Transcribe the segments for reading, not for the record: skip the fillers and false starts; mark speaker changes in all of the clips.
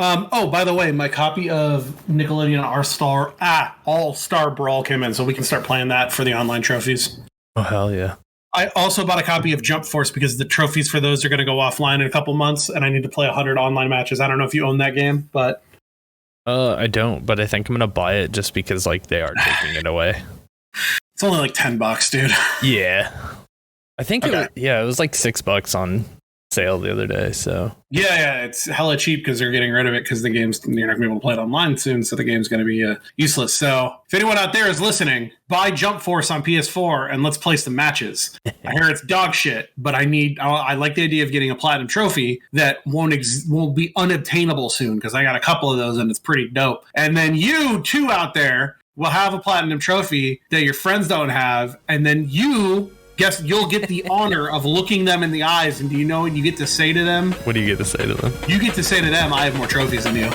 Speaker 1: Oh, by the way, my copy of Nickelodeon All-Star Brawl came in, so we can start playing that for the online trophies.
Speaker 2: Oh, hell yeah.
Speaker 1: I also bought a copy of Jump Force because the trophies for those are going to go offline in a couple months, and I need to play 100 online matches. I don't know if you own that game, but...
Speaker 2: I don't, but I think I'm going to buy it just because, like, they are taking it away.
Speaker 1: It's only like $10, dude.
Speaker 2: Yeah. I think it was like $6 on sale the other day, so
Speaker 1: yeah, it's hella cheap because they're getting rid of it because the game's, you're not gonna be able to play it online soon, so the game's gonna be useless. So if anyone out there is listening, buy Jump Force on PS4 and let's play some matches. I hear it's dog shit, but I like the idea of getting a platinum trophy that won't be unobtainable soon because I got a couple of those and it's pretty dope. And then you too out there will have a platinum trophy that your friends don't have, and then you'll get the honor of looking them in the eyes, and do you know what you get to say to them?
Speaker 2: What do you get to say to them?
Speaker 1: You get to say to them, I have more trophies than you.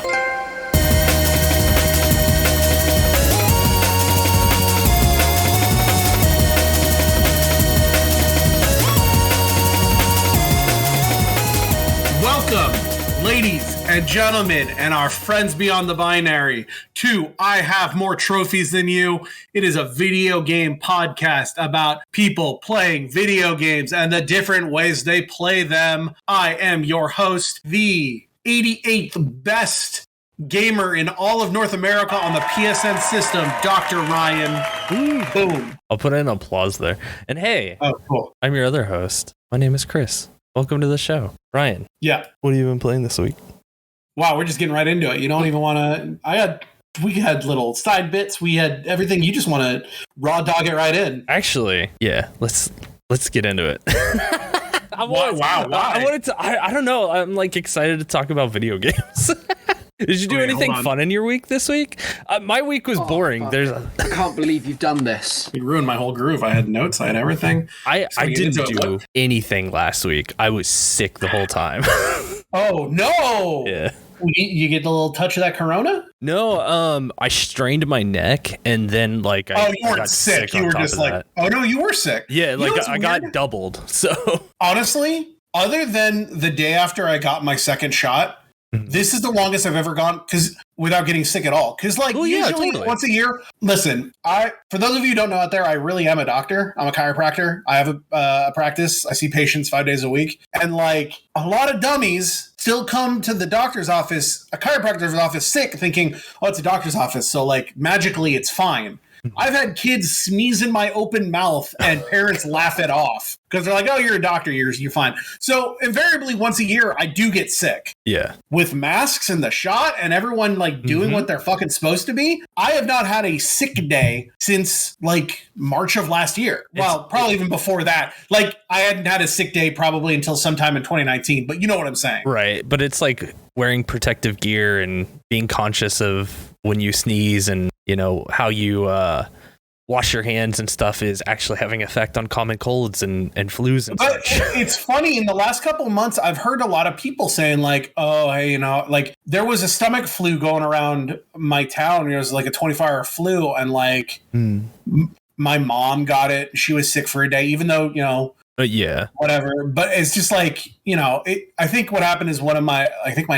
Speaker 1: Welcome, ladies and gentlemen, and our friends beyond the binary, to I Have More Trophies Than You. It is a video game podcast about people playing video games and the different ways they play them. I am your host, the 88th best gamer in all of North America on the PSN system, Dr. Ryan. Boom.
Speaker 2: I'll put in applause there. And hey,
Speaker 1: cool.
Speaker 2: I'm your other host. My name is Chris. Welcome to the show. Ryan.
Speaker 1: Yeah.
Speaker 2: What have you been playing this week?
Speaker 1: Wow, we're just getting right into it. You don't even want to... We had little side bits. We had everything. You just want to raw dog it right in.
Speaker 2: Actually, yeah. Let's get into it.
Speaker 1: Why?
Speaker 2: I don't know. I'm like excited to talk about video games. Did you do anything fun in your week this week? My week was boring.
Speaker 3: I can't believe you've done this.
Speaker 1: You ruined my whole groove. I had notes. I had everything.
Speaker 2: I didn't do anything last week. I was sick the whole time.
Speaker 1: Oh, no.
Speaker 2: Yeah.
Speaker 1: You get a little touch of that corona?
Speaker 2: No, I strained my neck and then like
Speaker 1: you weren't sick. You were just like, that. Oh no, you were sick.
Speaker 2: Yeah, like I got doubled. So honestly,
Speaker 1: other than the day after I got my second shot, this is the longest I've ever gone without getting sick at all. Because usually once a year. Listen, for those of you who don't know out there, I really am a doctor. I'm a chiropractor. I have a practice. I see patients 5 days a week, and like a lot of dummies still come to the doctor's office, a chiropractor's office, sick, thinking, "Oh, it's a doctor's office, so like magically it's fine." I've had kids sneeze in my open mouth and parents laugh it off because they're like, "Oh, you're a doctor, you're fine." So invariably once a year, I do get sick.
Speaker 2: Yeah.
Speaker 1: With masks and the shot and everyone like doing what they're fucking supposed to be, I have not had a sick day since like March of last year. Well, probably even before that. Like I hadn't had a sick day probably until sometime in 2019, but you know what I'm saying.
Speaker 2: Right. But it's like wearing protective gear and being conscious of when you sneeze and, you know, how you wash your hands and stuff is actually having effect on common colds and flus and such.
Speaker 1: It's funny, in the last couple of months, I've heard a lot of people saying like, oh, hey, you know, like there was a stomach flu going around my town. It was like a 24-hour flu. And like my mom got it. She was sick for a day, even though, you know,
Speaker 2: yeah,
Speaker 1: whatever. But it's just like, you know, I think what happened is my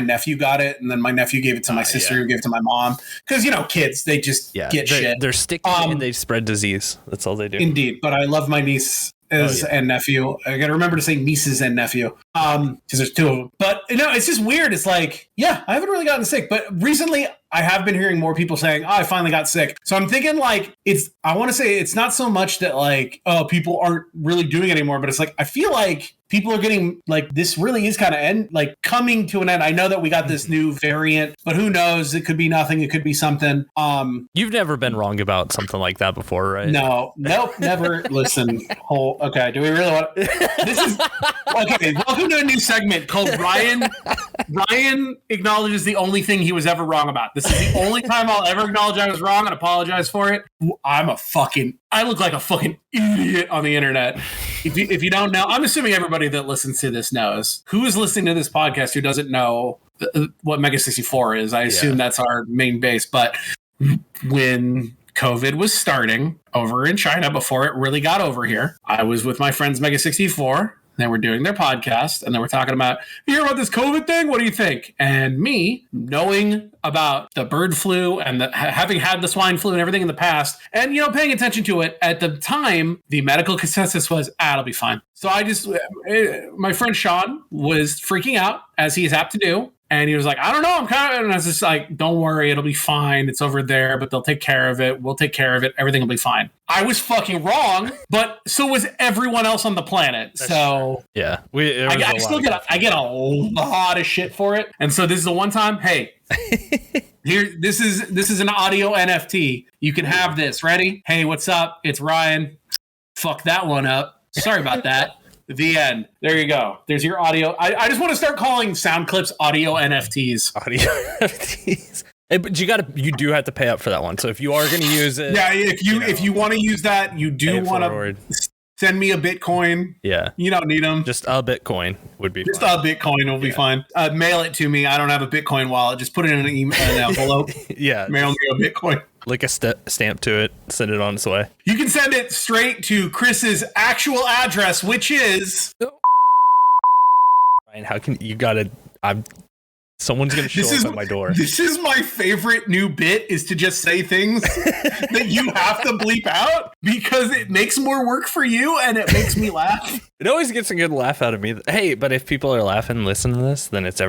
Speaker 1: nephew got it, and then my nephew gave it to my sister, who gave it to my mom. Because, you know, kids, they just get shit.
Speaker 2: They're sticky and they spread disease. That's all they do.
Speaker 1: Indeed. But I love my niece and nephew. I got to remember to say nieces and nephew because there's two of them. But, you know, it's just weird. It's like, yeah, I haven't really gotten sick. But recently, I have been hearing more people saying, oh, I finally got sick. So I'm thinking like I want to say it's not so much that like, oh, people aren't really doing it anymore, but it's like, I feel like people are getting like, this really is kind of coming to an end. I know that we got this new variant, but who knows? It could be nothing. It could be something.
Speaker 2: You've never been wrong about something like that before, right?
Speaker 1: No, nope, never. Listen, okay. Do we really want this is okay. Welcome to a new segment called Ryan acknowledges the only thing he was ever wrong about. This is the only time I'll ever acknowledge I was wrong and apologize for it. I look like a fucking idiot on the internet. If you don't know, I'm assuming everybody that listens to this knows. Who is listening to this podcast who doesn't know what Mega 64 is? I assume that's our main base. But when COVID was starting over in China, before it really got over here, I was with my friends Mega 64. They were doing their podcast, and they were talking about, you hear about this COVID thing? What do you think? And me, knowing about the bird flu and having had the swine flu and everything in the past, and, paying attention to it, at the time, the medical consensus was, it'll be fine. So my friend Sean was freaking out, as he is apt to do. And he was like, I don't know, and I was just like, don't worry, it'll be fine. It's over there, but they'll take care of it. We'll take care of it. Everything will be fine. I was fucking wrong, but so was everyone else on the planet.
Speaker 2: That's true. Yeah.
Speaker 1: I get a lot of shit for it. And so this is the one time, hey, this is an audio NFT. You can have this. Ready? Hey, what's up? It's Ryan. Fuck that one up. Sorry about that. The end. There you go. There's your audio. I just want to start calling sound clips audio NFTs.
Speaker 2: Audio NFTs. Hey, but you do have to pay up for that one. So if you are going to use it,
Speaker 1: yeah. If you want to use that, you do want to send me a Bitcoin.
Speaker 2: Yeah.
Speaker 1: You don't need them.
Speaker 2: Just a Bitcoin would be.
Speaker 1: Just fine. A Bitcoin will be fine. Mail it to me. I don't have a Bitcoin wallet. Just put it in an envelope.
Speaker 2: Yeah.
Speaker 1: Mail me a Bitcoin.
Speaker 2: Lick a stamp to it, send it on its way.
Speaker 1: You can send it straight to Chris's actual address, which is...
Speaker 2: Ryan, how can you gotta... Someone's going to show up at my door.
Speaker 1: This is my favorite new bit, is to just say things that you have to bleep out because it makes more work for you and it makes me laugh.
Speaker 2: It always gets a good laugh out of me. Hey, but if people are laughing and listening to this, then it's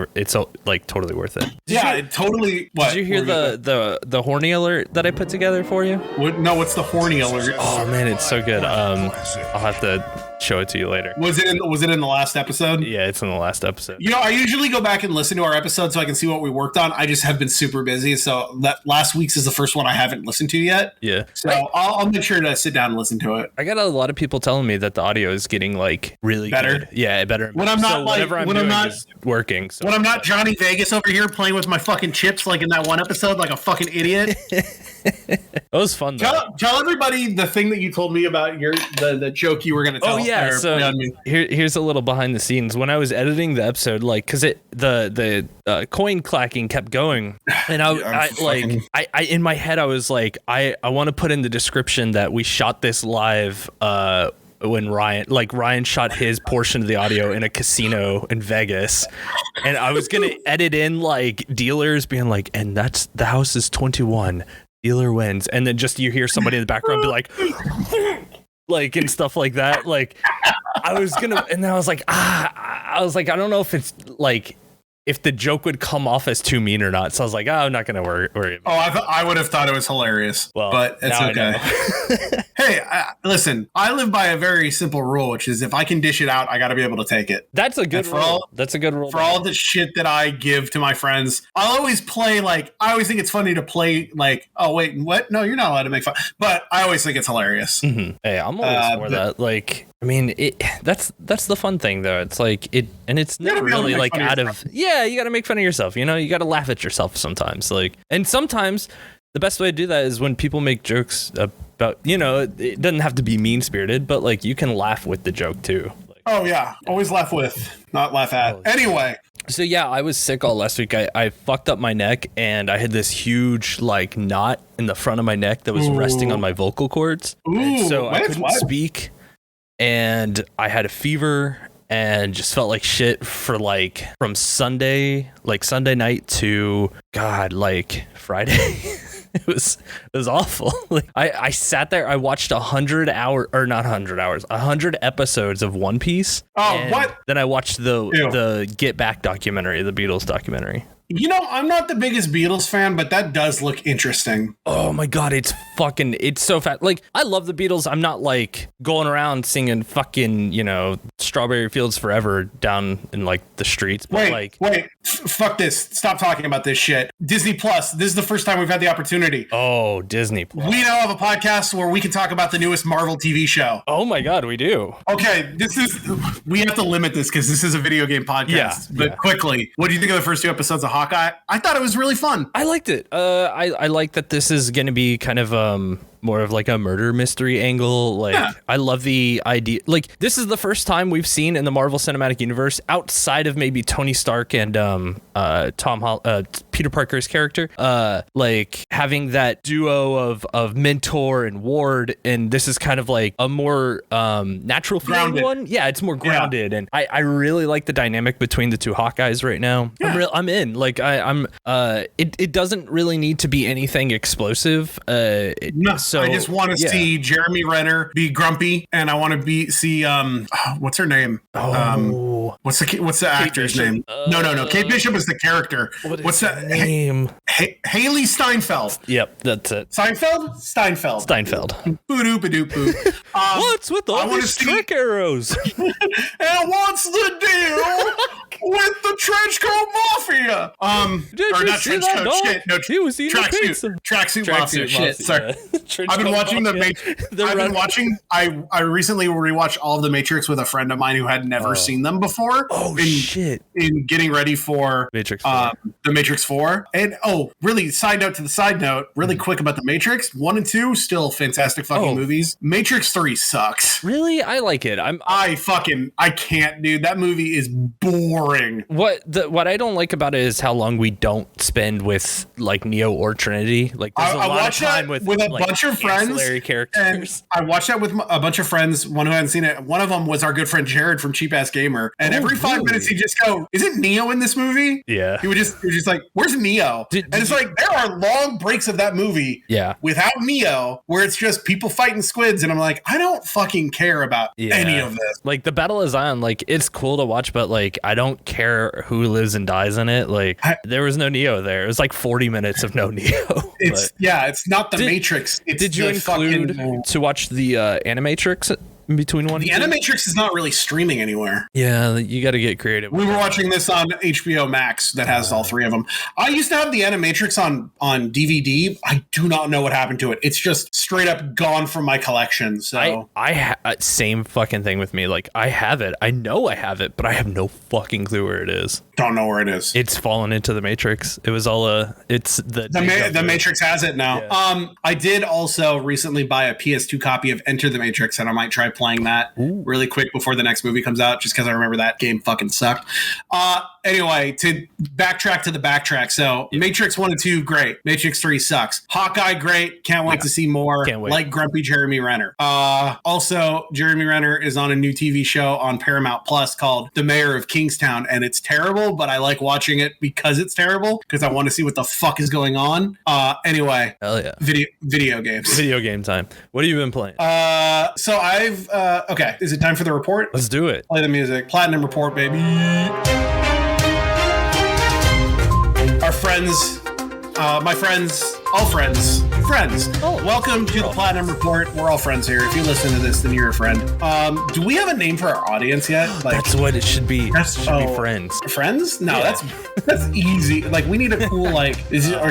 Speaker 2: like totally worth it.
Speaker 1: It totally... What?
Speaker 2: Did you hear the Horny Alert that I put together for you?
Speaker 1: What's the Horny Alert?
Speaker 2: Oh man, it's so good. I'll have to show it to you later.
Speaker 1: Was it in the last episode?
Speaker 2: Yeah, it's in the last episode.
Speaker 1: I usually go back and listen to our episodes so I can see what we worked on. I just have been super busy, so that last week's is the first one I haven't listened to yet.
Speaker 2: Yeah.
Speaker 1: So I'll make sure to sit down and listen to it.
Speaker 2: I got a lot of people telling me that the audio is getting like really
Speaker 1: better.
Speaker 2: Good. Yeah, better.
Speaker 1: When I'm not
Speaker 2: working. So.
Speaker 1: When I'm not Johnny Vegas over here playing with my fucking chips like in that one episode, like a fucking idiot.
Speaker 2: It was fun though.
Speaker 1: Tell everybody the thing that you told me about the joke you were going to tell.
Speaker 2: Oh yeah, so here's a little behind the scenes. When I was editing the episode, like, because the coin clacking kept going, and I in my head I was like, I want to put in the description that we shot this live when Ryan shot his portion of the audio in a casino in Vegas, and I was gonna edit in like dealers being like, and that's the house is 21. Dealer wins, and then just you hear somebody in the background be like and stuff like that. Like I was gonna, and then I was like, I don't know if it's like if the joke would come off as too mean or not. So I was like, I'm not gonna worry about it.
Speaker 1: I would have thought it was hilarious, but it's
Speaker 2: okay.
Speaker 1: Hey, listen, I live by a very simple rule, which is if I can dish it out, I got to be able to take it.
Speaker 2: That's a good rule. That's a good rule.
Speaker 1: For all the shit that I give to my friends, I'll always play I always think it's funny to play oh wait, what? No, you're not allowed to make fun. But I always think it's hilarious.
Speaker 2: Mm-hmm. Hey, I'm always for that. Like, I mean, that's the fun thing though. It's like and it's never really like out of you got to make fun of yourself. You got to laugh at yourself sometimes. Like, and sometimes the best way to do that is when people make jokes about, it doesn't have to be mean spirited, but like you can laugh with the joke too. Like,
Speaker 1: oh yeah, always laugh with, not laugh at. Anyway.
Speaker 2: So yeah, I was sick all last week. I fucked up my neck, and I had this huge like knot in the front of my neck that was resting on my vocal cords. And so I couldn't speak, and I had a fever and just felt like shit for from Sunday night to Friday. It was awful. I sat there. I watched 100 episodes of One Piece.
Speaker 1: Oh, what?
Speaker 2: Then I watched the Get Back documentary, the Beatles documentary.
Speaker 1: I'm not the biggest Beatles fan, but that does look interesting.
Speaker 2: Oh my God, it's so fat. Like, I love the Beatles. I'm not like going around singing fucking, Strawberry Fields Forever down in the streets. But
Speaker 1: wait, fuck this. Stop talking about this shit. Disney Plus. This is the first time we've had the opportunity.
Speaker 2: Oh, Disney Plus.
Speaker 1: We now have a podcast where we can talk about the newest Marvel TV show.
Speaker 2: Oh my God, we do.
Speaker 1: Okay, we have to limit this because this is a video game podcast. Quickly, what do you think of the first two episodes of Hawkeye? I thought it was really fun.
Speaker 2: I liked it. I like that this is going to be kind of more of like a murder mystery angle. Like I love the idea. Like this is the first time we've seen in the Marvel Cinematic Universe outside of maybe Tony Stark and Peter Parker's character, like having that duo of mentor and ward, and this is kind of like a more natural feeling one. Yeah, it's more grounded, and I really like the dynamic between the two Hawkeyes right now. I'm in. Like it doesn't really need to be anything explosive. So
Speaker 1: I just want to see Jeremy Renner be grumpy, and I want to see what's her name? What's the actor's name? No. Kate Bishop is the character. What's that name? Haley Steinfeld.
Speaker 2: Yep, that's it.
Speaker 1: Steinfeld. Boo-doo-ba-doo-boo.
Speaker 2: What's with all these trick arrows?
Speaker 1: And what's the deal with the trenchcoat mafia?
Speaker 2: Did you see that dog? Shit, no,
Speaker 1: he was eating pizza. Tracksuit mafia. Shit, sorry. I've been watching I recently rewatched all of the Matrix with a friend of mine who had never seen them before. In getting ready for
Speaker 2: Matrix
Speaker 1: the Matrix 4. And really, side note to the side note, really quick about the Matrix 1 and 2, still fantastic fucking movies. Matrix 3 sucks.
Speaker 2: Really? I like it.
Speaker 1: I can't, dude. That movie is boring.
Speaker 2: What I don't like about it is how long we don't spend with like Neo or Trinity. Like there's a lot of time with
Speaker 1: a
Speaker 2: like,
Speaker 1: bunch of friends,
Speaker 2: characters.
Speaker 1: And I watched that with a bunch of friends. One who hadn't seen it. One of them was our good friend Jared from Cheap Ass Gamer. And every 5 minutes he'd just go, "Isn't Neo in this movie?"
Speaker 2: Yeah.
Speaker 1: He was just like, "Where's Neo?" And it's like there are long breaks of that movie.
Speaker 2: Yeah.
Speaker 1: Without Neo, where it's just people fighting squids, and I'm like, I don't fucking care about any of this.
Speaker 2: Like the Battle of Zion, like it's cool to watch, but like I don't care who lives and dies in it. Like there was no Neo there. It was like 40 minutes of no Neo.
Speaker 1: It's not the Matrix.
Speaker 2: Did you include to watch the Animatrix in between one?
Speaker 1: The Animatrix is not really streaming anywhere.
Speaker 2: Yeah, you got to get creative.
Speaker 1: We were watching this on HBO Max that has all three of them. I used to have the Animatrix on DVD. I do not know what happened to it. It's just straight up gone from my collection. So
Speaker 2: same fucking thing with me. Like I have it. I know I have it, but I have no fucking clue where it is.
Speaker 1: Don't know where it is.
Speaker 2: It's fallen into the Matrix. It was all it's the
Speaker 1: Matrix has it now. Yeah. I did also recently buy a PS2 copy of Enter the Matrix, and I might try playing that really quick before the next movie comes out, just because I remember that game fucking sucked. Anyway, to backtrack to the backtrack. So Matrix 1 and 2, great. Matrix 3 sucks. Hawkeye, great. Can't wait to see more.
Speaker 2: Can't wait.
Speaker 1: Like grumpy Jeremy Renner. Also, Jeremy Renner is on a new TV show on Paramount Plus called The Mayor of Kingstown, and it's terrible, but I like watching it because it's terrible, because I want to see what the fuck is going on. Anyway.
Speaker 2: Hell yeah.
Speaker 1: Video games.
Speaker 2: Video game time. What have you been playing?
Speaker 1: So I've okay. Is it time for the report?
Speaker 2: Let's do it.
Speaker 1: Play the music. Platinum report, baby. Our friends, my friends, all friends. Welcome to the Platinum Report. We're all friends here. If you listen to this, then you're a friend. Do we have a name for our audience yet?
Speaker 2: Like, that's what it should be. It should be friends.
Speaker 1: Friends? No, that's easy. Like we need a cool or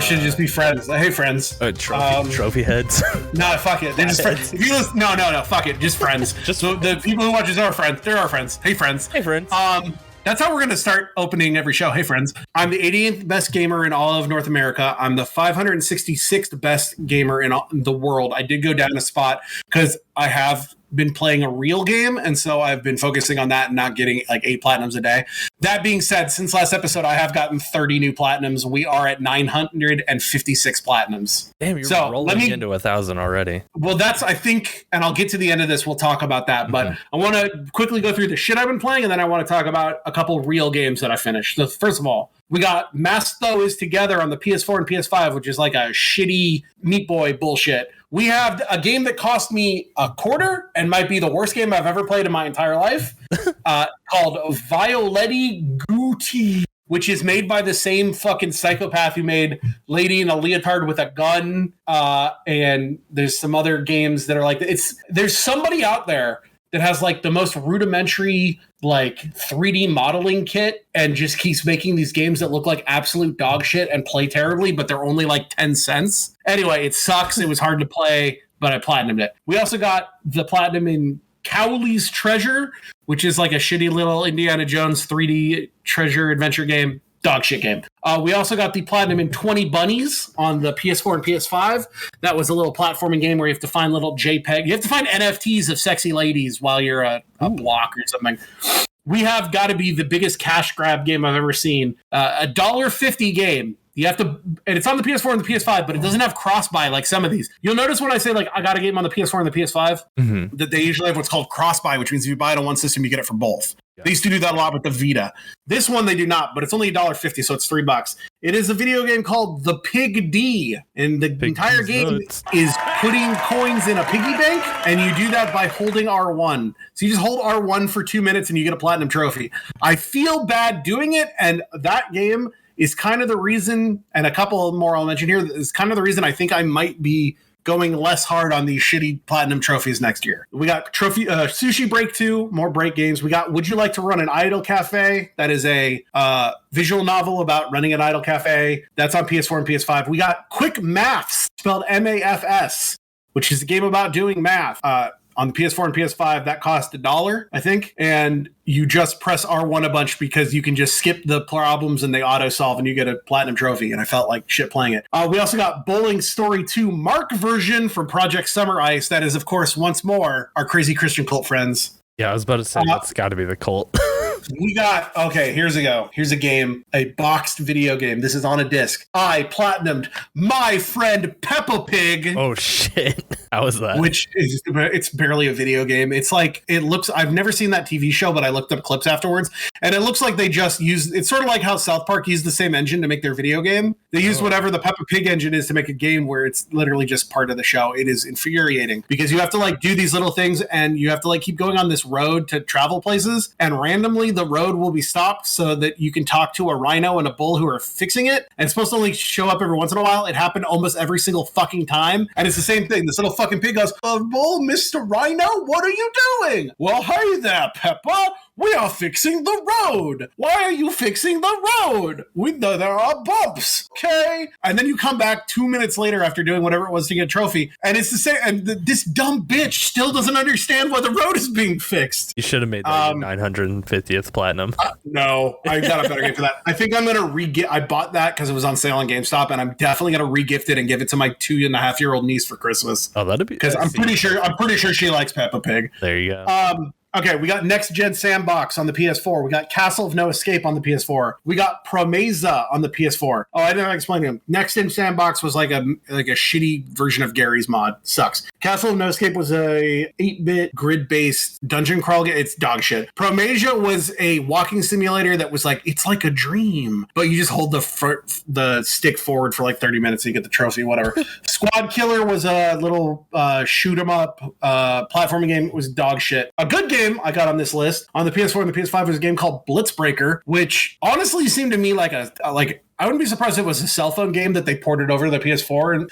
Speaker 1: should it just be friends? Like, hey, friends.
Speaker 2: Trophy heads.
Speaker 1: No, fuck it. They're just friends. If you listen, no, fuck it. Just friends. So the people who watch us are friends. They're our friends. Hey, friends.
Speaker 2: Hey, friends.
Speaker 1: That's how we're going to start opening every show. Hey, friends. I'm the 88th best gamer in all of North America. I'm the 566th best gamer in the world. I did go down a spot because I have been playing a real game, and so I've been focusing on that and not getting like 8 platinums a day. That being said, since last episode, I have gotten 30 new platinums. We are at 956 platinums.
Speaker 2: Damn, you're rolling into 1,000 already.
Speaker 1: Well, that's, I think, and I'll get to the end of this, we'll talk about that, but I want to quickly go through the shit I've been playing, and then I want to talk about a couple real games that I finished. So first of all, we got Masked Though Is Together on the PS4 and PS5, which is like a shitty Meat Boy bullshit. We have a game that cost me $0.25 and might be the worst game I've ever played in my entire life, called Violetti Gutie, which is made by the same fucking psychopath who made Lady in a Leotard with a Gun, and there's some other games that are like there's somebody out there that has like the most rudimentary like 3D modeling kit and just keeps making these games that look like absolute dog shit and play terribly, but they're only like 10 cents. Anyway, it sucks. It was hard to play, but I platinumed it. We also got the platinum in Cowley's Treasure, which is like a shitty little Indiana Jones 3D treasure adventure game. Dog shit game. We also got the platinum in 20 Bunnies on the PS4 and PS5. That was a little platforming game where you have to find little JPEG. You have to find NFTs of sexy ladies while you're a block or something. We have got to be the biggest cash grab game I've ever seen. A $1.50 game. You have to, and it's on the PS4 and the PS5, but it doesn't have cross-buy like some of these. You'll notice when I say, like, I got a game on the PS4 and the PS5, that they usually have what's called cross-buy, which means if you buy it on one system, you get it for both. Yeah. They used to do that a lot with the Vita. This one, they do not, but it's only $1.50, so it's $3. It is a video game called The Pig D, and the entire game is putting coins in a piggy bank, and you do that by holding R1. So you just hold R1 for 2 minutes, and you get a platinum trophy. I feel bad doing it, and that game is kind of the reason, and a couple more I'll mention here, is kind of the reason I think I might be going less hard on these shitty platinum trophies next year. We got Sushi Break 2, more break games. We got Would You Like to Run an Idle Cafe? That is a visual novel about running an idle cafe. That's on PS4 and PS5. We got Quick Maths, spelled MAFS, which is a game about doing math. On the PS4 and PS5, that cost $1, I think. And you just press R1 a bunch because you can just skip the problems and they auto-solve and you get a platinum trophy. And I felt like shit playing it. We also got Bowling Story 2 Mark version from Project Summer Ice. That is, of course, once more, our crazy Christian cult friends.
Speaker 2: Yeah, I was about to say, that's got to be the cult.
Speaker 1: We got, okay, here's a game, a boxed video game. This is on a disc. I platinumed My Friend Peppa Pig.
Speaker 2: Oh, shit. How was that?
Speaker 1: Which is, it's barely a video game. It's like, it looks, I've never seen that TV show, but I looked up clips afterwards, and it looks like they just used, it's sort of like how South Park used the same engine to make their video game. They used whatever the Peppa Pig engine is to make a game where it's literally just part of the show. It is infuriating because you have to like do these little things and you have to like keep going on this road to travel places, and randomly the road will be stopped so that you can talk to a rhino and a bull who are fixing it. And it's supposed to only show up every once in a while. It happened almost every single fucking time. And it's the same thing. This little fucking pig goes, bull, Mr. Rhino, what are you doing? Well, hey there, Peppa. We are fixing the road. Why are you fixing the road? We know there are bumps, okay? And then you come back 2 minutes later after doing whatever it was to get a trophy, and it's the same. And this dumb bitch still doesn't understand why the road is being fixed.
Speaker 2: You should have made that your 950th platinum.
Speaker 1: No, I got a better game for that. I think I'm gonna re-gift. I bought that because it was on sale on GameStop, and I'm definitely gonna re-gift it and give it to my 2.5-year-old niece for Christmas.
Speaker 2: Oh, that'd be
Speaker 1: because I'm pretty sure she likes Peppa Pig.
Speaker 2: There you go.
Speaker 1: Okay, we got Next Gen Sandbox on the PS4. We got Castle of No Escape on the PS4. We got Promesa on the PS4. Oh, I didn't explain to him. Next Gen Sandbox was like a shitty version of Gary's mod. Sucks. Castle of No Escape was a 8-bit grid-based dungeon crawl game. It's dog shit. Promesa was a walking simulator that was like, it's like a dream, but you just hold the stick forward for like 30 minutes and you get the trophy, whatever. Squad Killer was a little shoot 'em up platforming game. It was dog shit. A good game I got on this list on the PS4 and the PS5 was a game called Blitzbreaker, which honestly seemed to me like I wouldn't be surprised if it was a cell phone game that they ported over to the PS4. And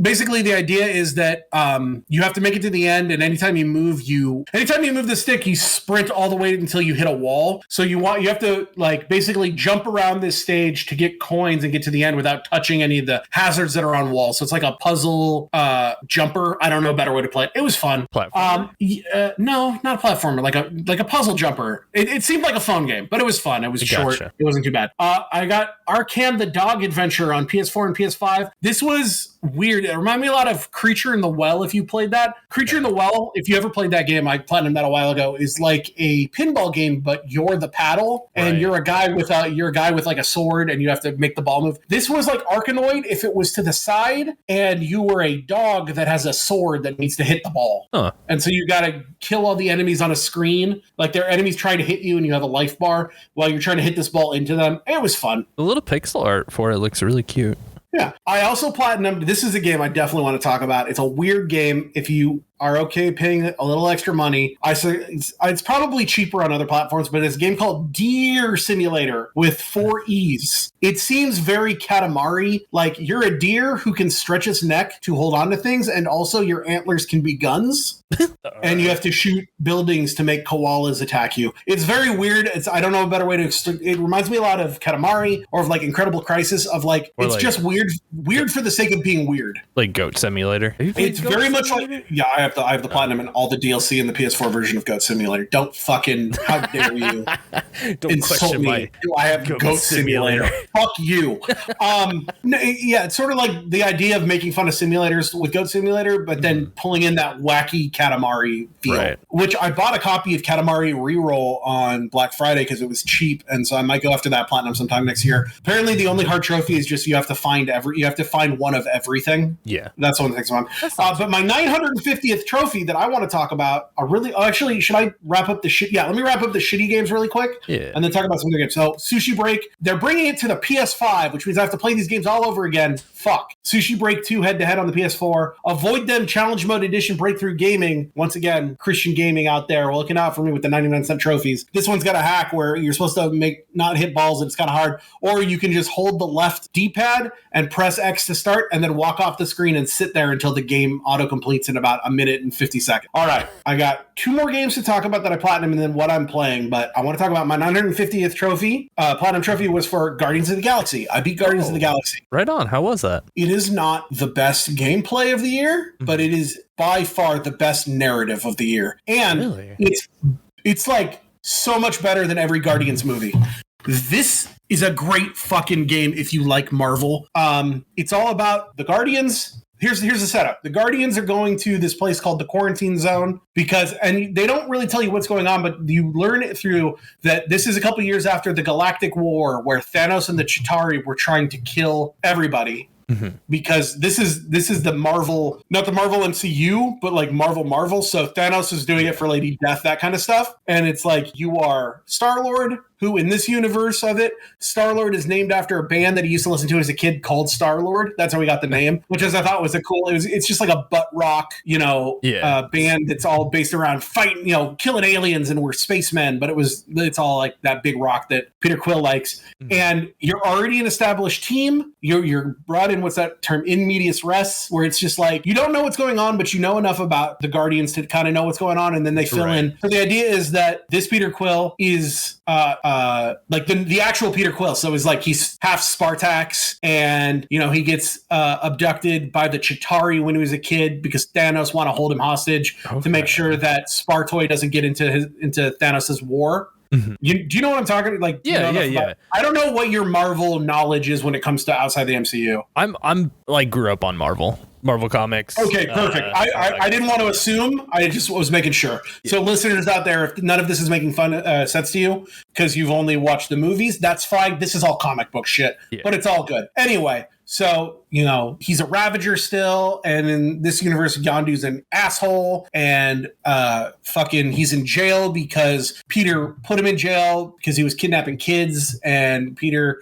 Speaker 1: basically the idea is that you have to make it to the end, and anytime you move the stick, you sprint all the way until you hit a wall. So you have to like basically jump around this stage to get coins and get to the end without touching any of the hazards that are on walls. So it's like a puzzle jumper. I don't know a better way to play it. It was fun. No, not a platformer, like a puzzle jumper. It seemed like a phone game, but it was fun. It was short. It wasn't too bad. I got Rcam The Dog Adventure on PS4 and PS5. This was weird. It reminded me a lot of Creature in the Well, if you played that. Creature in the Well, if you ever played that game, I platinumed that a while ago, is like a pinball game, but you're the paddle, and you're a guy with like a sword, and you have to make the ball move. This was like Arkanoid if it was to the side, and you were a dog that has a sword that needs to hit the ball. Huh. And so you got to kill all the enemies on a screen. Like their enemies trying to hit you, and you have a life bar while you're trying to hit this ball into them. It was fun.
Speaker 2: The little pixel art for it looks really cute.
Speaker 1: Yeah. I also platinumed. This is a game I definitely want to talk about. It's a weird game. If you are okay paying a little extra money, it's probably cheaper on other platforms, but it's a game called Deer Simulator with 4 E's. It seems very Katamari, like you're a deer who can stretch its neck to hold on to things, and also your antlers can be guns, and you have to shoot buildings to make koalas attack you. It's very weird. I don't know a better way to it reminds me a lot of Katamari or of like Incredible Crisis, of like, it's just weird for the sake of being weird.
Speaker 2: Like Goat Simulator.
Speaker 1: It's very much like, yeah, I I have the platinum and all the DLC in the PS4 version of Goat Simulator. Don't fucking, how dare you
Speaker 2: Don't
Speaker 1: insult me. Do I have Goat Simulator? Fuck you. Yeah, it's sort of like the idea of making fun of simulators with Goat Simulator, but then pulling in that wacky Katamari feel, which I bought a copy of Katamari Reroll on Black Friday because it was cheap, and so I might go after that platinum sometime next year. Apparently, the only hard trophy is just you have to find one of everything.
Speaker 2: Yeah,
Speaker 1: that's one of the things I'm on. But my 950th trophy that I want to talk about actually, should I wrap up the shit? Yeah, let me wrap up the shitty games really quick, and then talk about some other games. So Sushi Break, they're bringing it to the PS5, which means I have to play these games all over again. Fuck. Sushi Break 2 head-to-head on the PS4. Avoid Them Challenge Mode Edition Breakthrough Gaming. Once again, Christian gaming out there looking out for me with the 99-cent trophies. This one's got a hack where you're supposed to not hit balls, and it's kind of hard. Or you can just hold the left D-pad and press X to start, and then walk off the screen and sit there until the game auto-completes in about a minute and 50 seconds. All right, I got 2 more games to talk about that I platinum and then what I'm playing, but I want to talk about my 950th trophy. Platinum trophy was for Guardians of the Galaxy. I beat Guardians of the Galaxy.
Speaker 2: Right on. How was that?
Speaker 1: It is not the best gameplay of the year, but it is by far the best narrative of the year. And it's like so much better than every Guardians movie. This is a great fucking game if you like Marvel. It's all about the Guardians. Here's the setup. The Guardians are going to this place called the Quarantine Zone and they don't really tell you what's going on, but you learn it through that this is a couple years after the Galactic War, where Thanos and the Chitauri were trying to kill everybody. Because this is the Marvel, not the Marvel MCU, but like Marvel. So Thanos is doing it for Lady Death, that kind of stuff. And it's like, you are Starlord, who in this universe of it, Starlord is named after a band that he used to listen to as a kid called Starlord. That's how we got the name, which I thought was it's just like a butt rock, band that's all based around fighting, killing aliens, and we're spacemen, but it's all like that big rock that Peter Quill likes. And you're already an established team. You're brought in, what's that term, in medias res, where it's just like, you don't know what's going on, but you know enough about the Guardians to kind of know what's going on, and then they fill in. So the idea is that this Peter Quill is like the actual Peter Quill. So it's like he's half Spartax, and he gets abducted by the Chitauri when he was a kid because Thanos want to hold him hostage to make sure that Spartoi doesn't get into Thanos's war. Do you know what I'm talking about? Like,
Speaker 2: yeah.
Speaker 1: I don't know what your Marvel knowledge is when it comes to outside the MCU.
Speaker 2: I'm like grew up on Marvel comics.
Speaker 1: Okay, perfect. I didn't want to assume. I just was making sure. Yeah. So listeners out there, if none of this is making sense to you because you've only watched the movies, that's fine. This is all comic book shit, but it's all good. Anyway, so, he's a Ravager still, and in this universe, Yondu's an asshole, and he's in jail because Peter put him in jail because he was kidnapping kids, and Peter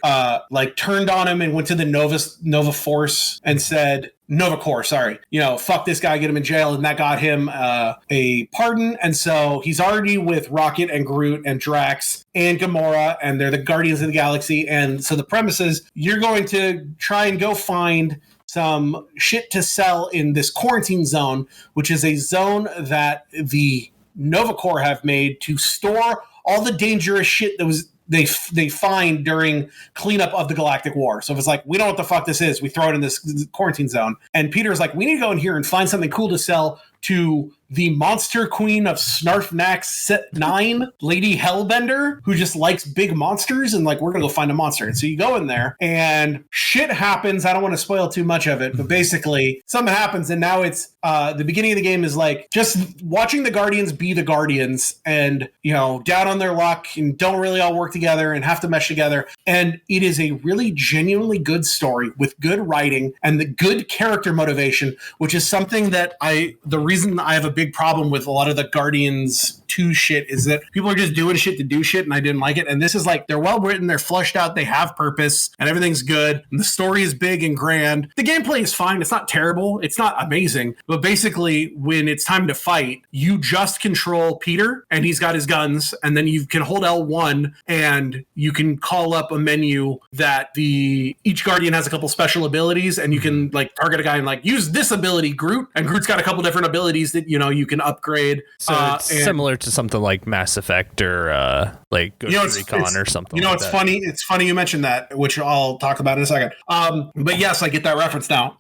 Speaker 1: turned on him and went to the Nova Force and said, Nova Corps, sorry. Fuck this guy, get him in jail, and that got him a pardon, and so he's already with Rocket and Groot and Drax and Gamora, and they're the Guardians of the Galaxy, and so the premise is you're going to try and go find some shit to sell in this quarantine zone, which is a zone that the Nova Corps have made to store all the dangerous shit that was they find during cleanup of the Galactic War. So if it's like, we don't know what the fuck this is, we throw it in this quarantine zone. And Peter's like, we need to go in here and find something cool to sell to the monster queen of Snarfnax Set 9, Lady Hellbender, who just likes big monsters, and like, we're gonna go find a monster. And so you go in there and shit happens. I don't want to spoil too much of it, but basically something happens, and now it's the beginning of the game is like just watching the Guardians be the Guardians, and down on their luck and don't really all work together and have to mesh together. And it is a really genuinely good story with good writing and the good character motivation, which is something that the reason I have a big problem with a lot of the Guardians 2 shit is that people are just doing shit to do shit, and I didn't like it. And this is like, they're well written, they're fleshed out, they have purpose, and everything's good, and the story is big and grand. The gameplay is fine, it's not terrible, it's not amazing, but basically when it's time to fight, you just control Peter, and he's got his guns, and then you can hold L1 and you can call up a menu that each Guardian has a couple special abilities, and you can like target a guy and like use this ability, Groot, and Groot's got a couple different abilities that you can upgrade.
Speaker 2: So it's similar to something like Mass Effect or like Ghost Recon or something.
Speaker 1: It's funny. It's funny you mentioned that, which I'll talk about in a second. But yes, I get that reference now.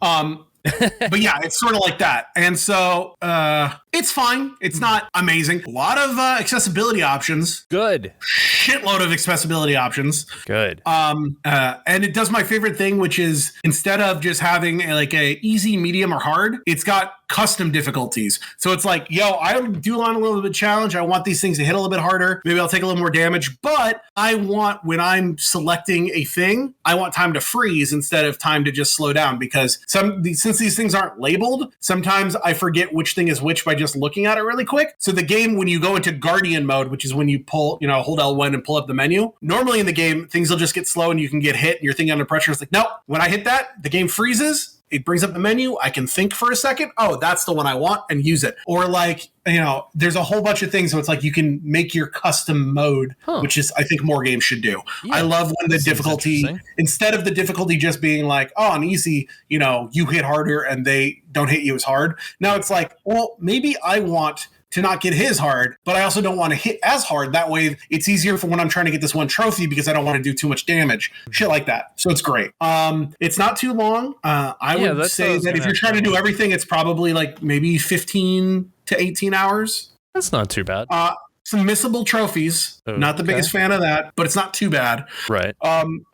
Speaker 1: But yeah, it's sort of like that. And so it's fine. It's not amazing. A lot of accessibility options.
Speaker 2: Good.
Speaker 1: Shitload of accessibility options.
Speaker 2: Good.
Speaker 1: And it does my favorite thing, which is instead of just having a easy, medium, or hard, it's got custom difficulties. So it's like, yo, I do want a little bit of challenge. I want these things to hit a little bit harder. Maybe I'll take a little more damage, but I want, when I'm selecting a thing, I want time to freeze instead of time to just slow down, because since these things aren't labeled, sometimes I forget which thing is which by just looking at it really quick. So the game, when you go into Guardian mode, which is when you hold L1 and pull up the menu, normally in the game, things will just get slow and you can get hit and you're thinking under pressure. It's like, no, when I hit that, the game freezes. It brings up the menu. I can think for a second. Oh, that's the one I want, and use it. Or there's a whole bunch of things. So it's like you can make your custom mode, which is, I think, more games should do. Yeah, I love when the difficulty, instead of the difficulty just being like, oh, on easy, you hit harder and they don't hit you as hard. Now it's like, well, maybe I want to not get his hard, but I also don't want to hit as hard. That way it's easier for when I'm trying to get this one trophy because I don't want to do too much damage. Shit like that. So it's great. It's not too long. I would say that if you're trying to do everything, it's probably like maybe 15 to 18 hours.
Speaker 2: That's not too bad.
Speaker 1: Some missable trophies. Not the biggest fan of that, but it's not too bad.
Speaker 2: Right.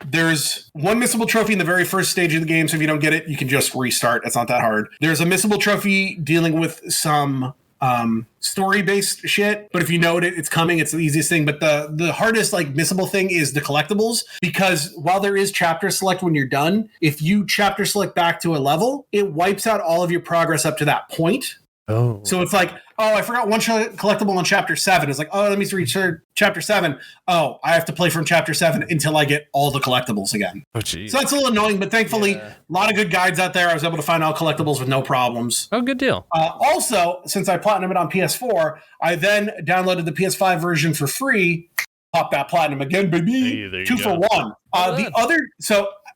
Speaker 1: There's one missable trophy in the very first stage of the game. So if you don't get it, you can just restart. It's not that hard. There's a missable trophy dealing with some story-based shit, but if you know it's coming, it's the easiest thing. But the hardest missable thing is the collectibles, because while there is chapter select when you're done, if you chapter select back to a level, it wipes out all of your progress up to that point.
Speaker 2: Oh.
Speaker 1: So it's like, oh, I forgot one collectible on chapter 7. It's like, oh, let me reach chapter 7. Oh, I have to play from chapter 7 until I get all the collectibles again.
Speaker 2: Oh, geez.
Speaker 1: So that's a little annoying, but thankfully, a lot of good guides out there. I was able to find all collectibles with no problems.
Speaker 2: Oh, good deal.
Speaker 1: Also, since I platinumed it on PS4, I then downloaded the PS5 version for free. Pop that platinum again, baby.
Speaker 2: Hey,
Speaker 1: 2 for 1.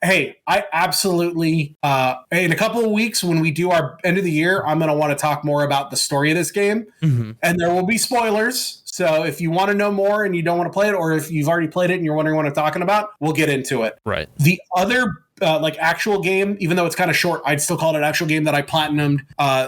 Speaker 1: Hey, I absolutely, in a couple of weeks when we do our end of the year, I'm going to want to talk more about the story of this game. Mm-hmm. And there will be spoilers. So if you want to know more and you don't want to play it, or if you've already played it and you're wondering what I'm talking about, we'll get into it.
Speaker 2: Right.
Speaker 1: The other actual game, even though it's kind of short, I'd still call it an actual game that I platinumed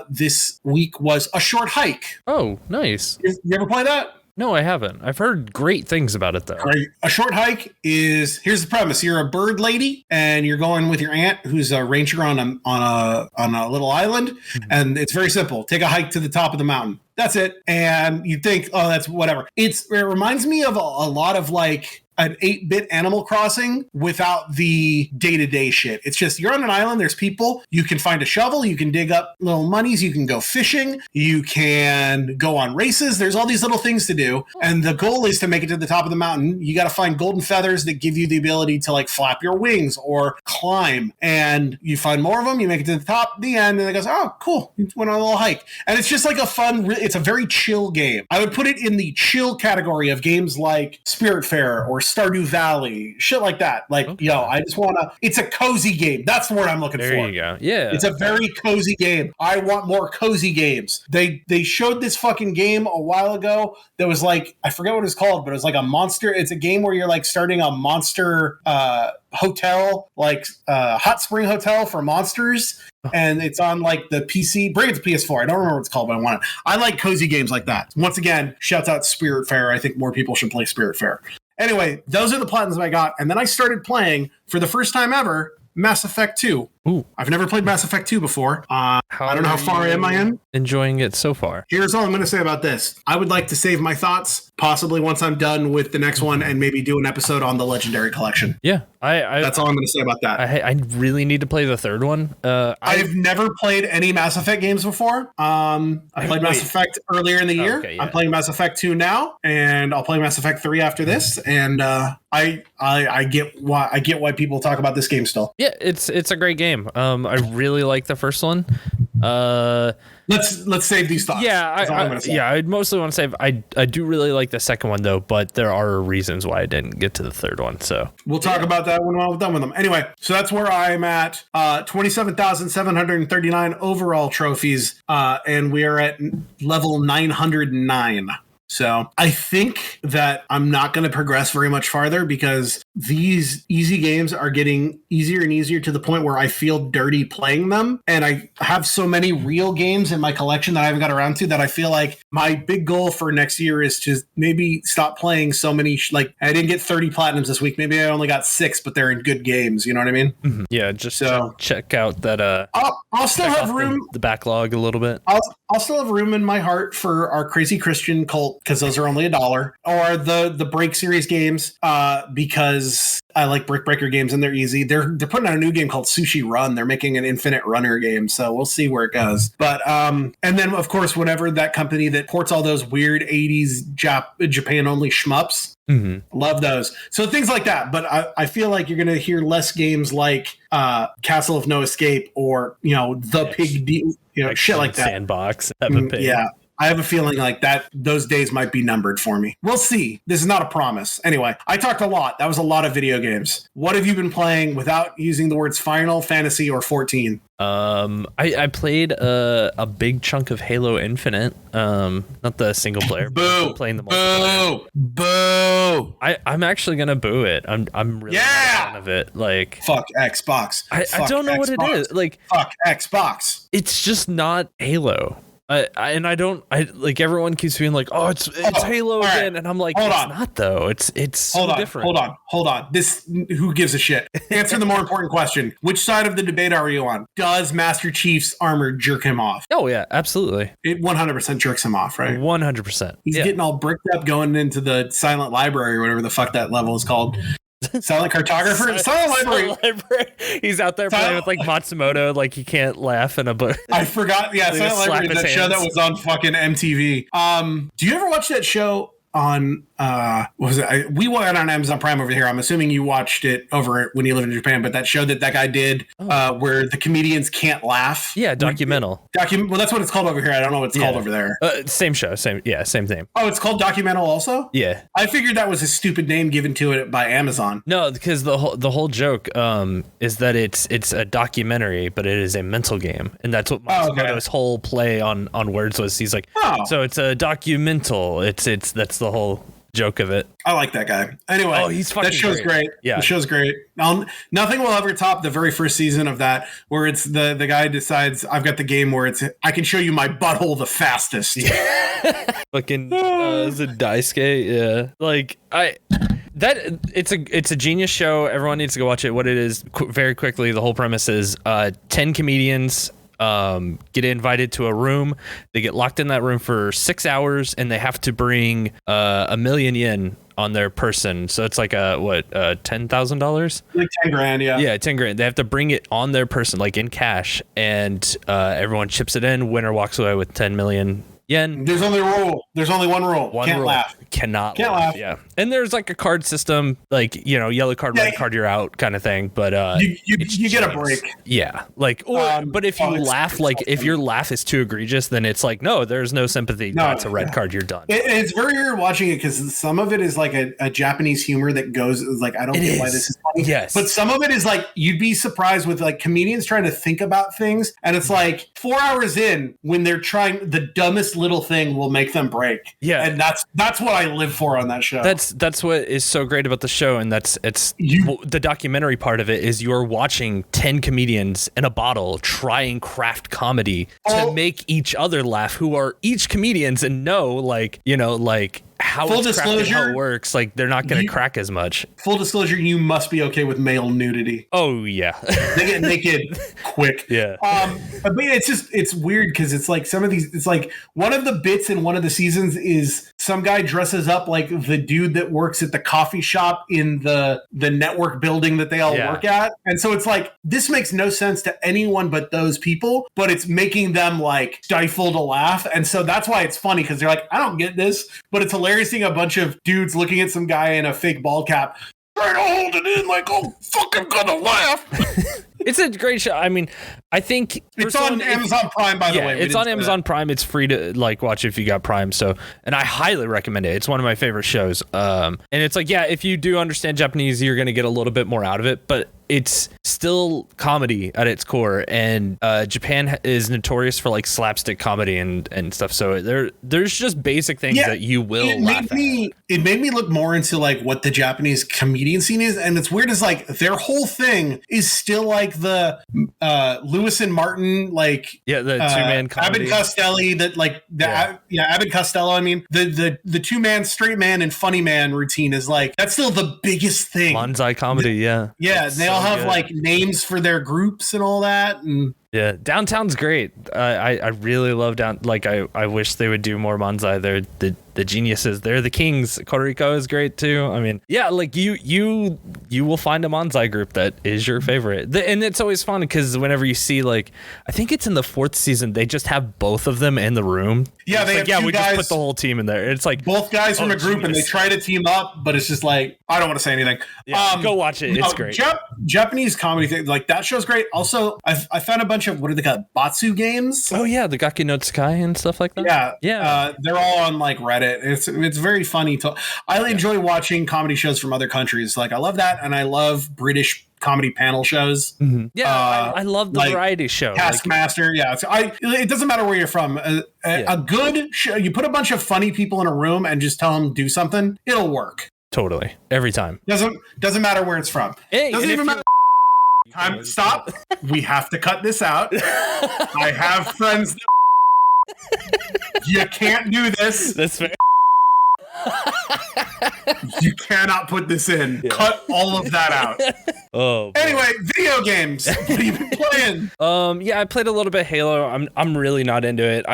Speaker 1: this week, was A Short Hike.
Speaker 2: Oh, nice.
Speaker 1: You ever play that?
Speaker 2: No, I haven't. I've heard great things about it, though.
Speaker 1: Right. A Short Hike is, here's the premise. You're a bird lady, and you're going with your aunt, who's a ranger on a little island, and it's very simple. Take a hike to the top of the mountain. That's it. And you think, oh, that's whatever. It reminds me of a lot of an 8-bit Animal Crossing without the day-to-day shit. It's just, you're on an island, there's people, you can find a shovel, you can dig up little monies, you can go fishing, you can go on races, there's all these little things to do, and the goal is to make it to the top of the mountain. You got to find golden feathers that give you the ability to flap your wings or climb, and you find more of them, you make it to the top, the end, and it goes, oh, cool, you went on a little hike. And it's just a fun, it's a very chill game. I would put it in the chill category of games like Spiritfarer or Stardew Valley, shit like that. Okay. I just want to, it's a cozy game. That's the word I'm looking for.
Speaker 2: There you go. Yeah.
Speaker 1: It's a very cozy game. I want more cozy games. They showed this fucking game a while ago that was I forget what it's called, but it was a monster. It's a game where you're starting a monster hotel, hot spring hotel for monsters. And it's on the PC. Bring it to PS4. I don't remember what it's called, but I want it. I like cozy games like that. Once again, shouts out Spiritfarer. I think more people should play Spiritfarer. Anyway, those are the platinums I got. And then I started playing, for the first time ever, Mass Effect 2.
Speaker 2: Ooh.
Speaker 1: I've never played Mass Effect 2 before. I don't know how far am I in.
Speaker 2: Enjoying it so far.
Speaker 1: Here's all I'm going to say about this. I would like to save my thoughts, possibly once I'm done with the next one, and maybe do an episode on the Legendary Collection.
Speaker 2: Yeah.
Speaker 1: That's all I'm going to say about that.
Speaker 2: I really need to play the third one.
Speaker 1: I've never played any Mass Effect games before. I played Mass Effect earlier in the year. Okay, yeah. I'm playing Mass Effect 2 now, and I'll play Mass Effect 3 after this. And I get why people talk about this game still.
Speaker 2: Yeah, it's a great game. I really like the first one.
Speaker 1: Let's save these thoughts.
Speaker 2: Yeah, I'd mostly want to save. I do really like the second one though, but there are reasons why I didn't get to the third one. So
Speaker 1: we'll talk about that when we're done with them. Anyway, so that's where I'm at. 27,739 overall trophies, and we are at level 909. So I think that I'm not going to progress very much farther because these easy games are getting easier and easier to the point where I feel dirty playing them. And I have so many real games in my collection that I haven't got around to that I feel like my big goal for next year is to maybe stop playing so many. Like I didn't get 30 platinums this week. Maybe I only got 6, but they're in good games. You know what I mean?
Speaker 2: Mm-hmm. Yeah, just check out that.
Speaker 1: I'll still have room.
Speaker 2: The backlog a little bit.
Speaker 1: I'll still have room in my heart for our Crazy Christian Cult because those are only $1, or the Break series games because I like Brick Breaker games and they're easy. They're putting out a new game called Sushi Run. They're making an infinite runner game, so we'll see where it goes. But and then of course whenever that company that ports all those weird 80s Japan only shmups. Mm-hmm. Love those. So things like that. But I feel like you're going to hear less games like Castle of No Escape or, the Pig D, shit like that.
Speaker 2: Sandbox.
Speaker 1: Yeah. I have a feeling like that those days might be numbered for me. We'll see. This is not a promise. Anyway, I talked a lot. That was a lot of video games. What have you been playing without using the words Final Fantasy or 14?
Speaker 2: I played a big chunk of Halo Infinite. Not the single player.
Speaker 1: Boo!
Speaker 2: Playing the multiplayer.
Speaker 1: Boo!
Speaker 2: I'm actually gonna boo it. I'm really a fan of it. Like
Speaker 1: fuck Xbox.
Speaker 2: I don't know Xbox. What it is. Like
Speaker 1: fuck Xbox.
Speaker 2: It's just not Halo. I like everyone keeps being like, oh, it's Halo again, and I'm like, it's not though. It's so different.
Speaker 1: Hold on. This who gives a shit? Answer the more important question. Which side of the debate are you on? Does Master Chief's armor jerk him off?
Speaker 2: Oh yeah, absolutely.
Speaker 1: It 100% jerks him off, right?
Speaker 2: 100%.
Speaker 1: He's getting all bricked up going into the silent library or whatever the fuck that level is called. Silent cartographer? Silent library.
Speaker 2: He's out there playing with like Matsumoto, like he can't laugh in a book.
Speaker 1: I forgot. Yeah, Silent Library, that show that was on fucking MTV. Do you ever watch that show on what was it? We watched it on Amazon Prime over here. I'm assuming you watched it over when you lived in Japan, but that show that guy did where the comedians can't laugh.
Speaker 2: Yeah, Documental.
Speaker 1: Well, that's what it's called over here. I don't know what it's called over there.
Speaker 2: Same show, same name.
Speaker 1: Oh, it's called Documental also?
Speaker 2: Yeah.
Speaker 1: I figured that was a stupid name given to it by Amazon.
Speaker 2: No, because the whole joke is that it's a documentary, but it is a mental game, and that's what Matsumoto's whole play on words was. He's like, so it's a documental. That's the whole joke of it.
Speaker 1: I like that guy. Anyway,
Speaker 2: he's fucking
Speaker 1: that show's great. Yeah, the show's great. Nothing will ever top the very first season of that, where it's the guy decides I've got the game where I can show you my butthole the fastest.
Speaker 2: Fucking is it Daisuke? Yeah, like it's a genius show. Everyone needs to go watch it. What it is, very quickly, the whole premise is 10 comedians get invited to a room. They get locked in that room for 6 hours, and they have to bring 1 million yen on their person. So it's like $10,000,
Speaker 1: like 10 grand.
Speaker 2: Yeah, 10 grand. They have to bring it on their person, like in cash, and everyone chips it in. Winner walks away with 10 million yen.
Speaker 1: There's only a rule. There's only one rule. Can't laugh.
Speaker 2: Can't laugh. Yeah. And there's like a card system, like, yellow card, red card, you're out kind of thing. But
Speaker 1: you get a break.
Speaker 2: Yeah. Like, but if you laugh, like if your laugh is too egregious, then it's like, no, there's no sympathy. No, it's a red card. You're done.
Speaker 1: It's very weird watching it because some of it is like a Japanese humor that goes like, I don't get why this is funny.
Speaker 2: Yes.
Speaker 1: But some of it is like, you'd be surprised with like comedians trying to think about things. And it's like 4 hours in when they're trying, the dumbest little thing will make them break.
Speaker 2: Yeah.
Speaker 1: And that's what I live for on that show.
Speaker 2: That's what is so great about the show, and the documentary part of it is you're watching 10 comedians in a bottle try and craft comedy to make each other laugh, who are each comedians and know how
Speaker 1: full
Speaker 2: it's
Speaker 1: disclosure,
Speaker 2: how it works. Like they're not going to crack as much.
Speaker 1: Full disclosure, you must be okay with male nudity.
Speaker 2: Oh yeah.
Speaker 1: They get naked quick.
Speaker 2: Yeah.
Speaker 1: But it's weird because it's like some of these, it's like one of the bits in one of the seasons is some guy dresses up like the dude that works at the coffee shop in the network building that they all work at. And so it's like, this makes no sense to anyone but those people, but it's making them like stifle to laugh. And so that's why it's funny, because they're like, I don't get this, but it's hilarious seeing a bunch of dudes looking at some guy in a fake ball cap trying to hold it in like, oh, fuck, I'm gonna laugh.
Speaker 2: It's a great show. I mean, I think
Speaker 1: it's on Amazon Prime, by the way.
Speaker 2: It's on Amazon Prime. It's free to like watch if you got Prime. So, and I highly recommend it. It's one of my favorite shows. And it's like, if you do understand Japanese, you're going to get a little bit more out of it. But it's still comedy at its core, and Japan is notorious for like slapstick comedy and stuff. So there's just basic things that you will laugh at.
Speaker 1: It made me look more into like what the Japanese comedian scene is, and it's weird is like their whole thing is still like the Lewis and Martin, like
Speaker 2: the 2-man comedy.
Speaker 1: Abbott Costello, that like Abbott Costello. I mean the 2-man straight man and funny man routine is like that's still the biggest thing.
Speaker 2: Manzai comedy, yeah.
Speaker 1: They all have like names for their groups and all that, and
Speaker 2: yeah, Downtown's great. I really love I wish they would do more Manzai. They're the geniuses. They're the kings. Koriko is great too. I mean, yeah, like you will find a Manzai group that is your favorite. And it's always fun because whenever you see like, I think it's in the 4th season, they just have both of them in the room.
Speaker 1: Yeah,
Speaker 2: we just put the whole team in there. It's like
Speaker 1: both guys from a group and they try to team up, but it's just like, I don't want to say anything.
Speaker 2: Yeah, go watch it. It's great.
Speaker 1: Japanese comedy thing, like that show's great. Also, I found a bunch of, what are they called? Botsu Games?
Speaker 2: Oh yeah, the Gaki no Tsukai and stuff like that.
Speaker 1: Yeah. They're all on like Reddit. It's very funny. I enjoy watching comedy shows from other countries. Like I love that, and I love British comedy panel shows.
Speaker 2: Mm-hmm. Yeah, I love the variety show.
Speaker 1: Taskmaster, it doesn't matter where you're from. A good show, you put a bunch of funny people in a room and just tell them do something, it'll work.
Speaker 2: Totally, every time.
Speaker 1: Doesn't matter where it's from.
Speaker 2: Hey,
Speaker 1: doesn't even matter. Stop. We have to cut this out. I have friends. You can't do this.
Speaker 2: That's fair.
Speaker 1: You cannot put this in. Yeah. Cut all of that out.
Speaker 2: Oh. Boy.
Speaker 1: Anyway, video games. What have you been playing?
Speaker 2: I played a little bit Halo. I'm really not into it.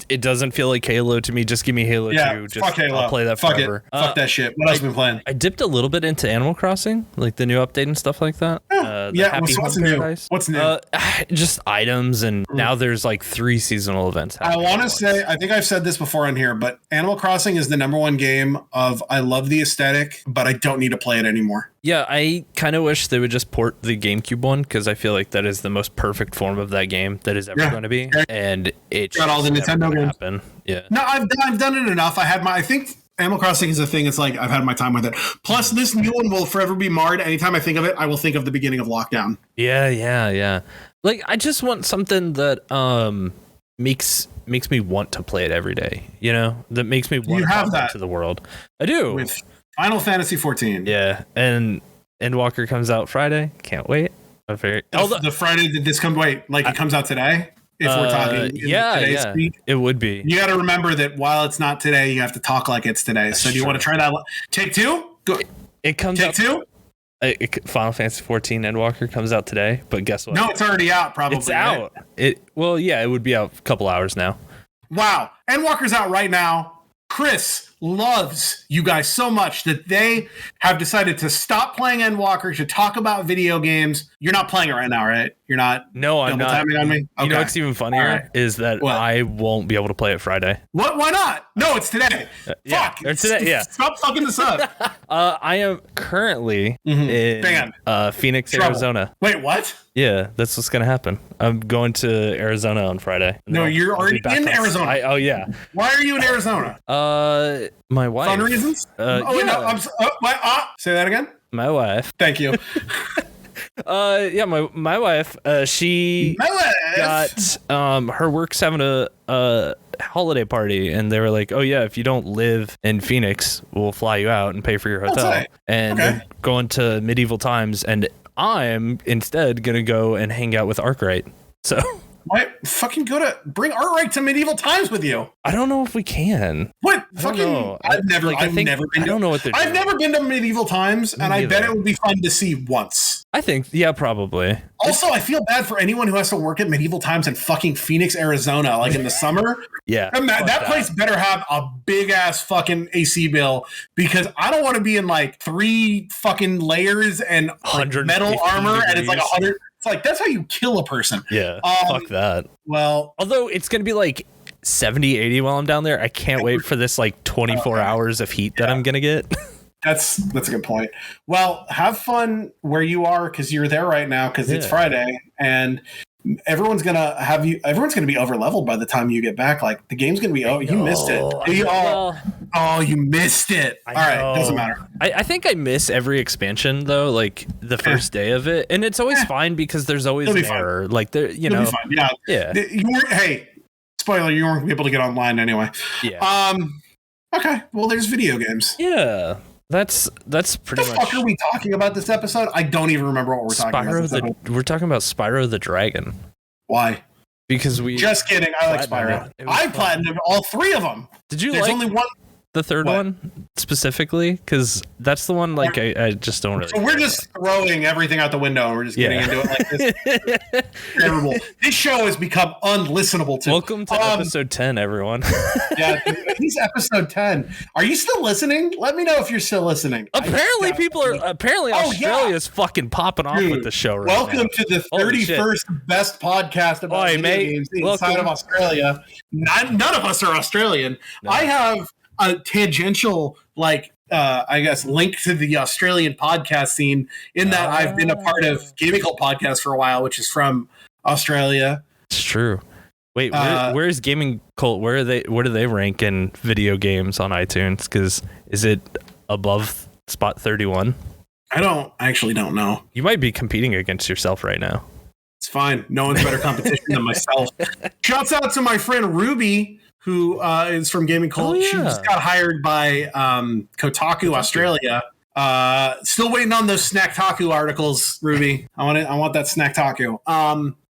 Speaker 2: It doesn't feel like Halo to me. Just give me Halo 2. Just,
Speaker 1: fuck Halo.
Speaker 2: I'll play that forever.
Speaker 1: Fuck that shit. What else have you been playing?
Speaker 2: I dipped a little bit into Animal Crossing, like the new update and stuff like that.
Speaker 1: What's new? What's new?
Speaker 2: Just items, and now there's like 3 seasonal events.
Speaker 1: I want to say, I think I've said this before on here, but Animal Crossing is the #1 game of I love the aesthetic, but I don't need to play it anymore.
Speaker 2: Yeah, I kind of wish they would just port the GameCube one, because I feel like that is the most perfect form of that game that is ever going to be, and it
Speaker 1: got all the Nintendo games.
Speaker 2: Happen. Yeah.
Speaker 1: No, I've done it enough. I think Animal Crossing is a thing. It's like I've had my time with it. Plus, this new one will forever be marred. Anytime I think of it, I will think of the beginning of lockdown.
Speaker 2: Yeah. Like I just want something that makes me want to play it every day. You know, that makes me want to come back to the world. I do.
Speaker 1: With Final Fantasy 14.
Speaker 2: Yeah, and Endwalker comes out Friday. Can't wait.
Speaker 1: The Friday that this comes. Wait, like it comes out today. If we're talking today's speak,
Speaker 2: it would be.
Speaker 1: You got to remember that while it's not today, you have to talk like it's today. So do you want to try that? Take 2? Go.
Speaker 2: It comes
Speaker 1: Take
Speaker 2: out.
Speaker 1: 2?
Speaker 2: Final Fantasy 14 Endwalker comes out today, but guess what?
Speaker 1: No, it's already out. Probably
Speaker 2: it's out. It would be out a couple hours now.
Speaker 1: Wow, Endwalker's out right now. Chris loves you guys so much that they have decided to stop playing Endwalker to talk about video games. You're not playing it right now, right? You're not.
Speaker 2: No, I'm not.
Speaker 1: On me? Okay.
Speaker 2: You know what's even funnier is that I won't be able to play it Friday.
Speaker 1: What? Why not? No, it's today. Fuck.
Speaker 2: Or today. Yeah.
Speaker 1: Stop fucking this up.
Speaker 2: I am currently in Phoenix, Arizona.
Speaker 1: Wait, what?
Speaker 2: Yeah, that's what's gonna happen. I'm going to Arizona on Friday.
Speaker 1: No, you're already in Arizona.
Speaker 2: Oh yeah.
Speaker 1: Why are you in Arizona?
Speaker 2: My wife.
Speaker 1: Fun reasons? Say that again.
Speaker 2: My wife.
Speaker 1: Thank you.
Speaker 2: My wife. She got her work's having a holiday party, and they were like, "Oh yeah, if you don't live in Phoenix, we'll fly you out and pay for your hotel." And they're going to medieval times, and I'm instead gonna go and hang out with Arkwright. So
Speaker 1: why fucking bring Arkwright to medieval times with you?
Speaker 2: I don't know if we can.
Speaker 1: What fucking? I've never been. I don't know what they're doing. I've never been to medieval times, and I bet it would be fun to see once.
Speaker 2: I think, probably.
Speaker 1: Also, I feel bad for anyone who has to work at medieval times in fucking Phoenix, Arizona, like in the summer.
Speaker 2: Yeah,
Speaker 1: that place better have a big ass fucking AC bill, because I don't want to be in like 3 fucking layers and metal armor, and it's like 100. It's like that's how you kill a person.
Speaker 2: Yeah, fuck that.
Speaker 1: Well,
Speaker 2: although it's gonna be like 70, 80 while I'm down there, I can't wait for this like 24 hours of heat that I'm gonna get.
Speaker 1: That's a good point. Well, have fun where you are, because you're there right now, because it's Friday, and everyone's gonna be over leveled by the time you get back. Like the game's gonna be you missed it. You missed it. All right, doesn't matter.
Speaker 2: I think I miss every expansion though, like the first day of it, and it's always fine because there's always an error. Like there,
Speaker 1: It'll be fine. Yeah. Hey, spoiler, you weren't able to get online anyway.
Speaker 2: Yeah.
Speaker 1: Okay. Well, there's video games.
Speaker 2: Yeah. That's pretty much.
Speaker 1: What the fuck are we talking about this episode? I don't even remember what we're talking about.
Speaker 2: We're talking about Spyro the Dragon.
Speaker 1: Why?
Speaker 2: Because we.
Speaker 1: Just kidding. I like Spyro. I platinumed all 3 of them.
Speaker 2: Did you
Speaker 1: There's
Speaker 2: like
Speaker 1: only one?
Speaker 2: The third one specifically? Because that's the one like I just don't really.
Speaker 1: So we're just throwing everything out the window and we're just getting into it like this. Terrible. This show has become unlistenable to.
Speaker 2: Welcome to episode 10, everyone.
Speaker 1: Yeah, he's episode 10. Are you still listening? Let me know if you're still listening.
Speaker 2: Apparently Australia's fucking popping off with the show right
Speaker 1: welcome
Speaker 2: now.
Speaker 1: To the 31st best podcast about video games inside of Australia. None of us are Australian. No. I have a tangential, I guess, link to the Australian podcast scene in that I've been a part of Gaming Cult podcast for a while, which is from Australia.
Speaker 2: It's true. Wait, where's Gaming Cult? Where do they rank in video games on iTunes? Because is it above spot 31?
Speaker 1: I actually don't know.
Speaker 2: You might be competing against yourself right now.
Speaker 1: It's fine. No one's better competition than myself. Shouts out to my friend Ruby, who is from Gaming Cult. She just got hired by Kotaku Australia. Still waiting on those Snacktaku articles, Ruby. I want that Snacktaku.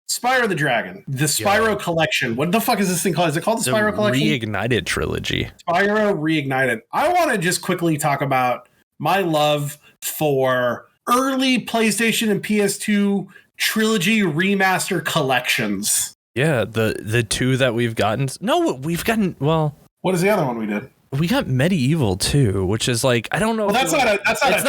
Speaker 1: Spyro the Dragon, the Spyro Collection. What the fuck is this thing called? Is it called the Spyro Collection?
Speaker 2: Reignited trilogy.
Speaker 1: Spyro Reignited. I want to just quickly talk about my love for early PlayStation and PS2 trilogy remaster collections.
Speaker 2: Yeah, the 2 that we've gotten. No, we've gotten. Well,
Speaker 1: what is the other one we did?
Speaker 2: We got Medieval 2, which is like, I don't know.
Speaker 1: Well, that's not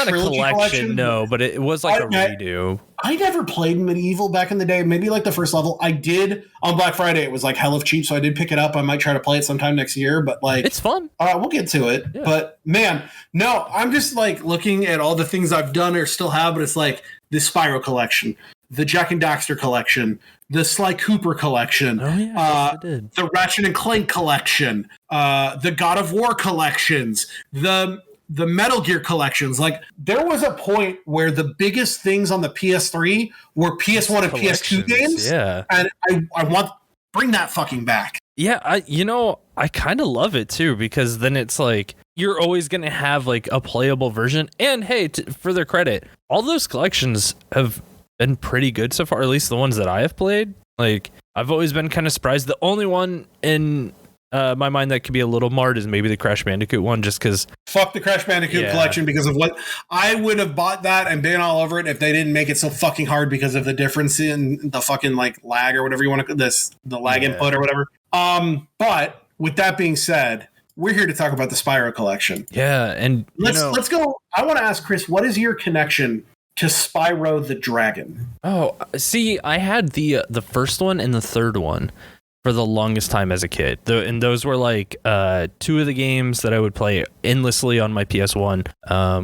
Speaker 1: a
Speaker 2: collection. No, but it was like a redo.
Speaker 1: I never played Medieval back in the day. Maybe like the first level. I did on Black Friday. It was like hell of cheap, so I did pick it up. I might try to play it sometime next year, but like
Speaker 2: it's fun.
Speaker 1: We'll get to it. Yeah. But man, no, I'm just like looking at all the things I've done or still have, but it's like the Spyro Collection, the Jack and Daxter Collection, the Sly Cooper Collection, the Ratchet and Clank Collection, the God of War collections, the Metal Gear collections. Like there was a point where the biggest things on the PS3 were PS1 and PS2 games.
Speaker 2: Yeah,
Speaker 1: and I want bring that fucking back.
Speaker 2: Yeah, I kind of love it too, because then it's like you're always gonna have like a playable version. And hey, for their credit, all those collections have been pretty good so far, at least the ones that I have played. Like I've always been kind of surprised. The only one in my mind that could be a little marred is maybe the Crash Bandicoot one, just because
Speaker 1: fuck the Crash Bandicoot collection, because of what I would have bought that and been all over it if they didn't make it so fucking hard because of the difference in the fucking like lag or whatever you want to the lag input or whatever. But with that being said, we're here to talk about the Spyro Collection.
Speaker 2: Yeah, and
Speaker 1: let's go. I want to ask Chris, what is your connection to Spyro the Dragon?
Speaker 2: Oh, see, I had the first one and the third one for the longest time as a kid. And those were like 2 of the games that I would play endlessly on my PS1.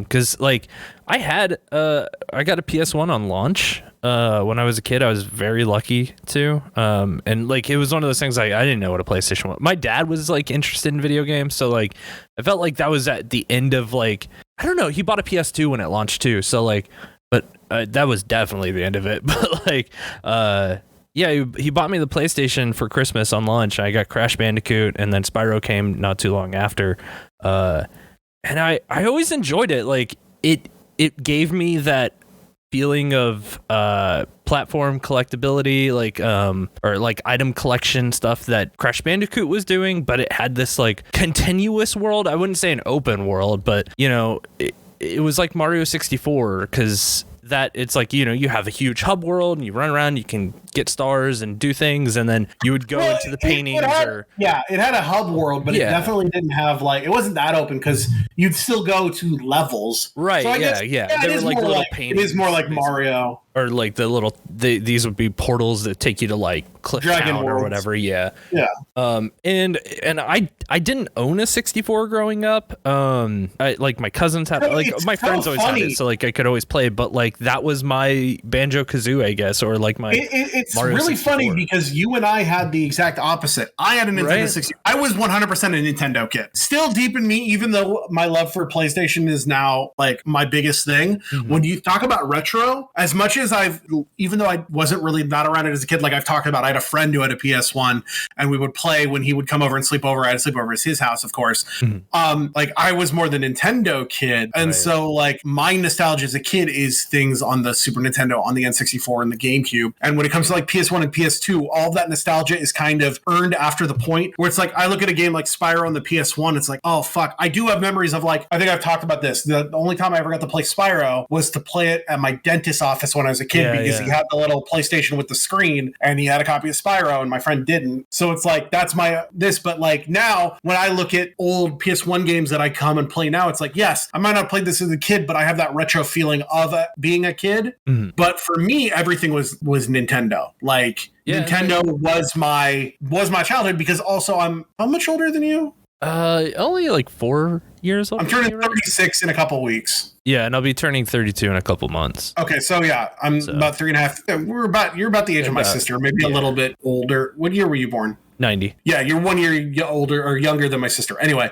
Speaker 2: Because like I got a PS1 on launch when I was a kid. I was very lucky to. And like it was one of those things like I didn't know what a PlayStation was. My dad was like interested in video games, so like I felt like that was at the end of like, I don't know, he bought a PS2 when it launched too. So like, but that was definitely the end of it. But like, yeah, he bought me the PlayStation for Christmas on launch. I got Crash Bandicoot, and then Spyro came not too long after. And I always enjoyed it. Like it gave me that feeling of platform collectability, like or like item collection stuff that Crash Bandicoot was doing, but it had this like continuous world. I wouldn't say an open world, but you know, it was like Mario 64, because that it's like, you know, you have a huge hub world and you run around, you can get stars and do things, and then you would go into the paintings.
Speaker 1: It had a hub world, but it definitely didn't have like, it wasn't that open because you'd still go to levels.
Speaker 2: Right.
Speaker 1: So I guess,
Speaker 2: There were like little paintings.
Speaker 1: It is more like Mario.
Speaker 2: or like these would be portals that take you to like Cliff
Speaker 1: Dragon
Speaker 2: Town or
Speaker 1: Worlds.
Speaker 2: whatever. Yeah.
Speaker 1: And
Speaker 2: I didn't own a 64 growing up. Like my cousins had, like my friends always had it, so like I could always play. But like that was my BanjoKazooie, I guess, or like my.
Speaker 1: It's
Speaker 2: Mario
Speaker 1: really
Speaker 2: 64.
Speaker 1: funny because you and I had the exact opposite. I had a Nintendo 60. I was 100% a Nintendo kid. Still deep in me, even though my love for PlayStation is now like my biggest thing. Mm-hmm. When you talk about retro, as much as even though I wasn't really not around it as a kid, like I've talked about, I had a friend who had a PS1 and we would play when he would come over and sleep over. I had to sleep over at his house, of course. Mm-hmm. Like I was more the Nintendo kid. And so like my nostalgia as a kid is things on the Super Nintendo, on the N64 and the GameCube. And when it comes to like PS1 and PS2, all of that nostalgia is kind of earned after the point where it's like, I look at a game like Spyro on the PS1, it's like, oh fuck. I do have memories of like, I think I've talked about this. The only time I ever got to play Spyro was to play it at my dentist's office when I was a kid because he had the little PlayStation with the screen and he had a copy of Spyro and my friend didn't. So it's like, that's but like now when I look at old PS1 games that I come and play now, it's like, yes, I might not have played this as a kid, but I have that retro feeling of being a kid. Mm-hmm. But for me, everything was Nintendo. Like Nintendo was my childhood because also I'm how much older than you?
Speaker 2: Only like 4 years old.
Speaker 1: I'm turning 36 in a couple weeks.
Speaker 2: Yeah, and I'll be turning 32 in a couple months.
Speaker 1: Okay, so yeah, I'm about 3.5. You're about the age of my sister, maybe a little bit older. What year were you born?
Speaker 2: 90.
Speaker 1: Yeah, you're 1 year older or younger than my sister. Anyway.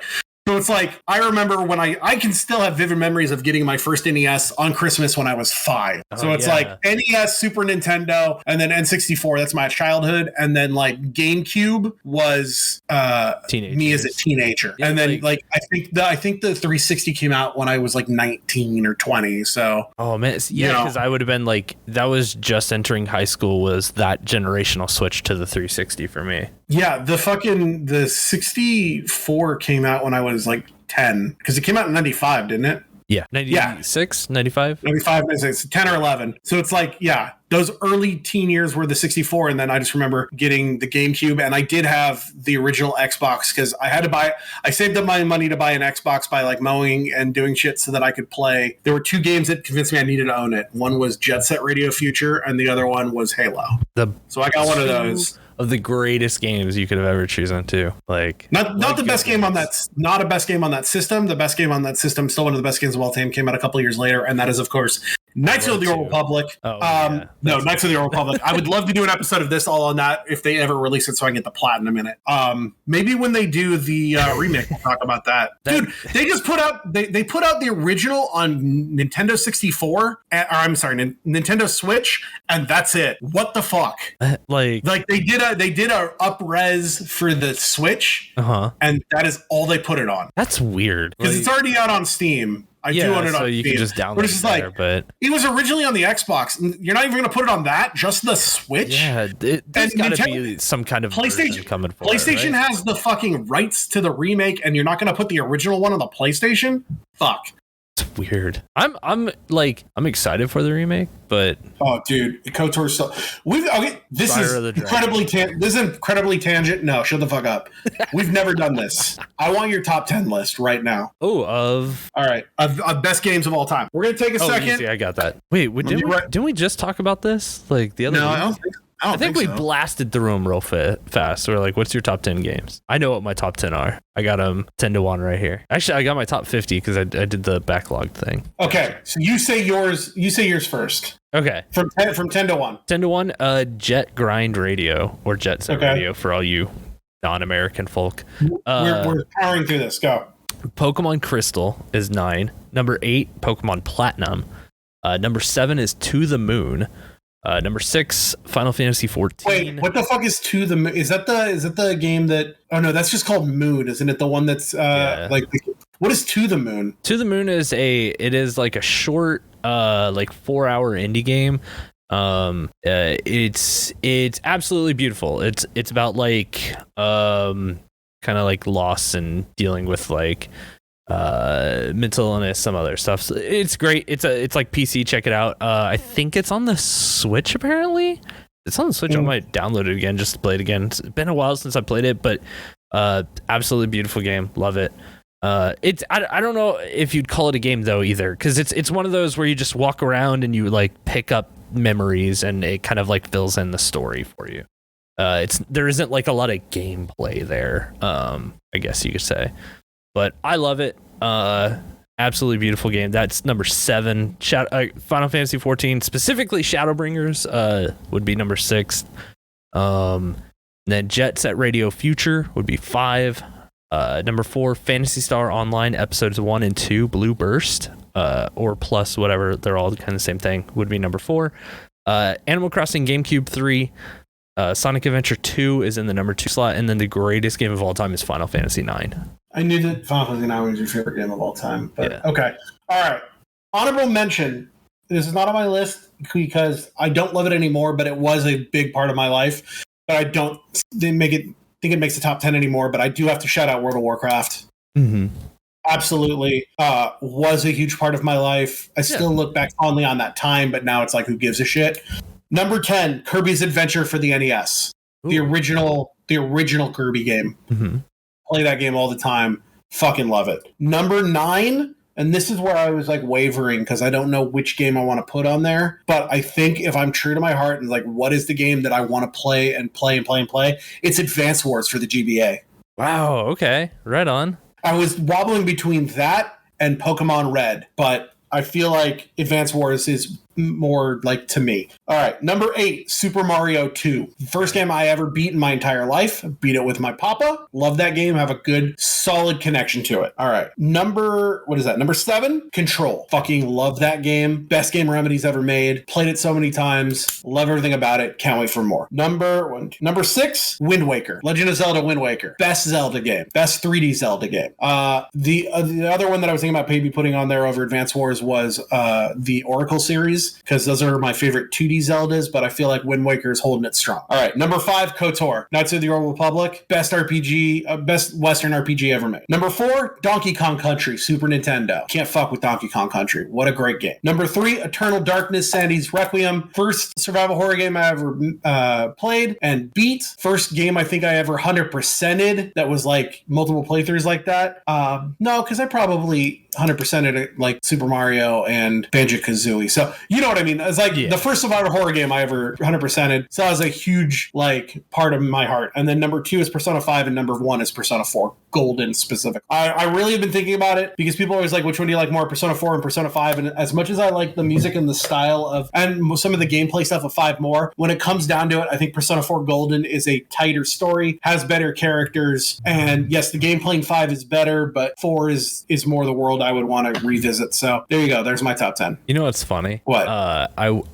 Speaker 1: So it's like, I remember when I can still have vivid memories of getting my first NES on Christmas when I was 5. So it's like NES, Super Nintendo, and then N64. That's my childhood. And then like GameCube was me as a teenager. Yeah, and then like I think the 360 came out when I was like 19 or 20. So
Speaker 2: oh man, because I would have been like, that was just entering high school, was that generational switch to the 360 for me.
Speaker 1: Yeah, the 64 came out when I was like 10 because it came out in 95, didn't it?
Speaker 2: Yeah, 96, 95?
Speaker 1: 95, 96, 10 or 11. So it's like, yeah, those early teen years were the 64. And then I just remember getting the GameCube. And I did have the original Xbox because I saved up my money to buy an Xbox by like mowing and doing shit so that I could play. There were 2 games that convinced me I needed to own it. One was Jet Set Radio Future and the other one was Halo. So I got one of those.
Speaker 2: Of the greatest games you could have ever chosen to, like
Speaker 1: not the best game on that, not a best game on that system. The best game on that system, still one of the best games of all time, came out a couple of years later, and that is of course Knights of the Old Republic. Knights of the Old Republic. I would love to do an episode of this all on that if they ever release it, so I can get the platinum in it. Maybe when they do the remake, we'll talk about that. Dude, they just put out they put out the original on Nintendo 64. Nintendo Switch, and that's it. What the fuck? Like they did a up-res for the Switch, and that is all they put it on.
Speaker 2: That's weird
Speaker 1: because it's already out on Steam. I do own it on Steam. So you can just download it there, but it was originally on the Xbox. You're not even going to put it on that, just the Switch?
Speaker 2: Yeah, there's got to be some kind of PlayStation coming for
Speaker 1: PlayStation has the fucking rights to the remake, and you're not going to put the original one on the PlayStation? Fuck.
Speaker 2: It's weird. I'm excited for the remake, but
Speaker 1: oh, dude, KOTOR's so this is incredibly tangent. No, shut the fuck up. We've never done this. I want your top 10 list right now.
Speaker 2: Oh, all right,
Speaker 1: of best games of all time. We're gonna take a second.
Speaker 2: Easy, I got that. Wait, didn't we just talk about this like the other?
Speaker 1: No, I don't think so.
Speaker 2: I think we blasted through them real fast. We're like, what's your top 10 games? I know what my top 10 are. I got them 10 to 1 right here. Actually, I got my top 50 because I did the backlog thing.
Speaker 1: Okay, so you say yours first.
Speaker 2: Okay.
Speaker 1: From 10 to 1.
Speaker 2: 10 to 1, Jet Grind Radio, or Jet Set Radio for all you non-American folk.
Speaker 1: We're powering through this. Go.
Speaker 2: Pokemon Crystal is 9. Number 8, Pokemon Platinum. Number 7 is To the Moon. Number 6, Final Fantasy 14.
Speaker 1: Wait, what the fuck is To the Moon? Is that the game that? Oh no, that's just called Moon, isn't it? The one that's what is To the Moon?
Speaker 2: To the Moon is like a short, like 4-hour indie game. It's absolutely beautiful. It's about like kind of like loss and dealing with like mental illness, some other stuff. So it's great. It's like PC. Check it out. I think it's on the Switch. Apparently, it's on the Switch. I might download it again just to play it again. It's been a while since I played it, but absolutely beautiful game. Love it. I don't know if you'd call it a game though either, because it's one of those where you just walk around and you like pick up memories, and it kind of like fills in the story for you. There isn't like a lot of gameplay there, I guess you could say, but I love it. Absolutely beautiful game. That's number 7. Final Fantasy 14, specifically Shadowbringers, would be number 6. Then Jet Set Radio Future would be 5. Number 4, Phantasy Star Online episodes 1 and 2, Blue Burst, or Plus, whatever. They're all kind of the same thing. Would be number 4. Animal Crossing GameCube 3. Sonic Adventure 2 is in the number 2 slot, and then the greatest game of all time is Final Fantasy 9.
Speaker 1: I knew that Final Fantasy 9 was your favorite game of all time, but yeah. Okay. All right. Honorable mention. This is not on my list because I don't love it anymore, but it was a big part of my life. But I don't think it makes the top 10 anymore, but I do have to shout out World of Warcraft.
Speaker 2: Mm-hmm.
Speaker 1: Absolutely. Was a huge part of my life. I still look back fondly on that time, but now it's like, who gives a shit? Number 10, Kirby's Adventure for the NES. Ooh. The original Kirby game.
Speaker 2: Mm-hmm.
Speaker 1: Play that game all the time. Fucking love it. Number 9, and this is where I was like wavering because I don't know which game I want to put on there, but I think if I'm true to my heart and like what is the game that I want to play, it's Advance Wars for the GBA.
Speaker 2: Wow, okay. Right on.
Speaker 1: I was wobbling between that and Pokemon Red, but I feel like Advance Wars is more like to me. All right, number 8, Super Mario 2. First game I ever beat in my entire life. Beat it with my papa. Love that game. Have a good, solid connection to it. All right, number 7, Control. Fucking love that game. Best game Remedy's ever made. Played it so many times. Love everything about it. Can't wait for more. Number 6, Wind Waker. Legend of Zelda Wind Waker. Best Zelda game. Best 3D Zelda game. The other one that I was thinking about maybe putting on there over Advance Wars was the Oracle series, because those are my favorite 2D Zeldas, but I feel like Wind Waker is holding it strong. All right, number 5, KOTOR, Knights of the Old Republic, best RPG, best Western RPG ever made. Number 4, Donkey Kong Country, Super Nintendo. Can't fuck with Donkey Kong Country. What a great game. Number 3, Eternal Darkness, Sandy's Requiem, first survival horror game I ever played and beat. First game I think I ever 100%ed that was like multiple playthroughs like that. No, because I probably 100%ed it like Super Mario and BanjoKazooie. So you know what I mean? It's like the first survival horror game I ever 100%ed. So that was a huge like part of my heart. And then number 2 is Persona 5 and number 1 is Persona 4 Golden specific. I really have been thinking about it because people always like, which one do you like more, Persona 4 and Persona 5? And as much as I like the music and the style of and some of the gameplay stuff of 5 more, when it comes down to it, I think Persona 4 Golden is a tighter story, has better characters, and yes, the gameplay in 5 is better, but 4 is more the world I would want to revisit. So there you go. There's my top 10.
Speaker 2: You know what's funny?
Speaker 1: What?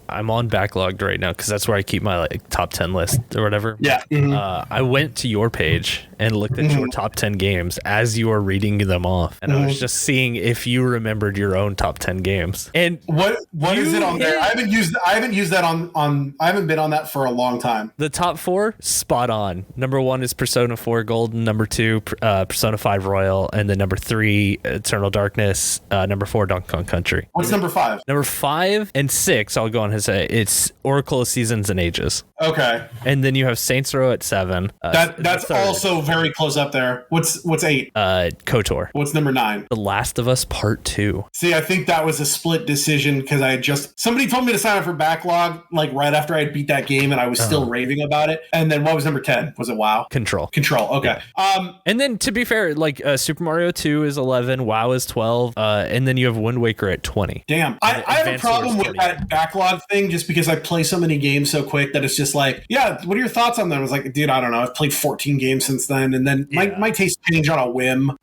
Speaker 2: I'm on Backlogged right now because that's where I keep my like top 10 list or whatever.
Speaker 1: Yeah. Mm-hmm.
Speaker 2: I went to your page and looked at your top 10 games as you were reading them off, and I was just seeing if you remembered your own top 10 games. And
Speaker 1: what is it on there? I haven't used that on I haven't been on that for a long time.
Speaker 2: The top 4, spot on. Number 1 is Persona 4 Golden. Number 2, Persona 5 Royal, and then number 3, Eternal Darkness. Number 4, Donkey Kong Country.
Speaker 1: What's number 5?
Speaker 2: Number 5 and 6, I'll go on and say it's Oracle of Seasons and Ages.
Speaker 1: Okay.
Speaker 2: And then you have Saints Row at 7.
Speaker 1: That's also very close up there. What's 8?
Speaker 2: KOTOR.
Speaker 1: What's number 9?
Speaker 2: The Last of Us Part 2.
Speaker 1: See, I think that was a split decision because somebody told me to sign up for Backlog like right after I had beat that game and I was still raving about it. And then what was number 10? Was it WoW?
Speaker 2: Control.
Speaker 1: Okay.
Speaker 2: Yeah. And then to be fair, like Super Mario 2 is 11, WoW is 12, and then you have Wind Waker at 20.
Speaker 1: Damn. I have a problem with that Backlog thing just because I play so many games so quick that it's just like, yeah, what are your thoughts on them? I was like, dude, I don't know. I've played 14 games since then. And then my taste change on a whim.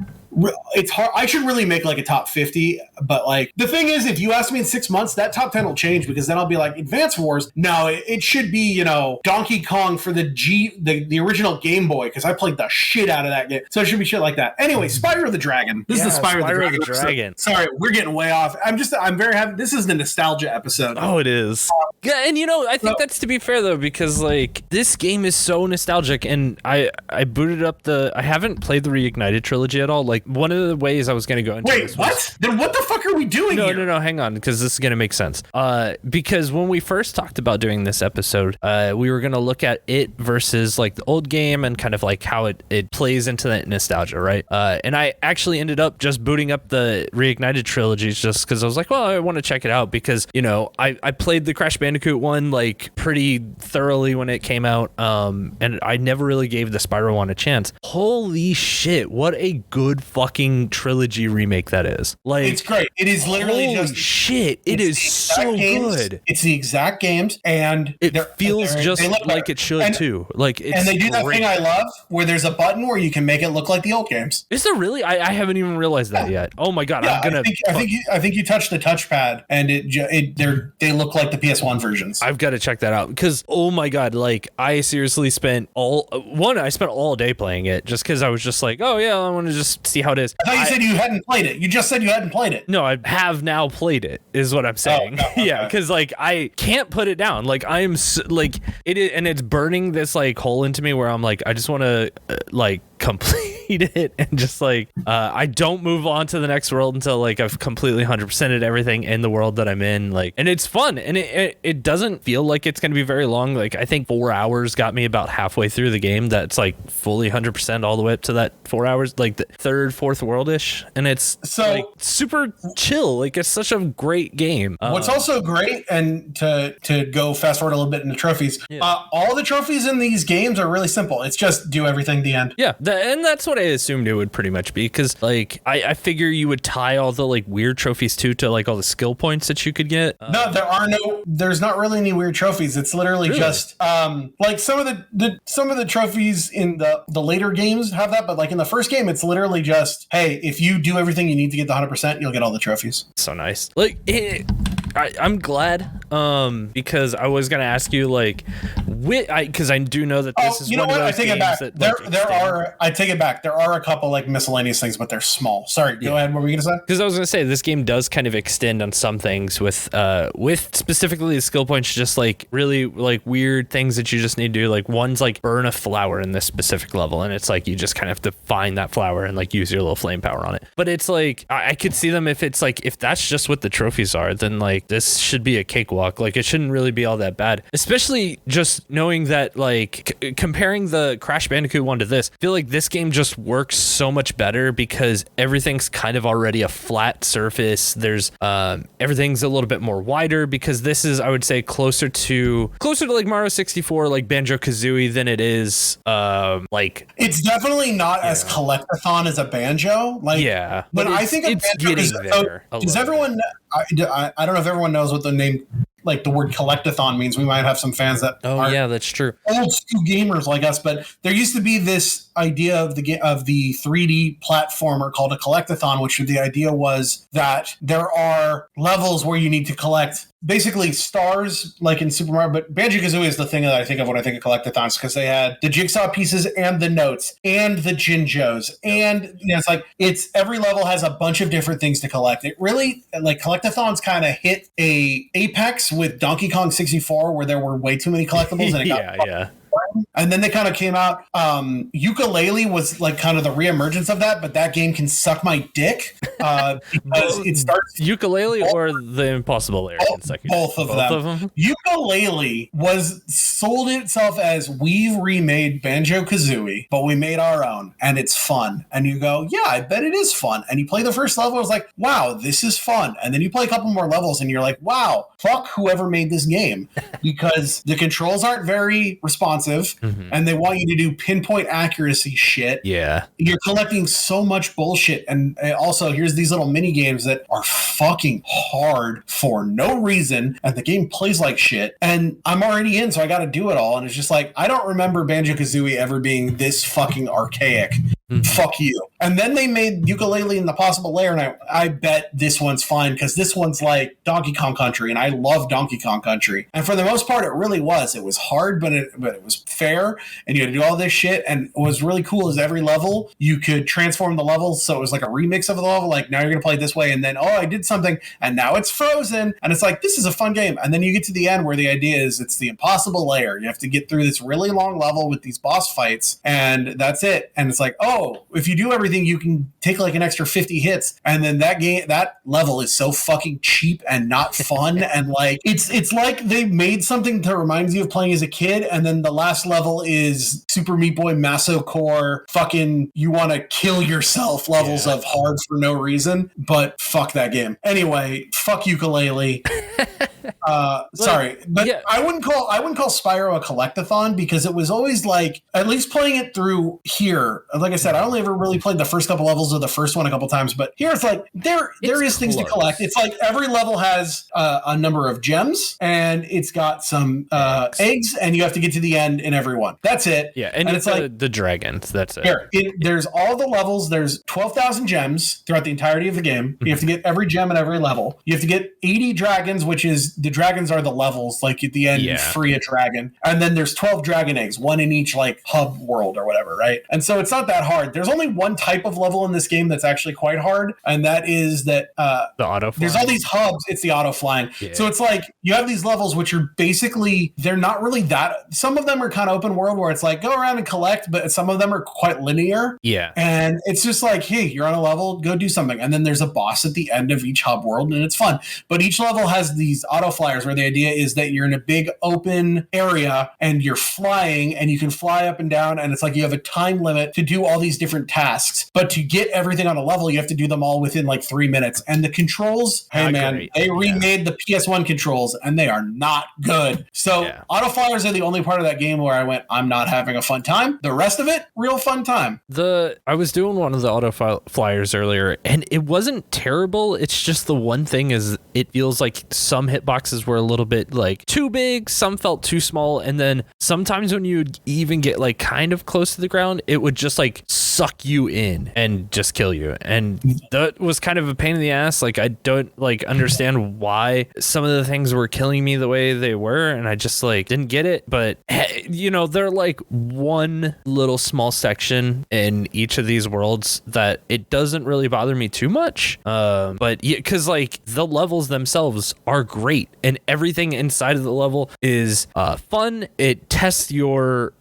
Speaker 1: It's hard. I should really make like a top 50, but like the thing is, if you ask me in 6 months, that top 10 will change because then I'll be like Advance Wars. No, it should be, Donkey Kong for the original Game Boy because I played the shit out of that game. So it should be shit like that. Anyway, Spyro the Dragon. This is the Spyro the Dragon. Sorry, we're getting way off. I'm very happy. This is the nostalgia episode.
Speaker 2: Oh, it is. Yeah, and I think that's to be fair though because like this game is so nostalgic, and I booted up I haven't played the Reignited trilogy at all. Like like one of the ways I was going to go into
Speaker 1: Wait, what? Then what the fuck are we doing here?
Speaker 2: No, hang on, because this is going to make sense. Because when we first talked about doing this episode, we were going to look at it versus like the old game and kind of like how it plays into that nostalgia, right? And I actually ended up just booting up the Reignited trilogies just because I was like, well, I want to check it out because, you know, I played the Crash Bandicoot one like pretty thoroughly when it came out, and I never really gave the Spyro one a chance. Holy shit, what a good fucking trilogy remake that is. Like,
Speaker 1: it's great. It is literally
Speaker 2: holy shit, it is so good.
Speaker 1: It's the exact games, and
Speaker 2: it feels just like it should too. Like, it's
Speaker 1: and they do that
Speaker 2: great.
Speaker 1: thing I love where there's a button where you can make it look like the old games.
Speaker 2: Is there really? I haven't even realized that yet. Oh my god,
Speaker 1: yeah,
Speaker 2: I'm gonna.
Speaker 1: I think you touch the touchpad and they look like the PS1 versions.
Speaker 2: I've got to check that out because oh my god, like I seriously spent all day playing it just because I was just like, oh yeah, I want to just see how it is.
Speaker 1: I thought you said you hadn't played it. You just said you hadn't played it.
Speaker 2: No, I have now played it. Is what I'm saying.
Speaker 1: Oh, okay.
Speaker 2: Yeah, because like I can't put it down. Like I'm like it is, and it's burning this like hole into me where I'm like I just want to like complete it and just like I don't move on to the next world until like I've completely 100%ed everything in the world that I'm in, like, and it's fun and it doesn't feel like it's gonna be very long. Like I think 4 hours got me about halfway through the game. That's like fully 100% all the way up to that 4 hours, like the third, fourth world-ish, and it's so like super chill. Like it's such a great game.
Speaker 1: What's also great, and to go fast forward a little bit into trophies, all the trophies in these games are really simple. It's just do everything at the end.
Speaker 2: Yeah, and that's what I assumed it would pretty much be, because like I figure you would tie all the like weird trophies to like all the skill points that you could get.
Speaker 1: No, there's not really any weird trophies. It's literally just like some of the trophies in the later games have that, but like in the first game, it's literally just, hey, if you do everything you need to get the 100%, you'll get all the trophies.
Speaker 2: So nice. Like I'm glad because I was gonna ask you like because I do know that this is
Speaker 1: you know
Speaker 2: one of
Speaker 1: what?
Speaker 2: those
Speaker 1: I take it back.
Speaker 2: That,
Speaker 1: I take it back. There are a couple like miscellaneous things, but they're small. Sorry, go ahead. What were you gonna say?
Speaker 2: Because I was gonna say this game does kind of extend on some things with specifically the skill points, just like really like weird things that you just need to do. Like one's like burn a flower in this specific level, and it's like you just kind of have to find that flower and like use your little flame power on it. But it's like I could see them if it's like if that's just what the trophies are, then like this should be a cakewalk. Like it shouldn't really be all that bad, especially just knowing that like comparing the Crash Bandicoot one to this, I feel like this game just works so much better because everything's kind of already a flat surface. There's everything's a little bit more wider because this is, I would say, closer to like Mario 64, like BanjoKazooie than it is like
Speaker 1: it's definitely not as collectathon as a Banjo. Like but I think
Speaker 2: it's getting there.
Speaker 1: Does everyone? I don't know if everyone knows what the name, like the word collectathon means. We might have some fans that
Speaker 2: that's true,
Speaker 1: old school gamers like us, but there used to be this idea of the 3D platformer called a collectathon, which the idea was that there are levels where you need to collect basically stars like in Super Mario, but BanjoKazooie is the thing that I think of when I think of collectathons, because they had the jigsaw pieces and the notes and the Jinjos and it's every level has a bunch of different things to collect. It really, like, collectathons kind of hit a apex with Donkey Kong 64 where there were way too many collectibles and it got and then they kind of came out. Ukulele was like kind of the reemergence of that, but that game can suck my dick because it starts
Speaker 2: Ukulele or the Impossible Lair.
Speaker 1: Both of them. Ukulele sold itself as we've remade BanjoKazooie, but we made our own, and it's fun. And you go, yeah, I bet it is fun. And you play the first level, it's like, wow, this is fun. And then you play a couple more levels, and you're like, wow, fuck whoever made this game, because the controls aren't very responsive. And they want you to do pinpoint accuracy shit. Yeah. You're collecting so much bullshit. And also, here's these little mini games that are fucking hard for no reason. And the game plays like shit. And I'm already in, so I got to do it all. And it's just like, I don't remember BanjoKazooie ever being this fucking archaic. Fuck you. And then they made Ukulele in the Possible Lair, and I bet this one's fine because this one's like Donkey Kong Country, and I love Donkey Kong Country. And for the most part, it really was. It was hard, but it was fair, and you had to do all this shit. And what was really cool is every level, you could transform the levels, so it was like a remix of the level. Like, now you're going to play it this way, and then, I did something, and now it's frozen. And it's like, this is a fun game. And then you get to the end where the idea is it's the Impossible Lair. You have to get through this really long level with these boss fights, and that's it. And it's like, oh, if you do everything, you can take like an extra 50 hits. And then that level is so fucking cheap and not fun. And like, it's like they made something to remind you of playing as a kid. And then the last level is Super Meat Boy Masocore fucking, you want to kill yourself levels of hard for no reason. But fuck that game. Anyway, fuck Ukulele. Sorry, but I wouldn't call Spyro a collectathon because it was always like, at least playing it through here. Like I said, I only ever really played the first couple levels of the first one a couple times, but here it's like there is things to collect. It's like every level has a number of gems and it's got some eggs, and you have to get to the end in every one. That's it.
Speaker 2: Yeah, and it's like the dragons. That's it.
Speaker 1: There's all the levels. There's 12,000 gems throughout the entirety of the game. You have to get every gem in every level. You have to get 80 dragons, which is the dragons are the levels. Like at the end, you free a dragon, and then there's 12 dragon eggs, one in each like hub world or whatever, right? And so it's not that hard. There's only one type of level in this game that's actually quite hard, and that is that
Speaker 2: the auto flying.
Speaker 1: There's all these hubs. It's the auto flying. Yeah. So it's like you have these levels which are basically, they're not really that. Some of them are kind of open world where it's like go around and collect, but some of them are quite linear.
Speaker 2: Yeah.
Speaker 1: And it's just like, hey, you're on a level, go do something. And then there's a boss at the end of each hub world, and it's fun. But each level has these auto flyers where the idea is that you're in a big open area and you're flying, and you can fly up and down, and it's like you have a time limit to do all these different tasks. But to get everything on a level, you have to do them all within like 3 minutes. And the controls, hey man, they remade the PS1 controls and they are not good. So auto flyers are the only part of that game where I went, I'm not having a fun time. The rest of it, real fun time.
Speaker 2: I was doing one of the auto flyers earlier, and it wasn't terrible. It's just the one thing is it feels like some hitboxes were a little bit like too big, some felt too small, and then sometimes when you'd even get like kind of close to the ground, it would just like suck you in and just kill you. And that was kind of a pain in the ass. Like I don't like understand why some of the things were killing me the way they were, and I just like didn't get it. But you know, they're like one little small section in each of these worlds that it doesn't really bother me too much. But yeah, because like the levels themselves are great, and everything inside of the level is fun. It tests your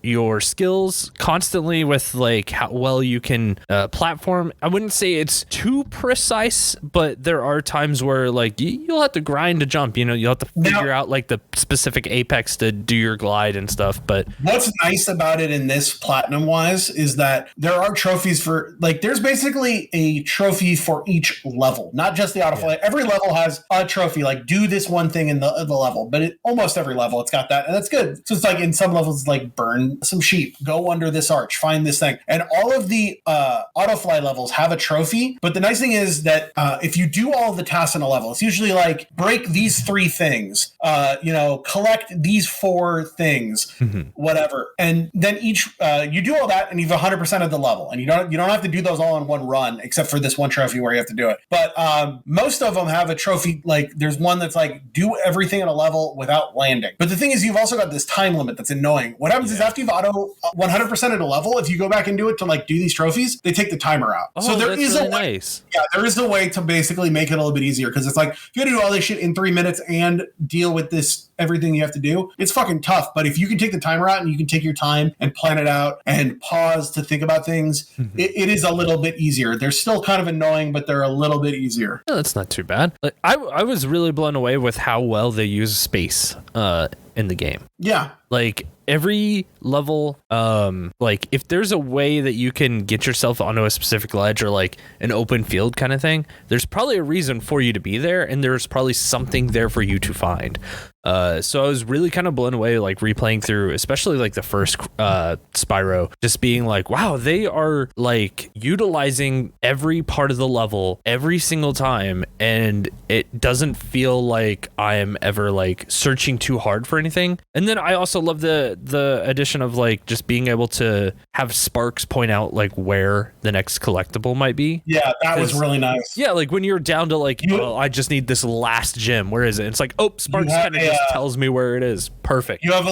Speaker 2: skills constantly with like how well you can platform. I wouldn't say it's too precise, but there are times where like you'll have to grind to jump. You know, you'll have to figure out like the specific apex to do your glide and stuff. But
Speaker 1: what's nice about it in this platinum wise is that there are trophies for like, there's basically a trophy for each level, not just the auto fly. Every level has a trophy, like do this one thing in the level, but almost every level it's got that, and that's good. So it's like in some levels, like burn some sheep, go under this arch, find this thing, and all of the auto fly levels have a trophy. But the nice thing is that if you do all of the tasks in a level, it's usually like break these 3 things, collect these 4 things, whatever, and then each you do all that, and you've 100% of the level, and you don't have to do those all in one run, except for this one trophy where you have to do it. But most of them have a trophy. Like there's one that's like do everything in a level without landing. But the thing is, you've also got this time limit that's annoying. What happens is after you've auto 100% of the level, if you go back and do it to like do these trophies, they take the timer out. So there is a way. Nice. Yeah, there is a way to basically make it a little bit easier, because it's like if you got to do all this shit in 3 minutes and deal with this everything you have to do, it's fucking tough. But if you can take the timer out and you can take your time and plan it out and pause to think about things, it is a little bit easier. They're still kind of annoying, but they're a little bit easier.
Speaker 2: No, that's not too bad. Like, I was really blown away with how well they use space in the game.
Speaker 1: Yeah.
Speaker 2: Like every level, like if there's a way that you can get yourself onto a specific ledge or like an open field kind of thing, there's probably a reason for you to be there, and there's probably something there for you to find. So I was really kind of blown away, like replaying through, especially like the first Spyro, just being like, wow, they are like utilizing every part of the level every single time, and it doesn't feel like I am ever like searching too hard for anything. And then I also love the addition of like just being able to have sparks point out like where the next collectible might be.
Speaker 1: Yeah, that was really nice.
Speaker 2: Yeah, like when you're down to like, oh, I just need this last gem. Where is it? It's like, oh, sparks kind of just tells me where it is. Perfect.
Speaker 1: You have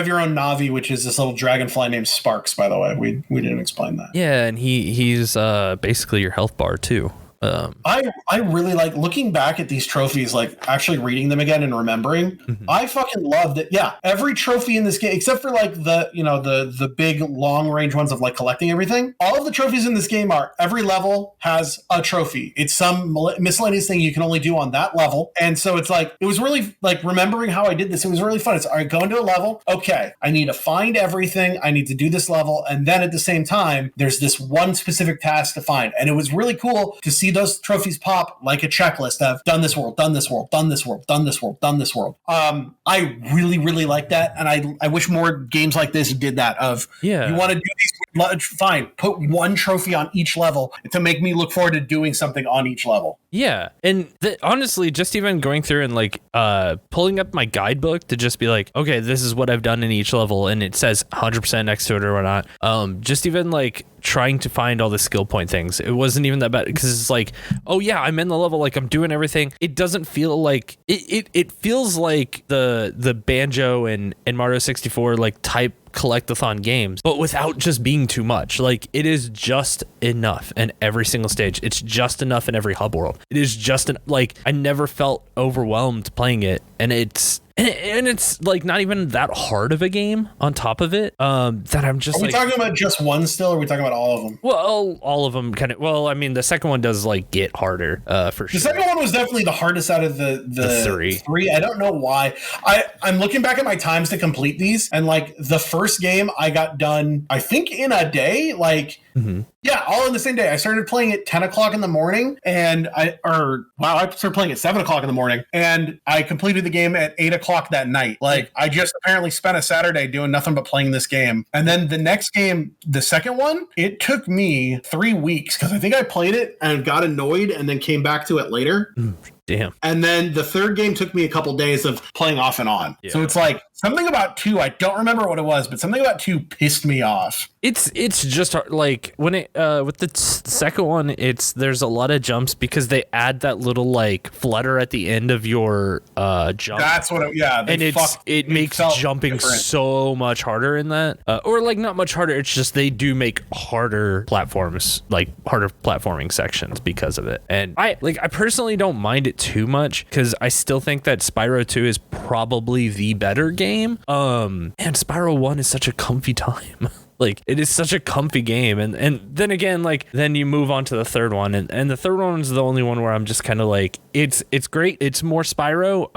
Speaker 1: your own Navi, which is this little dragonfly named Sparks, by the way. We didn't explain that.
Speaker 2: Yeah, and he's basically your health bar too.
Speaker 1: I really like looking back at these trophies, like actually reading them again and remembering. I fucking loved it. Yeah, every trophy in this game, except for like the big long range ones of like collecting everything. All of the trophies in this game are every level has a trophy. It's some miscellaneous thing you can only do on that level, and so it's like it was really like remembering how I did this. It was really fun. It's all right, go into a level. Okay, I need to find everything. I need to do this level, and then at the same time, there's this one specific task to find, and it was really cool to see those trophies pop like a checklist of done this world, done this world, done this world, done this world, done this world. I really, really like that. And I wish more games like this did that of, you want to do these, fine, put one trophy on each level to make me look forward to doing something on each level.
Speaker 2: Yeah. And honestly, just even going through and like pulling up my guidebook to just be like, okay, this is what I've done in each level. And it says 100% next to it or whatnot. Just even like trying to find all the skill point things. It wasn't even that bad because it's like, oh yeah, I'm in the level, like I'm doing everything. It doesn't feel like it feels like the Banjo and Mario 64 like type collectathon games, but without just being too much. Like it is just enough in every single stage. It's just enough in every hub world. It is just like I never felt overwhelmed playing it, and it's like not even that hard of a game on top of it. That I'm just.
Speaker 1: Are we talking about just one still, or are we talking about all of them?
Speaker 2: Well, all of them kind of. Well, I mean, the second one does like get harder for sure.
Speaker 1: The second one was definitely the hardest out of the three. I don't know why. I'm looking back at my times to complete these, and like the first game I got done, I think in a day. Like. Yeah, all in the same day. I started playing at 10 o'clock in the morning, and I started playing at 7 o'clock in the morning, and I completed the game at 8 o'clock that night. Like, I just apparently spent a Saturday doing nothing but playing this game. And then the next game, the second one, it took me 3 weeks, because I think I played it and got annoyed and then came back to it later.
Speaker 2: Damn.
Speaker 1: And then the third game took me a couple days of playing off and on. Yeah. So it's like something about 2, I don't remember what it was, but something about 2 pissed me off.
Speaker 2: It's just like when it with the second one, there's a lot of jumps because they add that little like flutter at the end of your jump.
Speaker 1: That's what
Speaker 2: it makes jumping different. So much harder in that. Or like not much harder, it's just they do make harder platforms, like harder platforming sections because of it. And I personally don't mind it too much because I still think that Spyro 2 is probably the better game. And Spyro 1 is such a comfy time. Like it is such a comfy game, and then again, like then you move on to the third one, and the third one is the only one where I'm just kind of like it's great. It's more Spyro.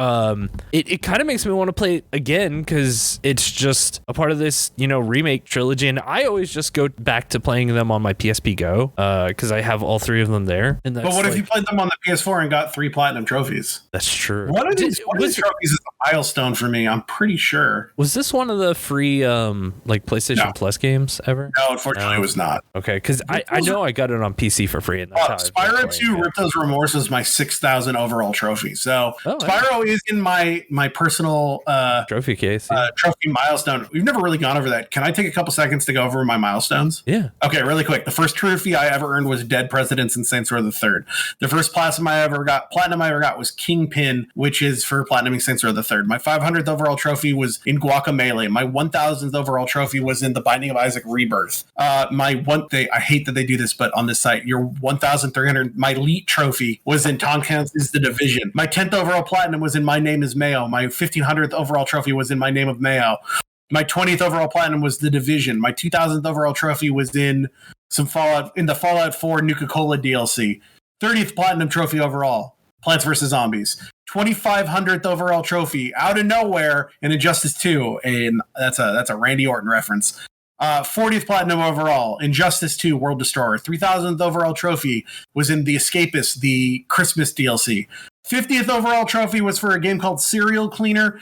Speaker 2: It kind of makes me want to play it again because it's just a part of this remake trilogy, and I always just go back to playing them on my PSP Go because I have all 3 of them there. And that's
Speaker 1: but what if you played them on the PS4 and got 3 platinum trophies?
Speaker 2: That's true.
Speaker 1: One of these trophies is a milestone for me. I'm pretty sure.
Speaker 2: Was this one of the free like PlayStation Plus games ever?
Speaker 1: No, unfortunately it was not.
Speaker 2: Okay, because I know I got it on PC for free. And that's
Speaker 1: Spyro 2 Ripto's Remorse was my 6,000 overall trophy. So Spyro is in my personal
Speaker 2: trophy case.
Speaker 1: Trophy milestone. We've never really gone over that. Can I take a couple seconds to go over my milestones?
Speaker 2: Yeah.
Speaker 1: Okay, really quick. The first trophy I ever earned was Dead Presidents in Saints Row the Third. The first platinum I ever got was Kingpin, which is for platinuming Saints Row the Third. My 500th overall trophy was in Guacamelee. My 1,000th overall trophy was in The Binding of Isaac Rebirth. I hate that they do this, but on this site, your 1,300, my elite trophy was in Tom Clancy's The Division. My 10th overall platinum was in My Name is Mayo. My 1,500th overall trophy was in My Name of Mayo. My 20th overall platinum was The Division. My 2,000th overall trophy was in the Fallout 4 Nuka-Cola DLC. 30th platinum trophy overall, Plants vs. Zombies. 2,500th overall trophy out of nowhere in Injustice 2, and that's a Randy Orton reference. 40th platinum overall, Injustice 2 World Destroyer. 3,000th overall trophy was in The Escapist, the Christmas DLC. 50th overall trophy was for a game called Serial Cleaner.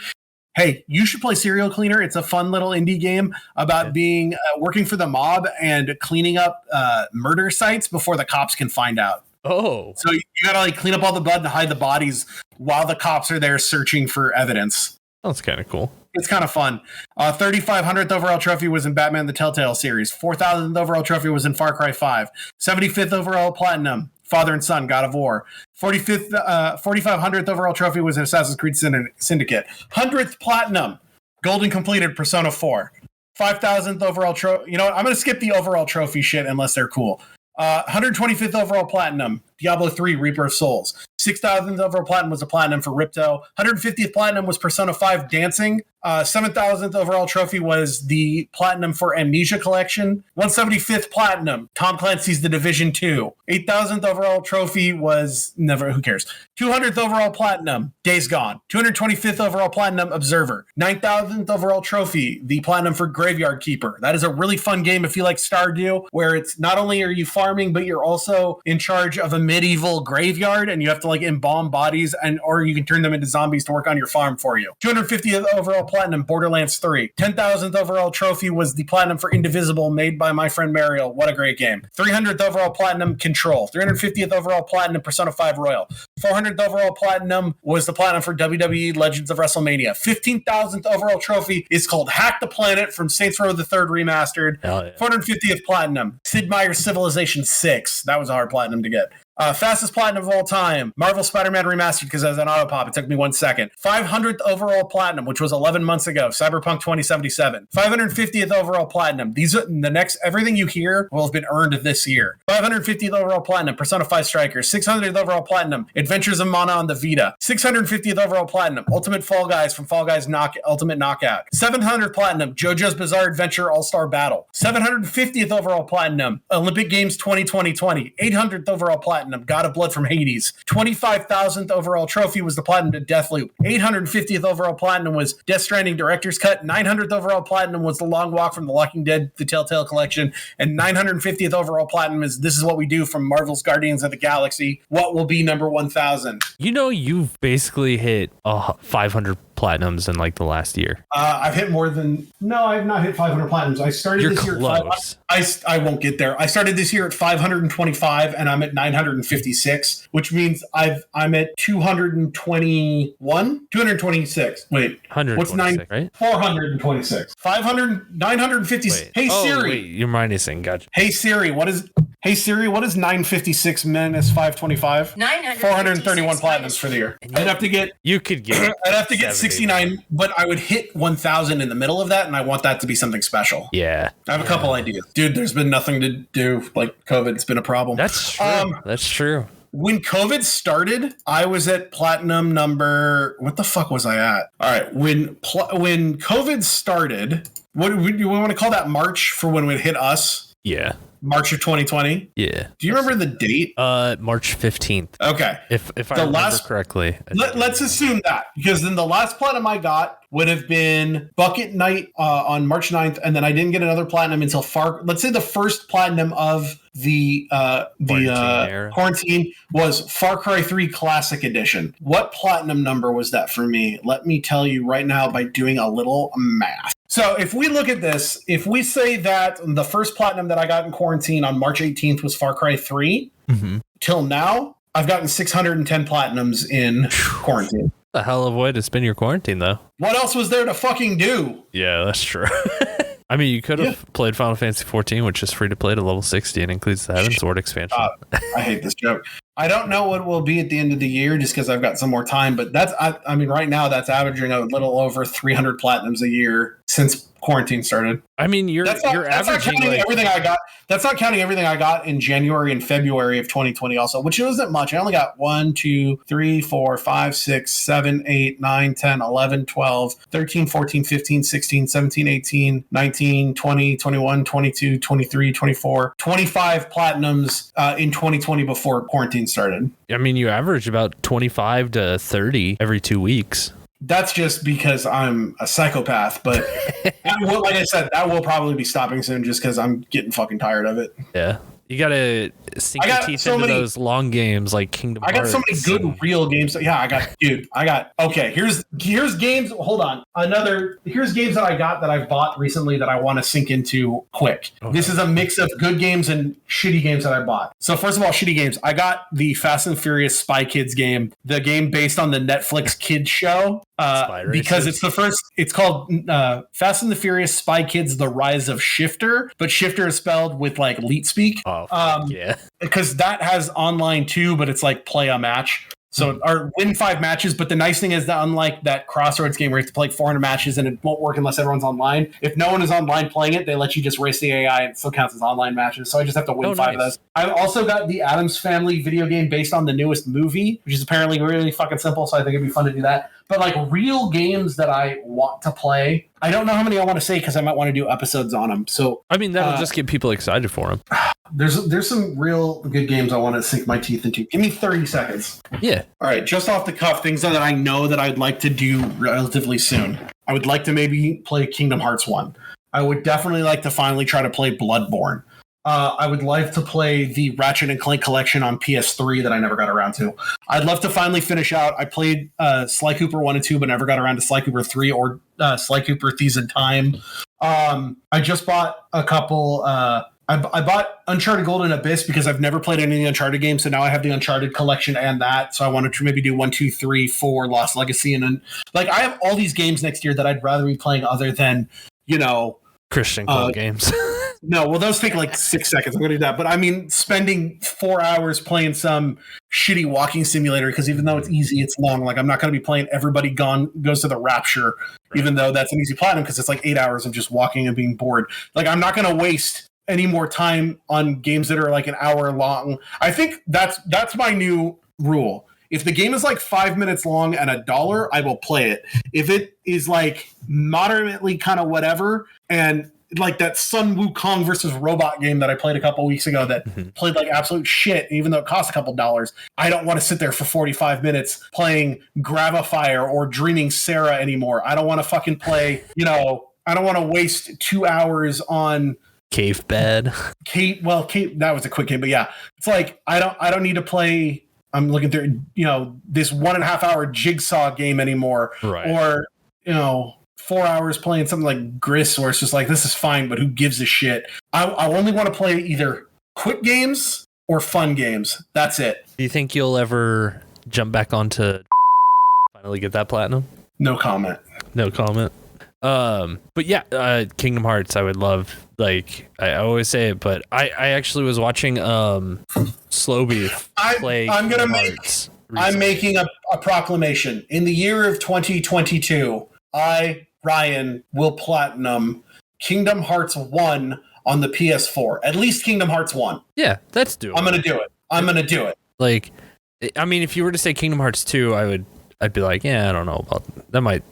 Speaker 1: Hey, you should play Serial Cleaner. It's a fun little indie game about being working for the mob and cleaning up murder sites before the cops can find out.
Speaker 2: Oh.
Speaker 1: So you gotta like clean up all the blood and hide the bodies while the cops are there searching for evidence.
Speaker 2: That's kind of cool.
Speaker 1: It's kind of fun. 3,500th overall trophy was in Batman the Telltale series. 4,000th overall trophy was in Far Cry 5. 75th overall platinum, Father and Son, God of War. 4,500th overall trophy was in Assassin's Creed Syndicate. 100th platinum, golden completed Persona 4. 5,000th overall trophy. You know what? I'm going to skip the overall trophy shit unless they're cool. 125th overall platinum, Diablo 3, Reaper of Souls. 6,000th overall platinum was a platinum for Ripto. 150th platinum was Persona 5 Dancing. 7,000th overall trophy was the platinum for Amnesia Collection. 175th platinum, Tom Clancy's The Division 2. 8,000th overall trophy was who cares? 200th overall platinum, Days Gone. 225th overall platinum, Observer. 9,000th overall trophy, the platinum for Graveyard Keeper. That is a really fun game if you like Stardew, where it's not only are you farming, but you're also in charge of a medieval graveyard, and you have to like embalm bodies, or you can turn them into zombies to work on your farm for you. 250th overall platinum, Borderlands 3. 10,000th overall trophy was the platinum for Indivisible, made by my friend Mariel. What a great game. 300th overall platinum, Control. 350th overall platinum, Persona 5 Royal. 400th overall platinum was the platinum for WWE Legends of WrestleMania. 15,000th overall trophy is called Hack the Planet from Saints Row the Third Remastered.
Speaker 2: Yeah.
Speaker 1: 450th platinum, Sid Meier's Civilization 6. That was a hard platinum to get. Fastest platinum of all time, Marvel Spider-Man Remastered, because as an auto pop, it took me 1 second. 500th overall platinum, which was 11 months ago, Cyberpunk 2077. 550th overall platinum. Everything you hear will have been earned this year. 550th overall platinum, Persona 5 Strikers. 600th overall platinum, Adventures of Mana on the Vita. 650th overall platinum, Ultimate Fall Guys from Fall Guys Ultimate Knockout. 700th platinum, JoJo's Bizarre Adventure All-Star Battle. 750th overall platinum, Olympic Games 2020. 800th overall platinum, God of Blood from Hades. 25,000th overall trophy was the platinum to Deathloop. 850th overall platinum was Death Stranding Director's Cut. 900th overall platinum was The Long Walk from The Walking Dead, The Telltale Collection. And 950th overall platinum is This Is What We Do from Marvel's Guardians of the Galaxy. What will be number 1,000?
Speaker 2: You know, you've basically hit 500 platinums in like the last year.
Speaker 1: I've hit more than... No, I've not hit 500 platinums. I started this year at I won't get there. I started this year at 525 and I'm at 956, which means I'm at 226. Wait, what's 9? Right? 426. 956.
Speaker 2: Wait.
Speaker 1: Hey Siri.
Speaker 2: Wait, you're minusing. Gotcha.
Speaker 1: Hey Siri, what is 956 minus 525? 431 platinums for the year. I'd have to get 69, but I would hit 1,000 in the middle of that, and I want that to be something special.
Speaker 2: Yeah.
Speaker 1: I have a couple ideas. Dude, there's been nothing to do. Like, COVID, it's been a problem.
Speaker 2: That's true. That's true.
Speaker 1: When COVID started, I was at platinum number... What the fuck was I at? All right. When COVID started, what do we want to call that March for when it hit us?
Speaker 2: Yeah.
Speaker 1: March of 2020?
Speaker 2: Yeah.
Speaker 1: Do you remember the date?
Speaker 2: March 15th.
Speaker 1: Okay.
Speaker 2: If I remember correctly.
Speaker 1: Let's assume that, because then the last platinum I got would have been Bucket Night on March 9th, and then I didn't get another platinum until let's say the first platinum of the quarantine was Far Cry 3 Classic Edition. What platinum number was that for me? Let me tell you right now by doing a little math. So if we look at this, if we say that the first platinum that I got in quarantine on March 18th was Far Cry 3, till now, I've gotten 610 platinums in quarantine.
Speaker 2: A hell of a way to spend your quarantine, though.
Speaker 1: What else was there to fucking do?
Speaker 2: Yeah, that's true. I mean, you could have played Final Fantasy 14, which is free to play to level 60 and includes the Heaven Sword expansion.
Speaker 1: I hate this joke. I don't know what it will be at the end of the year just because I've got some more time, but I mean, right now that's averaging a little over 300 platinums a year since quarantine started.
Speaker 2: I mean, you're averaging
Speaker 1: not counting everything I got. That's not counting everything I got in January and February of 2020 also, which wasn't much. I only got 1, 2, 3, 4, 5, 6, 7, 8, 9, 10, 11, 12, 13, 14, 15, 16, 17, 18, 19, 20, 21, 22, 23, 24, 25 platinums in 2020 before quarantine started.
Speaker 2: I mean, you average about 25 to 30 every 2 weeks.
Speaker 1: That's just because I'm a psychopath, but like I said, that will probably be stopping soon just because I'm getting fucking tired of it.
Speaker 2: Yeah. You gotta sink your teeth into those long games like Kingdom Hearts.
Speaker 1: I got so many good real games. Yeah, okay, here's games. Hold on. Here's games that I got that I've bought recently that I want to sink into quick. Okay. This is a mix of good games and shitty games that I bought. So first of all, shitty games. I got the Fast and Furious Spy Kids game, the game based on the Netflix kids show. Because it's called Fast and the Furious Spy Kids: The Rise of Shifter, but Shifter is spelled with like leet speak.
Speaker 2: Oh, yeah.
Speaker 1: Because that has online too, but it's like play a match. So or win 5 matches. But the nice thing is that unlike that Crossroads game where you have to play 400 matches and it won't work unless everyone's online, if no one is online playing it, they let you just race the AI and it still counts as online matches. So I just have to win 5 of those. I've also got the Addams Family video game based on the newest movie, which is apparently really fucking simple. So I think it'd be fun to do that. But like real games that I want to play, I don't know how many I want to say because I might want to do episodes on them. So
Speaker 2: I mean, that'll just get people excited for them.
Speaker 1: There's some real good games I want to sink my teeth into. Give me 30 seconds.
Speaker 2: Yeah.
Speaker 1: All right, just off the cuff, things that I know that I'd like to do relatively soon. I would like to maybe play Kingdom Hearts 1. I would definitely like to finally try to play Bloodborne. I would like to play the Ratchet & Clank collection on PS3 that I never got around to. I'd love to finally finish out. I played Sly Cooper 1 and 2, but never got around to Sly Cooper 3 or Sly Cooper Thieves in Time. I just bought a couple... I bought Uncharted Golden Abyss because I've never played any of the Uncharted games, so now I have the Uncharted collection and that. So I wanted to maybe do 1, 2, 3, 4, Lost Legacy, and then like I have all these games next year that I'd rather be playing other than
Speaker 2: Christian club games.
Speaker 1: No, well, those take like 6 seconds. I'm going to do that. But I mean, spending 4 hours playing some shitty walking simulator, because even though it's easy, it's long. Like, I'm not going to be playing Everybody Goes to the Rapture, even though that's an easy platinum, because it's like 8 hours of just walking and being bored. Like, I'm not going to waste any more time on games that are like an hour long. I think that's my new rule. If the game is like 5 minutes long and $1, I will play it. If it is like moderately kind of whatever, and like that Sun Wukong versus Robot game that I played a couple weeks ago that played like absolute shit, even though it cost a couple dollars, I don't want to sit there for 45 minutes playing Gravifire or Dreaming Sarah anymore. I don't want to fucking play, I don't want to waste 2 hours on
Speaker 2: Cave Bed.
Speaker 1: Cave, that was a quick game, but yeah, it's like, I don't need to play, I'm looking through, this 1.5 hour Jigsaw game anymore.
Speaker 2: Right.
Speaker 1: Or, 4 hours playing something like Gris, where it's just like, this is fine, but who gives a shit? I only want to play either quick games or fun games. That's it.
Speaker 2: Do you think you'll ever jump back onto finally get that platinum?
Speaker 1: No comment.
Speaker 2: But yeah, Kingdom Hearts, I would love. Like, I always say it, but I actually was watching Slow Beef play Kingdom Hearts recently.
Speaker 1: I'm making a proclamation. In the year of 2022, Ryan, will platinum Kingdom Hearts 1 on the PS4. At least Kingdom Hearts 1.
Speaker 2: Yeah, that's doable.
Speaker 1: I'm going to do it.
Speaker 2: Like, I mean, if you were to say Kingdom Hearts 2, I'd be like, yeah, I don't know about that.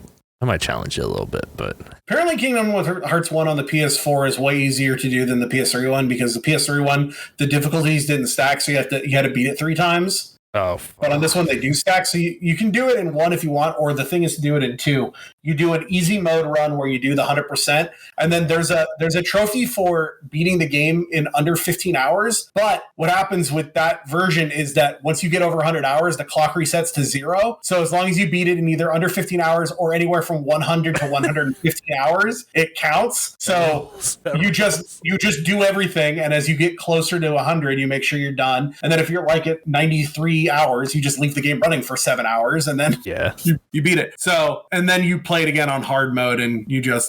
Speaker 2: I might challenge you a little bit, but
Speaker 1: apparently Kingdom Hearts 1 on the PS4 is way easier to do than the PS3 one, because the PS3 one, the difficulties didn't stack, so you had to beat it 3 times.
Speaker 2: Oh,
Speaker 1: but on this one they do stack, so you can do it in 1 if you want, or the thing is to do it in 2. You do an easy mode run where you do the 100%, and then there's a trophy for beating the game in under 15 hours. But what happens with that version is that once you get over 100 hours, the clock resets to 0. So as long as you beat it in either under 15 hours or anywhere from 100 to 150 hours, it counts. So you just do everything, and as you get closer to 100, you make sure you're done. And then if you're like at 93 hours, you just leave the game running for 7 hours, and then you beat it. So, and then you play it again on hard mode, and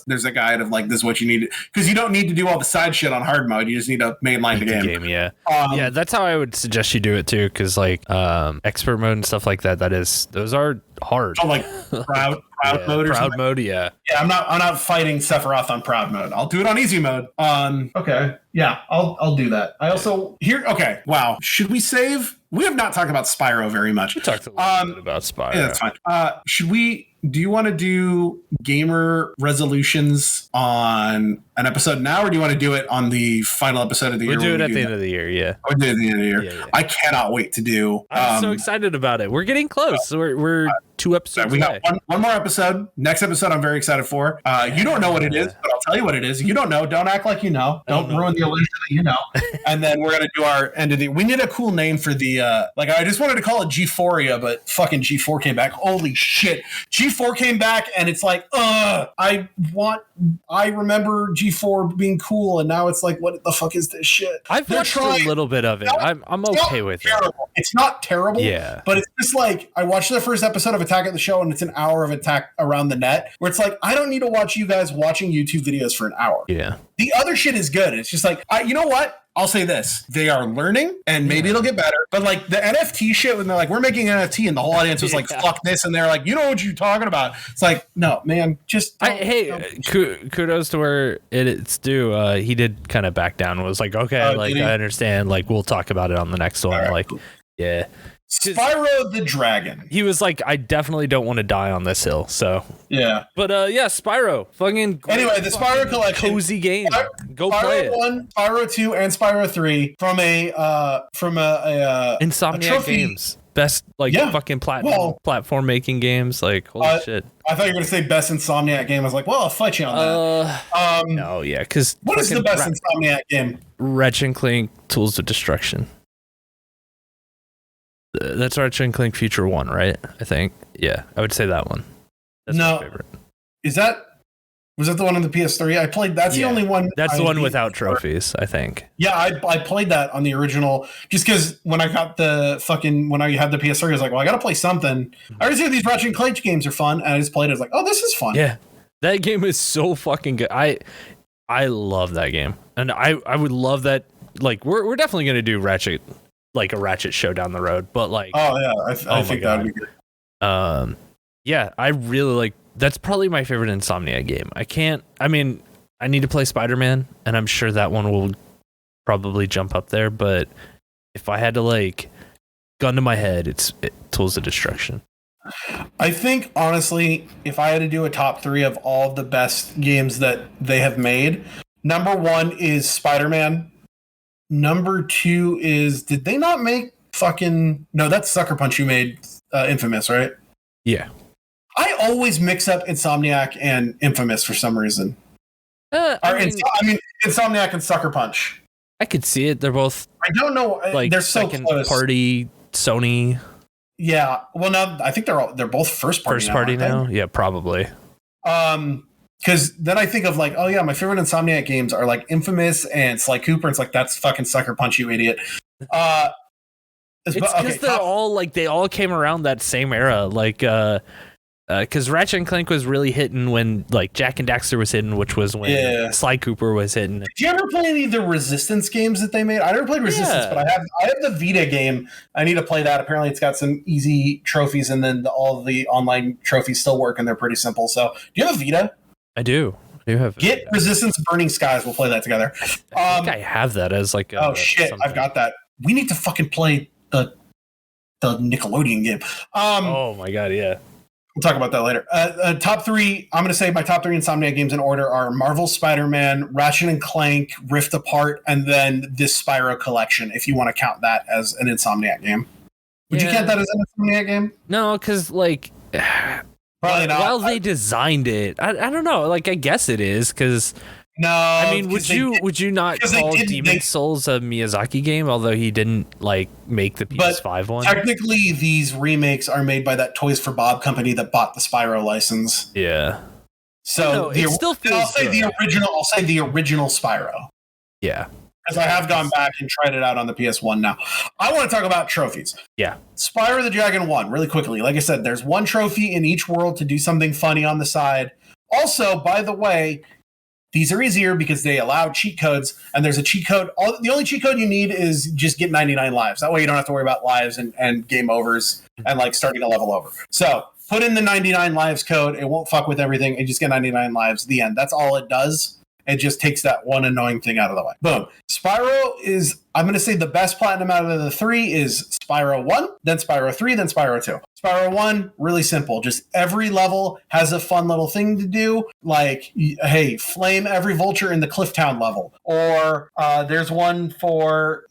Speaker 1: there's a guide of like, this is what you need, because you don't need to do all the side shit on hard mode. You just need to mainline the game.
Speaker 2: Yeah. Yeah, that's how I would suggest you do it too, because like expert mode and stuff like that, those are hard.
Speaker 1: Oh, like proud mode or
Speaker 2: proud
Speaker 1: something?
Speaker 2: Mode, yeah.
Speaker 1: Yeah, I'm not fighting Sephiroth on proud mode. I'll do it on easy mode. Okay. Yeah, I'll do that. I also okay. Wow. Should we save? We have not talked about Spyro very much.
Speaker 2: We talked a little bit about Spyro.
Speaker 1: Yeah, that's fine. Do you want to do gamer resolutions on an episode now, or do you want to do it on the final episode of the year?
Speaker 2: We'll do it at the end of the year, yeah.
Speaker 1: We'll do it at the end of the year. Yeah. I cannot wait to do.
Speaker 2: I'm so excited about it. We're getting close. We're 2 episodes
Speaker 1: we
Speaker 2: away.
Speaker 1: got one more episode. Next episode I'm very excited for. You don't know what it is, but I'll tell you what it is. You don't know. Don't act like you know. Don't ruin the illusion that you know. And then we're going to do our end of the... We need a cool name for the... I just wanted to call it G4ia, but fucking G4 came back. Holy shit. G4 came back, and it's like, I remember G4 being cool, and now it's like, what the fuck is this shit?
Speaker 2: I've watched a little bit of it. I'm okay with it.
Speaker 1: It's not terrible,
Speaker 2: yeah,
Speaker 1: but it's just like, I watched the first episode of Attack at the Show, and it's an hour of Attack Around the Net, where it's like, I don't need to watch you guys watching YouTube videos for an hour.
Speaker 2: Yeah.
Speaker 1: The other shit is good. It's just like, you know what? I'll say this. They are learning, and maybe it'll get better. But like the NFT shit, when they're like, we're making an NFT, and the whole audience was like, fuck this. And they're like, you know what you're talking about. It's like, no, man, just
Speaker 2: kudos to where it's due. He did kind of back down and was like, okay, I understand. Like, we'll talk about it on the next one. Right, like, cool. Yeah.
Speaker 1: Spyro the Dragon.
Speaker 2: He was like, I definitely don't want to die on this hill. So
Speaker 1: yeah,
Speaker 2: but Spyro, fucking
Speaker 1: anyway, the Spyro Collection,
Speaker 2: cozy game. Go
Speaker 1: Spyro
Speaker 2: play it.
Speaker 1: 1, Spyro 2, and Spyro 3 from a
Speaker 2: Insomniac Games. Best fucking platform making games. Like, holy shit.
Speaker 1: I thought you were gonna say best Insomniac game. I was like, well, I'll fight you on that.
Speaker 2: No, yeah, because
Speaker 1: what is the best Insomniac game?
Speaker 2: Ratchet & Clank Tools of Destruction. That's Ratchet & Clank Future 1, right? I think. Yeah, I would say that one. That's my favorite.
Speaker 1: Was that the one on the PS3? I played. That's the only one.
Speaker 2: That's the one without trophies, I think.
Speaker 1: Yeah, I played that on the original just because when I got when I had the PS3, I was like, well, I got to play something. I already see these Ratchet & Clank games are fun, and I just played it. I was like, oh, this is fun.
Speaker 2: Yeah, that game is so fucking good. I love that game, and I would love that. Like, we're definitely gonna do Ratchet. Like a Ratchet show down the road, but like,
Speaker 1: oh yeah, I think that'd be good.
Speaker 2: Yeah, I really like. That's probably my favorite Insomniac game. I need to play Spider-Man, and I'm sure that one will probably jump up there. But if I had to like gun to my head, it's Tools of Destruction.
Speaker 1: I think honestly, if I had to do a top 3 of all of the best games that they have made, number 1 is Spider-Man. Number 2 is, did they not make no, that's Sucker Punch who made Infamous, right?
Speaker 2: Yeah.
Speaker 1: I always mix up Insomniac and Infamous for some reason. Insomniac and Sucker Punch.
Speaker 2: I could see it. They're both.
Speaker 1: I don't know.
Speaker 2: Like
Speaker 1: they're so
Speaker 2: second
Speaker 1: close.
Speaker 2: Party Sony.
Speaker 1: Yeah. Well, no, I think they're both first party
Speaker 2: now. Yeah, probably.
Speaker 1: Because then I think of like, oh yeah, my favorite Insomniac games are like Infamous and Sly Cooper. It's like, that's fucking Sucker Punch, you idiot.
Speaker 2: It's because they're all like, they all came around that same era. Like, because Ratchet & Clank was really hitting when like Jak and Daxter was hitting, which was when Sly Cooper was hitting.
Speaker 1: Did you ever play any of the Resistance games that they made? I never played Resistance, but I have the Vita game. I need to play that. Apparently it's got some easy trophies, and then all the online trophies still work, and they're pretty simple. So do you have a Vita?
Speaker 2: I do. Have
Speaker 1: Get Resistance Burning Skies. We'll play that together.
Speaker 2: I think I have that as like
Speaker 1: oh shit, something. I've got that. We need to fucking play the Nickelodeon game.
Speaker 2: Oh my god, yeah.
Speaker 1: We'll talk about that later. Top 3, I'm going to say my top 3 Insomniac games in order are Marvel Spider-Man, Ratchet & Clank, Rift Apart, and then this Spyro Collection, if you want to count that as an Insomniac game. Would you count that as an Insomniac game?
Speaker 2: No, because like...
Speaker 1: Probably not.
Speaker 2: While they designed it, I don't know. Like, I guess it is, because...
Speaker 1: No,
Speaker 2: I mean, would you not call Demon's Souls a Miyazaki game, although he didn't like make the PS5 one?
Speaker 1: Technically, these remakes are made by that Toys for Bob company that bought the Spyro license.
Speaker 2: Yeah.
Speaker 1: So
Speaker 2: it still feels
Speaker 1: I'll say the original. I'll say the original Spyro.
Speaker 2: Yeah.
Speaker 1: Because I have gone back and tried it out on the PS1 now. I want to talk about trophies.
Speaker 2: Yeah.
Speaker 1: Spyro the Dragon 1, really quickly. Like I said, there's one trophy in each world to do something funny on the side. Also, by the way, these are easier because they allow cheat codes, and there's a cheat code. The only cheat code you need is just get 99 lives. That way you don't have to worry about lives and game overs and like starting a level over. So put in the 99 lives code. It won't fuck with everything. And just get 99 lives. The end. That's all it does. It just takes that one annoying thing out of the way. Boom. Spyro is, I'm going to say the best platinum out of the 3 is Spyro 1, then Spyro 3, then Spyro 2. Spyro 1, really simple. Just every level has a fun little thing to do. Like, hey, flame every vulture in the Clifftown level. Or there's one for,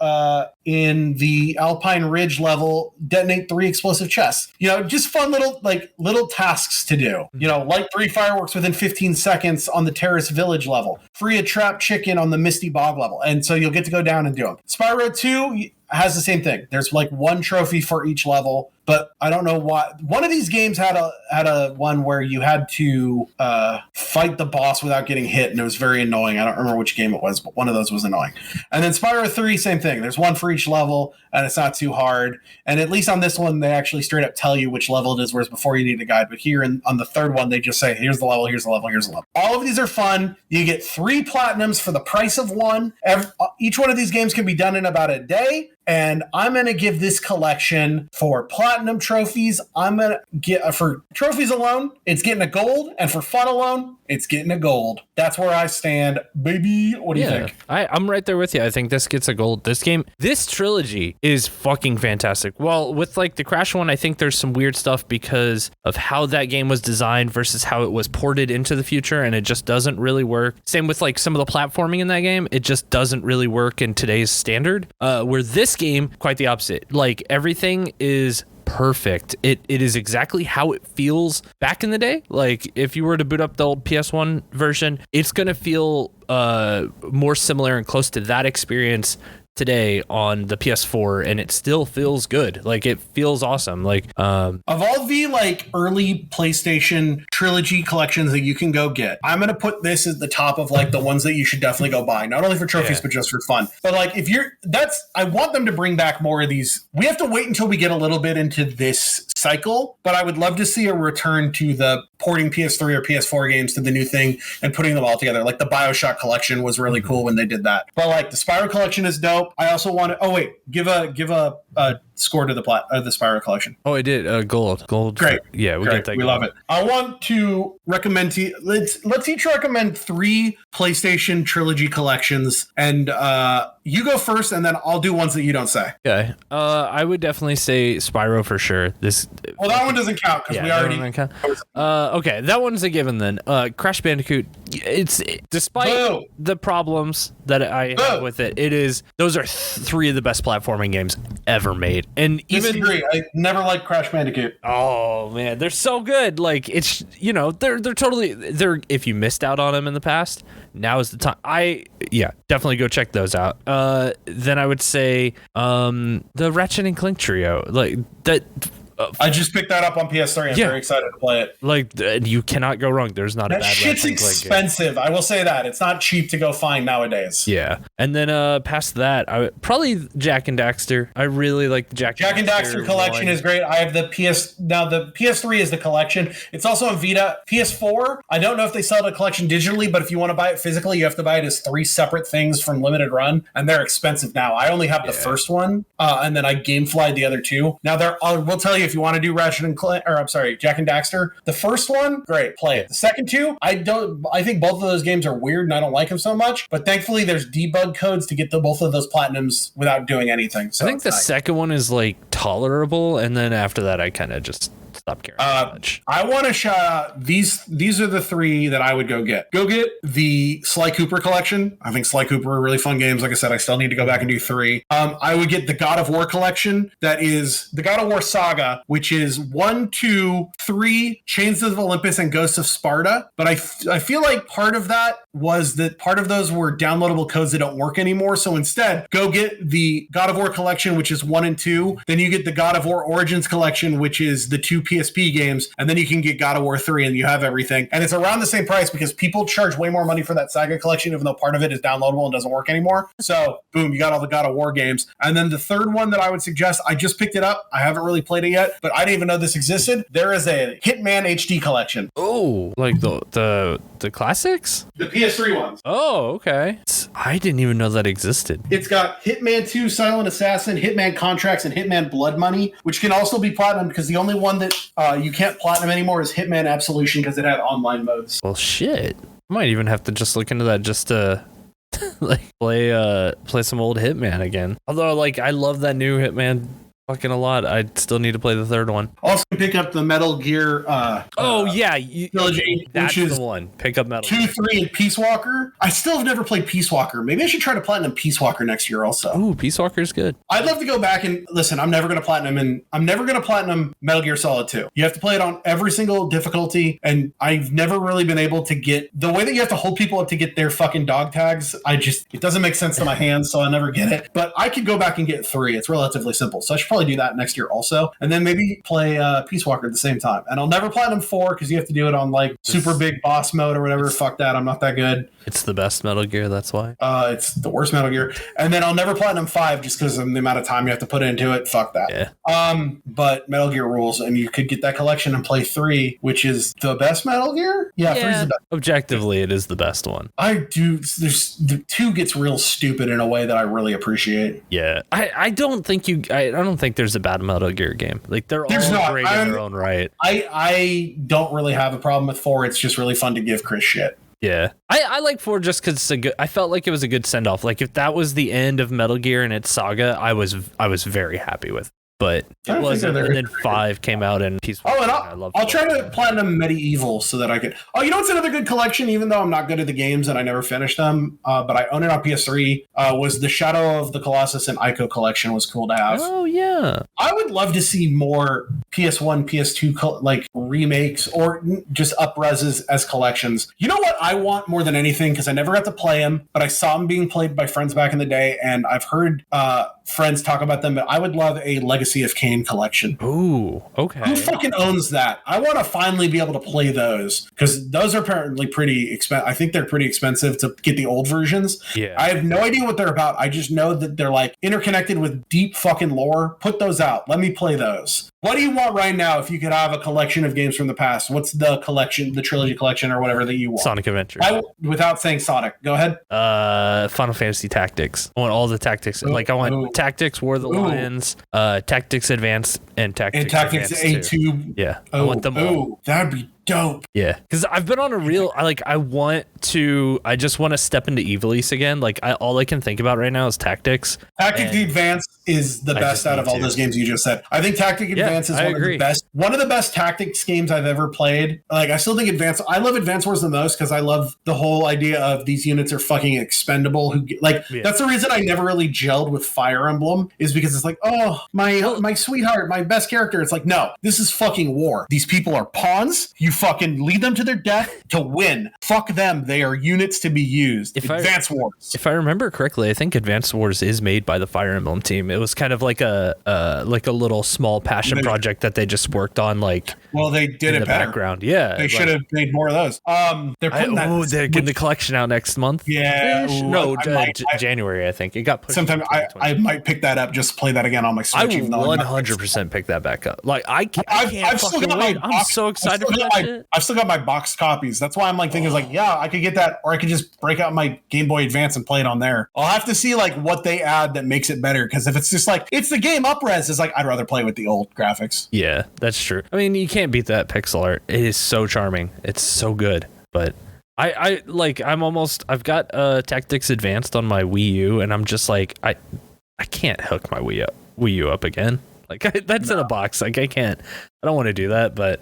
Speaker 1: in the Alpine Ridge level, detonate 3 explosive chests. You know, just fun little tasks to do. You know, light 3 fireworks within 15 seconds on the Terrace Village level. Free a trapped chicken on the Misty Bog level. And so you'll get to go down and do them. Spyro 2 has the same thing. There's like one trophy for each level. but I don't know why. One of these games had a one where you had to fight the boss without getting hit, and it was very annoying. I don't remember which game it was, but one of those was annoying. And then Spyro 3, same thing. There's one for each level, and it's not too hard. And at least on this one, they actually straight up tell you which level it is, whereas before you need a guide. But here on the third one, they just say, here's the level, here's the level, here's the level. All of these are fun. You get 3 platinums for the price of one. Each one of these games can be done in about a day. And I'm going to give this collection for platinum trophies. I'm going to get for trophies alone, it's getting a gold. And for fun alone, it's getting a gold. That's where I stand, baby. What do you think?
Speaker 2: I'm right there with you. I think this gets a gold. This trilogy is fucking fantastic. Well, with like the Crash one, I think there's some weird stuff because of how that game was designed versus how it was ported into the future. And it just doesn't really work. Same with like some of the platforming in that game. It just doesn't really work in today's standard. Where this game, quite the opposite. Like everything is perfect. It is exactly how it feels back in the day. Like if you were to boot up the old PS1 version, it's going to feel more similar and close to that experience today on the PS4, and it still feels good. Like it feels awesome. Like
Speaker 1: of all the like early PlayStation trilogy collections that you can go get, I'm gonna put this at the top of like the ones that you should definitely go buy, not only for trophies but just for fun. But like if I want them to bring back more of these. We have to wait until we get a little bit into this cycle, but I would love to see a return to the porting PS3 or PS4 games to the new thing and putting them all together. Like the BioShock collection was really cool when they did that. But like the Spyro collection is dope. I also want to. Give a score to the Spyro collection.
Speaker 2: Oh, I did. Gold.
Speaker 1: Great.
Speaker 2: Yeah, we get that.
Speaker 1: We love it. I want to recommend to let's each recommend 3 PlayStation trilogy collections, and you go first, and then I'll do ones that you don't say.
Speaker 2: Okay. I would definitely say Spyro for sure.
Speaker 1: That one doesn't count because we already.
Speaker 2: Count. Okay, that one's a given then. Crash Bandicoot. It's despite the problems that I have with it. Those are 3 of the best platforming games ever made. And even
Speaker 1: disagree. I never liked Crash Bandicoot.
Speaker 2: Oh man, they're so good. Like it's they're totally if you missed out on them in the past, now is the time. Definitely go check those out. Then I would say the Ratchet and Clank trio, like that.
Speaker 1: I just picked that up on PS3. I'm very excited to play it.
Speaker 2: Like, you cannot go wrong. There's not a bad
Speaker 1: shit's expensive. I will say that. It's not cheap to go find nowadays.
Speaker 2: Yeah. And then past that, I would probably Jak and Daxter. I really like the Jak
Speaker 1: and Daxter collection is great. I have the PS3 is the collection. It's also on Vita. PS4, I don't know if they sell the collection digitally, but if you want to buy it physically, you have to buy it as 3 separate things from Limited Run, and they're expensive now. I only have the first one, and then I gameflied the other 2. Now, I will tell you, if you want to do Jak and Daxter, the first one, great, play it. The second 2, I think both of those games are weird and I don't like them so much, but thankfully there's debug codes to get both of those platinums without doing anything. So
Speaker 2: I think the second one is like tolerable, and then after that I kind of just stop caring much.
Speaker 1: I want to shout out these are the 3 that I would go get. Go get the Sly Cooper collection. I think Sly Cooper are really fun games. Like I said, I still need to go back and do 3. I would get the God of War collection. That is the God of War saga, which is 1, 2, 3, Chains of Olympus and Ghosts of Sparta. But I feel like part of that was that part of those were downloadable codes that don't work anymore. So instead, go get the God of War collection, which is 1 and 2. Then you get the God of War Origins collection, which is the 2 PSP games. And then you can get God of War 3 and you have everything. And it's around the same price because people charge way more money for that saga collection, even though part of it is downloadable and doesn't work anymore. So boom, you got all the God of War games. And then the third one that I would suggest, I just picked it up. I haven't really played it yet, but I didn't even know this existed. There is a Hitman HD collection.
Speaker 2: Oh, like the classics?
Speaker 1: The PS3 ones.
Speaker 2: Oh, okay. I didn't even know that existed.
Speaker 1: It's got Hitman 2, Silent Assassin, Hitman Contracts, and Hitman Blood Money, which can also be platinum because the only one that you can't platinum anymore is Hitman Absolution because it had online modes.
Speaker 2: Well, shit. I might even have to just look into that just to like play some old Hitman again. Although, like, I love that new Hitman fucking a lot. I still need to play the third one.
Speaker 1: Also pick up the Metal Gear
Speaker 2: trilogy. That's the one. Pick up Metal
Speaker 1: 2, 3, and Peace Walker. I still have never played Peace Walker. Maybe I should try to platinum Peace Walker next year also.
Speaker 2: Ooh, Peace Walker's good.
Speaker 1: I'd love to go back and listen, I'm never going to platinum Metal Gear Solid 2. You have to play it on every single difficulty, and I've never really been able to get the way that you have to hold people up to get their fucking dog tags. It doesn't make sense to my hands, so I never get it. But I could go back and get 3. It's relatively simple. So I should probably do that next year also. And then maybe play Peace Walker at the same time. And I'll never Platinum 4 because you have to do it on like super big boss mode or whatever. Fuck that. I'm not that good.
Speaker 2: It's the best Metal Gear, that's why.
Speaker 1: It's the worst Metal Gear. And then I'll never Platinum 5 just because of the amount of time you have to put into it. Fuck that.
Speaker 2: Yeah.
Speaker 1: But Metal Gear rules, and you could get that collection and play 3, which is the best Metal Gear? Yeah, 3's the best.
Speaker 2: Objectively, it is the best one.
Speaker 1: I do. The 2 gets real stupid in a way that I really appreciate.
Speaker 2: Yeah. I don't think there's a bad Metal Gear game. Like, they're all great in their own right.
Speaker 1: I don't really have a problem with 4. It's just really fun to give Chris shit.
Speaker 2: Yeah, I like 4 just because it's a good. I felt like it was a good send off. Like if that was the end of Metal Gear and its saga, I was very happy with. But it wasn't. And then 5 came out and Peace.
Speaker 1: Oh, and I'll try to Platinum Medieval so that I can. Oh, you know what's another good collection? Even though I'm not good at the games and I never finished them, but I own it on PS3. Was the Shadow of the Colossus and Ico collection was cool to have.
Speaker 2: Oh yeah,
Speaker 1: I would love to see more PS1, PS2 like remakes or just up-reses as collections. You know what I want more than anything, because I never got to play them, but I saw them being played by friends back in the day, and I've heard friends talk about them. But I would love a Legacy of Kain collection.
Speaker 2: Ooh, okay.
Speaker 1: Who fucking owns that? I want to finally be able to play those, because those are apparently pretty expensive. I think they're pretty expensive to get the old versions.
Speaker 2: Yeah.
Speaker 1: I have no idea what they're about. I just know that they're like interconnected with deep fucking lore. Put those out. Let me play those. What do you want right now if you could have a collection of games from the past? What's the collection, the trilogy collection or whatever that you want?
Speaker 2: Sonic Adventure.
Speaker 1: Without saying Sonic. Go ahead.
Speaker 2: Final Fantasy Tactics. I want all the Tactics. I want Tactics, War of the Lions, Tactics Advance, and Tactics Advance 2. Yeah. I want them all.
Speaker 1: That'd be dope.
Speaker 2: Yeah, because I've been on a real I just want to step into Evilise again. Like all I can think about right now is Tactics.
Speaker 1: Tactics Advance is the best out of all those games you just said. I think Tactics Advance is one of the best tactics games I've ever played. Like I still think I love Advance Wars the most because I love the whole idea of these units are fucking expendable. That's the reason I never really gelled with Fire Emblem, is because it's like, oh, my sweetheart, my best character. It's like, no, this is fucking war. These people are pawns. You fucking lead them to their death to win. Fuck them. They are units to be used. Advance Wars.
Speaker 2: If I remember correctly, I think Advance Wars is made by the Fire Emblem team. It was kind of like a little small passion project that they just worked on.
Speaker 1: They did
Speaker 2: in the background. Yeah,
Speaker 1: they should have made more of those. They're
Speaker 2: getting the collection out next month.
Speaker 1: Yeah,
Speaker 2: January. I think it got pushed.
Speaker 1: Sometime I might pick that up. Just play that again on my Switch.
Speaker 2: I will 100% pick that back up. Like I can't fucking wait. I'm so excited for that shit.
Speaker 1: I've still got my boxed copies. That's why I'm thinking I could get that, or I could just break out my Game Boy Advance and play it on there. I'll have to see what they add that makes it better. Because if it's just it's the game up-res, it's I'd rather play with the old graphics.
Speaker 2: Yeah, that's true. I mean, you can't beat that pixel art. It is so charming. It's so good. But I've got Tactics Advanced on my Wii U, and I'm just I can't hook my Wii U up again. That's in a box. I can't. I don't want to do that, but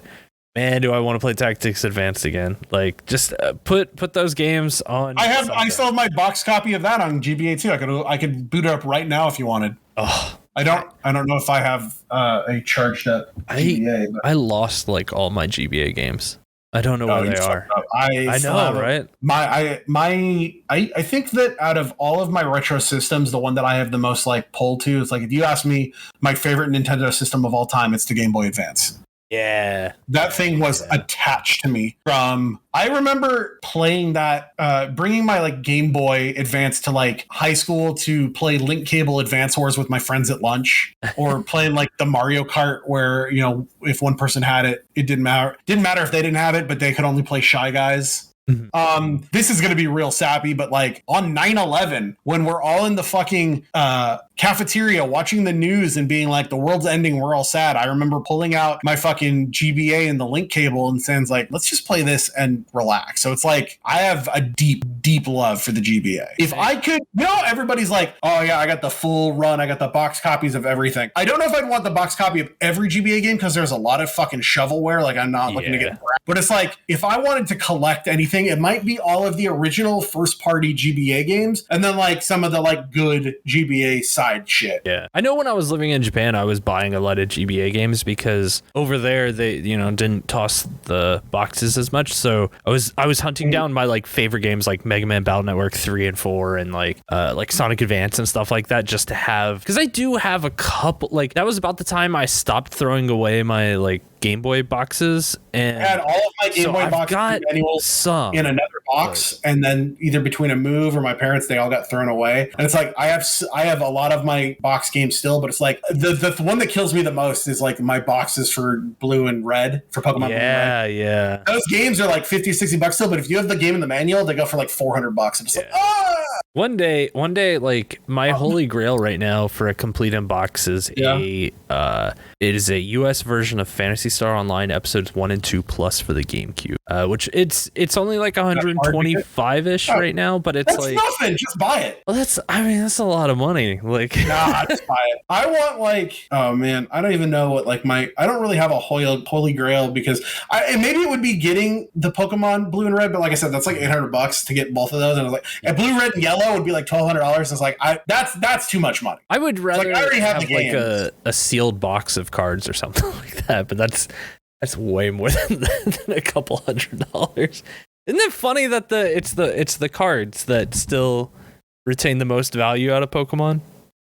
Speaker 2: man, do I want to play Tactics Advanced again. Just put those games on.
Speaker 1: I still have my box copy of that on GBA too. I could boot it up right now if you wanted.
Speaker 2: Oh,
Speaker 1: I don't know if I have a charged up GBA.
Speaker 2: I lost all my GBA games. I don't know where they are. I know, right?
Speaker 1: I think that out of all of my retro systems, the one that I have the most pull to is if you ask me my favorite Nintendo system of all time, it's the Game Boy Advance.
Speaker 2: Yeah.
Speaker 1: That thing was attached to me I remember playing that, bringing my Game Boy Advance to high school to play Link Cable Advance Wars with my friends at lunch, or playing the Mario Kart where, if one person had it, it didn't matter. Didn't matter if they didn't have it, but they could only play Shy Guys. Mm-hmm. This is going to be real sappy, but on 9/11, when we're all in the fucking cafeteria watching the news and being the world's ending, we're all sad. I remember pulling out my fucking GBA and the Link Cable and saying let's just play this and relax. So it's I have a deep love for the GBA. If I could, everybody's oh yeah, I got the full run. I got the box copies of everything. I don't know if I'd want the box copy of every GBA game because there's a lot of fucking shovelware. I'm not looking to get, but it's if I wanted to collect anything, it might be all of the original first party GBA games and then some of the good GBA side shit.
Speaker 2: Yeah. I know when I was living in Japan, I was buying a lot of GBA games because over there they, didn't toss the boxes as much. So I was hunting down my favorite games like Mega Man Battle Network 3 and 4 and like Sonic Advance and stuff like that, just to have, because I do have a couple, like that was about the time I stopped throwing away my like Game Boy boxes, and
Speaker 1: I had all of my Game Boy boxes manuals in another box, and then either between a move or my parents, they all got thrown away. And it's like I have a lot of my box games still, but it's like the one that kills me the most is like my boxes for Blue and Red, for Pokemon Blue and Red.
Speaker 2: Yeah.
Speaker 1: Those games are like $50-$60 still, but if you have the game in the manual, they go for like $400. And it's like,
Speaker 2: One day, like my holy grail right now for a complete unbox is it is a US version of Phantasy Star Online episodes 1 and 2 plus for the GameCube, which it's only like 125-ish right now, but it's
Speaker 1: that's
Speaker 2: like
Speaker 1: nothing. Just buy it.
Speaker 2: Well, that's a lot of money. Like,
Speaker 1: nah, just buy it. I want like, oh man, I don't even know what like I don't really have a holy grail, because and maybe it would be getting the Pokemon Blue and Red, but like I said, that's like $800 to get both of those, and I was like, and Blue, Red, and Yellow would be like $1,200. It's like that's too much money.
Speaker 2: I would rather
Speaker 1: like, I already have
Speaker 2: like a sealed box of cards or something like that, but that's way more than a couple $100. Isn't it funny that it's the cards that still retain the most value out of Pokemon?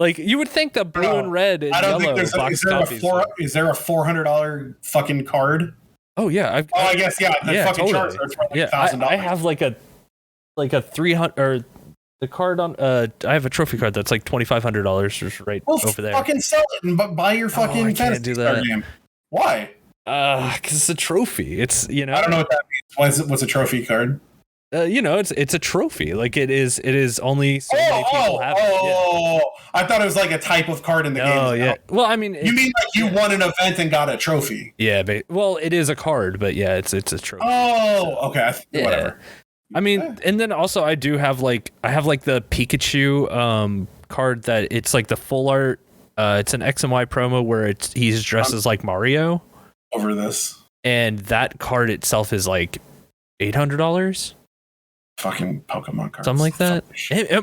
Speaker 2: Like, you would think that Blue and Red and Yellow box copies.
Speaker 1: Is there a $400 fucking card?
Speaker 2: Oh yeah,
Speaker 1: I guess the fucking
Speaker 2: totally.
Speaker 1: charts are like $1,000.
Speaker 2: I have like a 300 or the card on. I have a trophy card that's like $2,500 right over there.
Speaker 1: Fucking sell it and buy your fucking Fantasy Star game. Why?
Speaker 2: Because it's a trophy. It's I
Speaker 1: don't know what that means. What's a trophy card?
Speaker 2: It's a trophy. Like it is only so many people have it.
Speaker 1: Oh, I thought it was like a type of card in the game.
Speaker 2: Oh yeah. Well, I mean,
Speaker 1: you mean like you won an event and got a trophy?
Speaker 2: Yeah, well, it is a card, but yeah, it's a trophy.
Speaker 1: Oh, okay. Whatever.
Speaker 2: I mean, and then also I have the Pikachu card that it's like the full art. It's an X and Y promo where he's dressed as like Mario.
Speaker 1: Over this,
Speaker 2: and that card itself is like $800.
Speaker 1: Fucking Pokemon cards,
Speaker 2: something like that.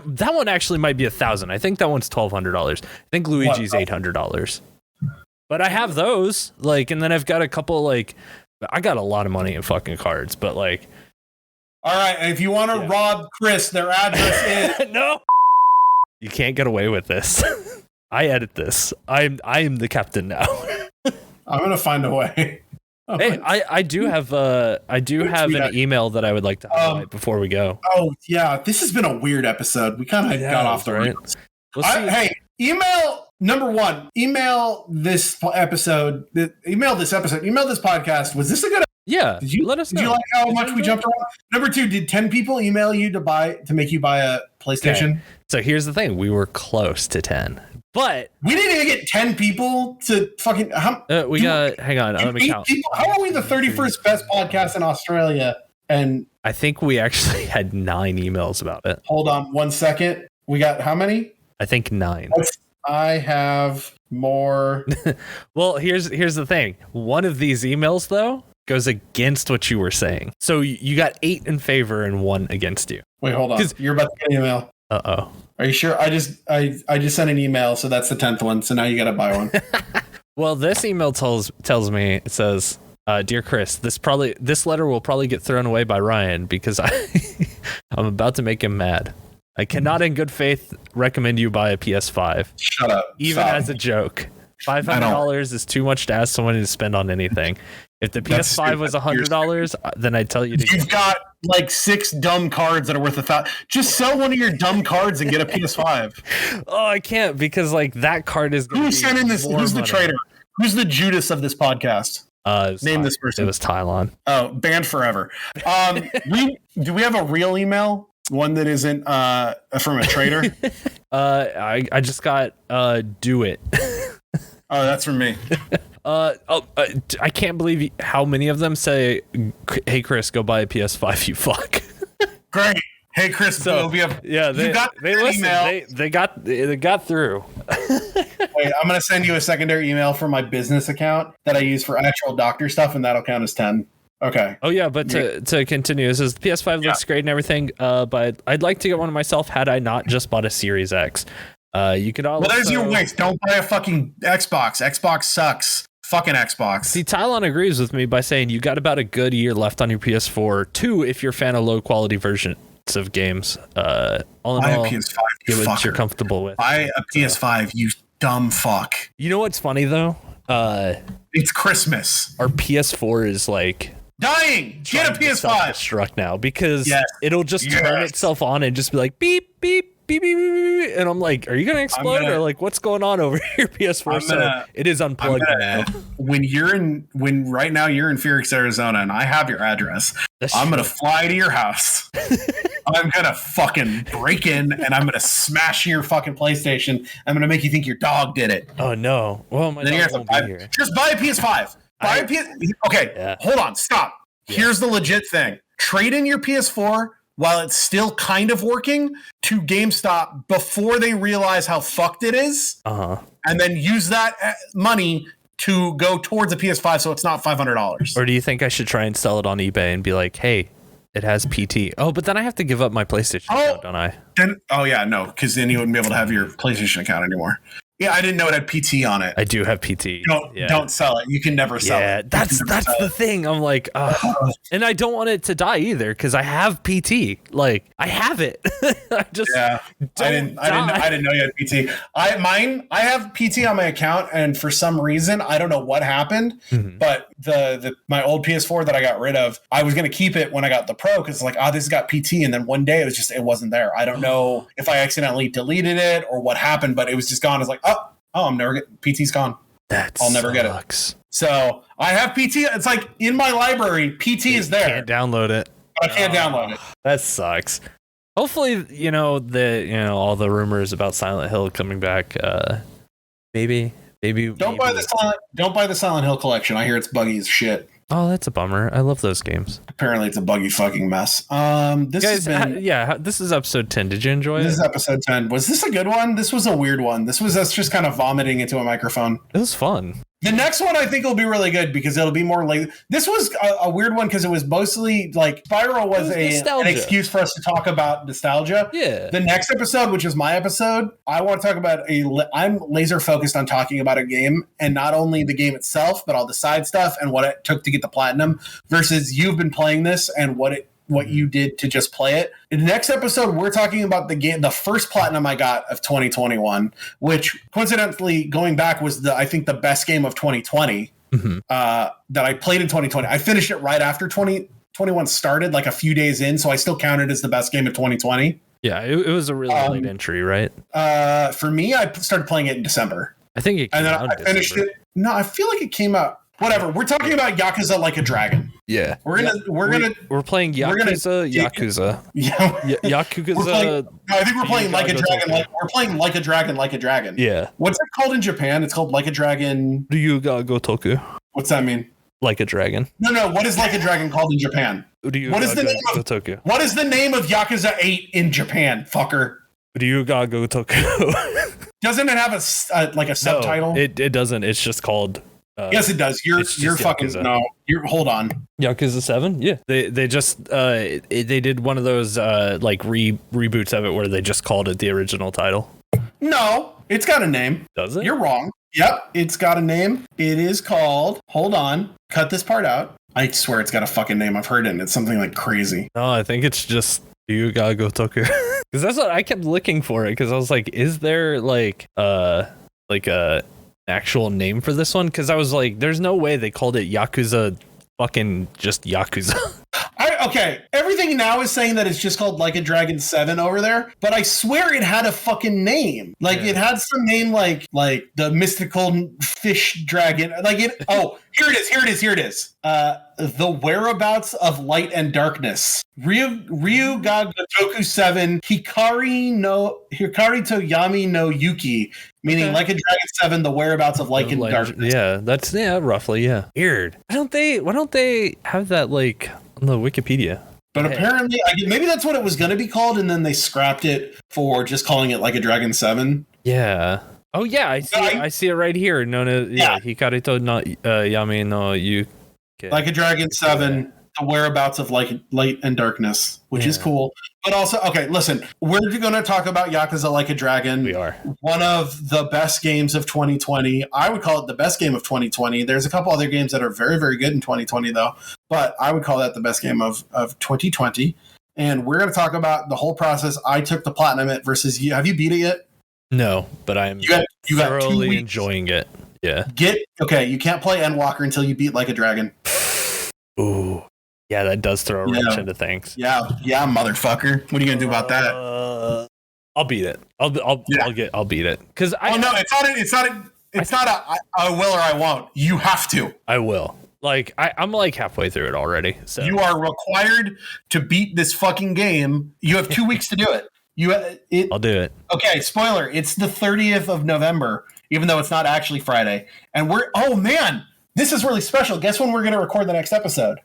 Speaker 2: That one actually might be $1,000. I think that one's $1,200. I think Luigi's $800. But I have those, like, and then I've got a couple, like, I got a lot of money in fucking cards, but like.
Speaker 1: All right, and if you want to rob Chris, their address is
Speaker 2: no. You can't get away with this. I edit this. I am the captain now.
Speaker 1: I'm gonna find a way.
Speaker 2: Hey, I do have an email that I would like to highlight before we go. Oh
Speaker 1: yeah, this has been a weird episode. We kind of got off the rails. Hey, email number 1. Email this episode. Email this podcast. Was this a good?
Speaker 2: Yeah.
Speaker 1: Let us know. Did you like how much we jumped around? Number 2, did 10 people email you to make you buy a PlayStation?
Speaker 2: Okay. So here's the thing: we were close to 10. But
Speaker 1: we didn't even get 10 people to fucking.
Speaker 2: Hang on. Let me count.
Speaker 1: How are we the 31st best podcast in Australia? And
Speaker 2: I think we actually had 9 emails about it.
Speaker 1: Hold on 1 second. We got how many?
Speaker 2: I think 9.
Speaker 1: I have more.
Speaker 2: Well, here's the thing. One of these emails, though, goes against what you were saying. So you got 8 in favor and 1 against you.
Speaker 1: Wait, hold on. You're about to get an email.
Speaker 2: Uh-oh.
Speaker 1: Are you sure? I just sent an email, so that's the 10th one. So now you got to buy one.
Speaker 2: Well, this email tells me, it says, "Dear Chris, this letter will probably get thrown away by Ryan because I'm about to make him mad. I cannot, in good faith, recommend you buy a PS5.
Speaker 1: Shut up.
Speaker 2: Even as a joke. $500 is too much to ask someone to spend on anything. If the PS5 was $100, then I'd tell you to.
Speaker 1: You've got like 6 dumb cards that are worth $1,000. Just sell one of your dumb cards and get a PS5.
Speaker 2: Oh, I can't, because like that card is.
Speaker 1: Who's sending this? Who's the traitor? Who's the Judas of this podcast? Name this person.
Speaker 2: It was Tylon.
Speaker 1: Oh, banned forever. Do we have a real email? One that isn't from a traitor?
Speaker 2: I just got do it.
Speaker 1: Oh, that's from me.
Speaker 2: I can't believe how many of them say, "Hey Chris, go buy a PS5, you fuck."
Speaker 1: Great. Hey Chris,
Speaker 2: so they listened. They got through.
Speaker 1: Wait, I'm gonna send you a secondary email from my business account that I use for actual doctor stuff, and that'll count as 10. Okay.
Speaker 2: Oh yeah, but to continue, this is the PS5 looks great and everything. But I'd like to get one myself had I not just bought a Series X. You could also.
Speaker 1: Well, there's your waste. Don't buy a fucking Xbox. Xbox sucks. Fucking Xbox.
Speaker 2: See, Tylon agrees with me by saying you got about a good year left on your PS4. 2, if you're a fan of low quality versions gigabytes of games. All in
Speaker 1: Buy
Speaker 2: all,
Speaker 1: a PS5,
Speaker 2: get what you're comfortable with.
Speaker 1: Buy a PS5, you dumb fuck.
Speaker 2: You know what's funny though?
Speaker 1: It's Christmas.
Speaker 2: Our PS4 is like
Speaker 1: dying. Get a PS5.
Speaker 2: Struck now because it'll just turn itself on and just be like beep beep beep beep, beep, and I'm like, are you gonna explode or like what's going on over here? PS4. So it is unplugged now.
Speaker 1: When right now you're in Phoenix, Arizona, and I have your address, I'm gonna fly to your house. I'm gonna fucking break in and I'm gonna smash your fucking PlayStation. I'm gonna make you think your dog did it.
Speaker 2: Oh no! Well, my dog won't be here.
Speaker 1: Just buy a PS5. Okay, hold on, stop. Yeah. Here's the legit thing. Trade in your PS4 while it's still kind of working to GameStop before they realize how fucked it is. And then use that money to go towards a PS5 so it's not $500.
Speaker 2: Or do you think I should try and sell it on eBay and be like, hey, it has PT. Oh, but then I have to give up my PlayStation account, don't I?
Speaker 1: No, because then you wouldn't be able to have your PlayStation account anymore. Yeah, I didn't know it had PT on it.
Speaker 2: I do have PT.
Speaker 1: Don't sell it. You can never sell it.
Speaker 2: Yeah, that's the thing. I'm like, and I don't want it to die either because I have PT. Like, I have it. I didn't know you had PT. I have PT on my account, and for some reason, I don't know what happened, but my old PS4 that I got rid of, I was gonna keep it when I got the Pro because it's like, this has got PT, and then one day it wasn't there. I don't know if I accidentally deleted it or what happened, but it was just gone. It's like, I'm never getting PT's gone. I'll never get it. So I have PT. It's like in my library, PT is there. Can't download it.
Speaker 1: But I can't download it.
Speaker 2: That sucks. Hopefully, all the rumors about Silent Hill coming back. Maybe.
Speaker 1: Don't buy the Silent Hill collection. I hear it's buggy as shit.
Speaker 2: Oh, that's a bummer. I love those games.
Speaker 1: Apparently, it's a buggy fucking mess. This
Speaker 2: is episode 10. Did you enjoy it?
Speaker 1: This is episode 10. Was this a good one? This was a weird one. This was us just kind of vomiting into a microphone.
Speaker 2: It was fun.
Speaker 1: The next one I think will be really good because it'll be more like this was a weird one because it was mostly like Spyro was an excuse for us to talk about nostalgia.
Speaker 2: Yeah.
Speaker 1: The next episode, which is my episode, I want to talk about I'm laser focused on talking about a game and not only the game itself, but all the side stuff and what it took to get the platinum versus you've been playing this and what you did to just play it. In the next episode, we're talking about the first platinum I got of 2021, which coincidentally going back was I think the best game of 2020 that I played in 2020. I finished it right after 2021 started, like a few days in, so I still counted as the best game of 2020.
Speaker 2: Yeah, it was a really late entry, right?
Speaker 1: For me, I started playing it in December.
Speaker 2: I think it came out
Speaker 1: I finished it. No, I feel like it came out. Whatever. We're talking about Yakuza Like a Dragon.
Speaker 2: Yeah.
Speaker 1: We're
Speaker 2: playing Yakuza.
Speaker 1: Yeah.
Speaker 2: Yakuza.
Speaker 1: I think we're playing Like a Dragon. We're playing Like a Dragon, Like a Dragon.
Speaker 2: Yeah.
Speaker 1: What's it called in Japan? It's called Like a Dragon.
Speaker 2: Ryuga Gotoku.
Speaker 1: What's that mean?
Speaker 2: Like a Dragon.
Speaker 1: No. What is Like a Dragon called in Japan? What is the name of Yakuza 8 in Japan, fucker?
Speaker 2: Ryuga Gotoku.
Speaker 1: Doesn't it have a subtitle?
Speaker 2: No, it doesn't. It's just called.
Speaker 1: Yes, it does. You're fucking Yakuza. No. Hold on.
Speaker 2: Yakuza 7. Yeah, they just they did one of those reboots of it where they just called it the original title.
Speaker 1: No, it's got a name.
Speaker 2: Does it?
Speaker 1: You're wrong. Yep, it's got a name. It is called. Hold on. Cut this part out. I swear it's got a fucking name. I've heard it. And it's something like crazy.
Speaker 2: No, I think it's just Ryuga Gotoku. Because that's what I kept looking for it. Because I was like, is there like a actual name for this one? Because I was like, there's no way they called it Yakuza fucking just Yakuza.
Speaker 1: Okay, everything now is saying that it's just called Like a Dragon 7 over there, but I swear it had a fucking name. It had some name like the mystical fish dragon. Here it is. The Whereabouts of Light and Darkness. Ryuga Gotoku 7 Hikari to Yami no Yuki. Meaning Like a Dragon 7, The Whereabouts of Light and Darkness.
Speaker 2: Yeah, that's roughly, yeah. Weird. Why don't they have that on the Wikipedia?
Speaker 1: But apparently, maybe that's what it was going to be called, and then they scrapped it for just calling it Like a Dragon 7.
Speaker 2: Yeah. Oh yeah, I see it right here. Hikari to Yami no Yuki.
Speaker 1: Like a Dragon 7. The Whereabouts of Light and Darkness, which is cool. But also, okay, listen, we're going to talk about Yakuza Like a Dragon.
Speaker 2: We are. One
Speaker 1: of the best games of 2020. I would call it the best game of 2020. There's a couple other games that are very, very good in 2020, though. But I would call that the best game of 2020. and we're going to talk about the whole process. I took the platinum it versus you. Have you beat it yet?
Speaker 2: No, but I'm thoroughly enjoying it. Yeah.
Speaker 1: You can't play Endwalker until you beat Like a Dragon.
Speaker 2: Ooh. Yeah, that does throw a wrench into things.
Speaker 1: Yeah, motherfucker. What are you going to do about that?
Speaker 2: I'll beat it. I'll beat it. Because
Speaker 1: it's not a I will or I won't. You have to.
Speaker 2: I will. Like I'm like halfway through it already. So
Speaker 1: you are required to beat this fucking game. You have 2 weeks to do it. I'll do it. Okay, spoiler. It's the 30th of November, even though it's not actually Friday. And oh man, this is really special. Guess when we're going to record the next episode?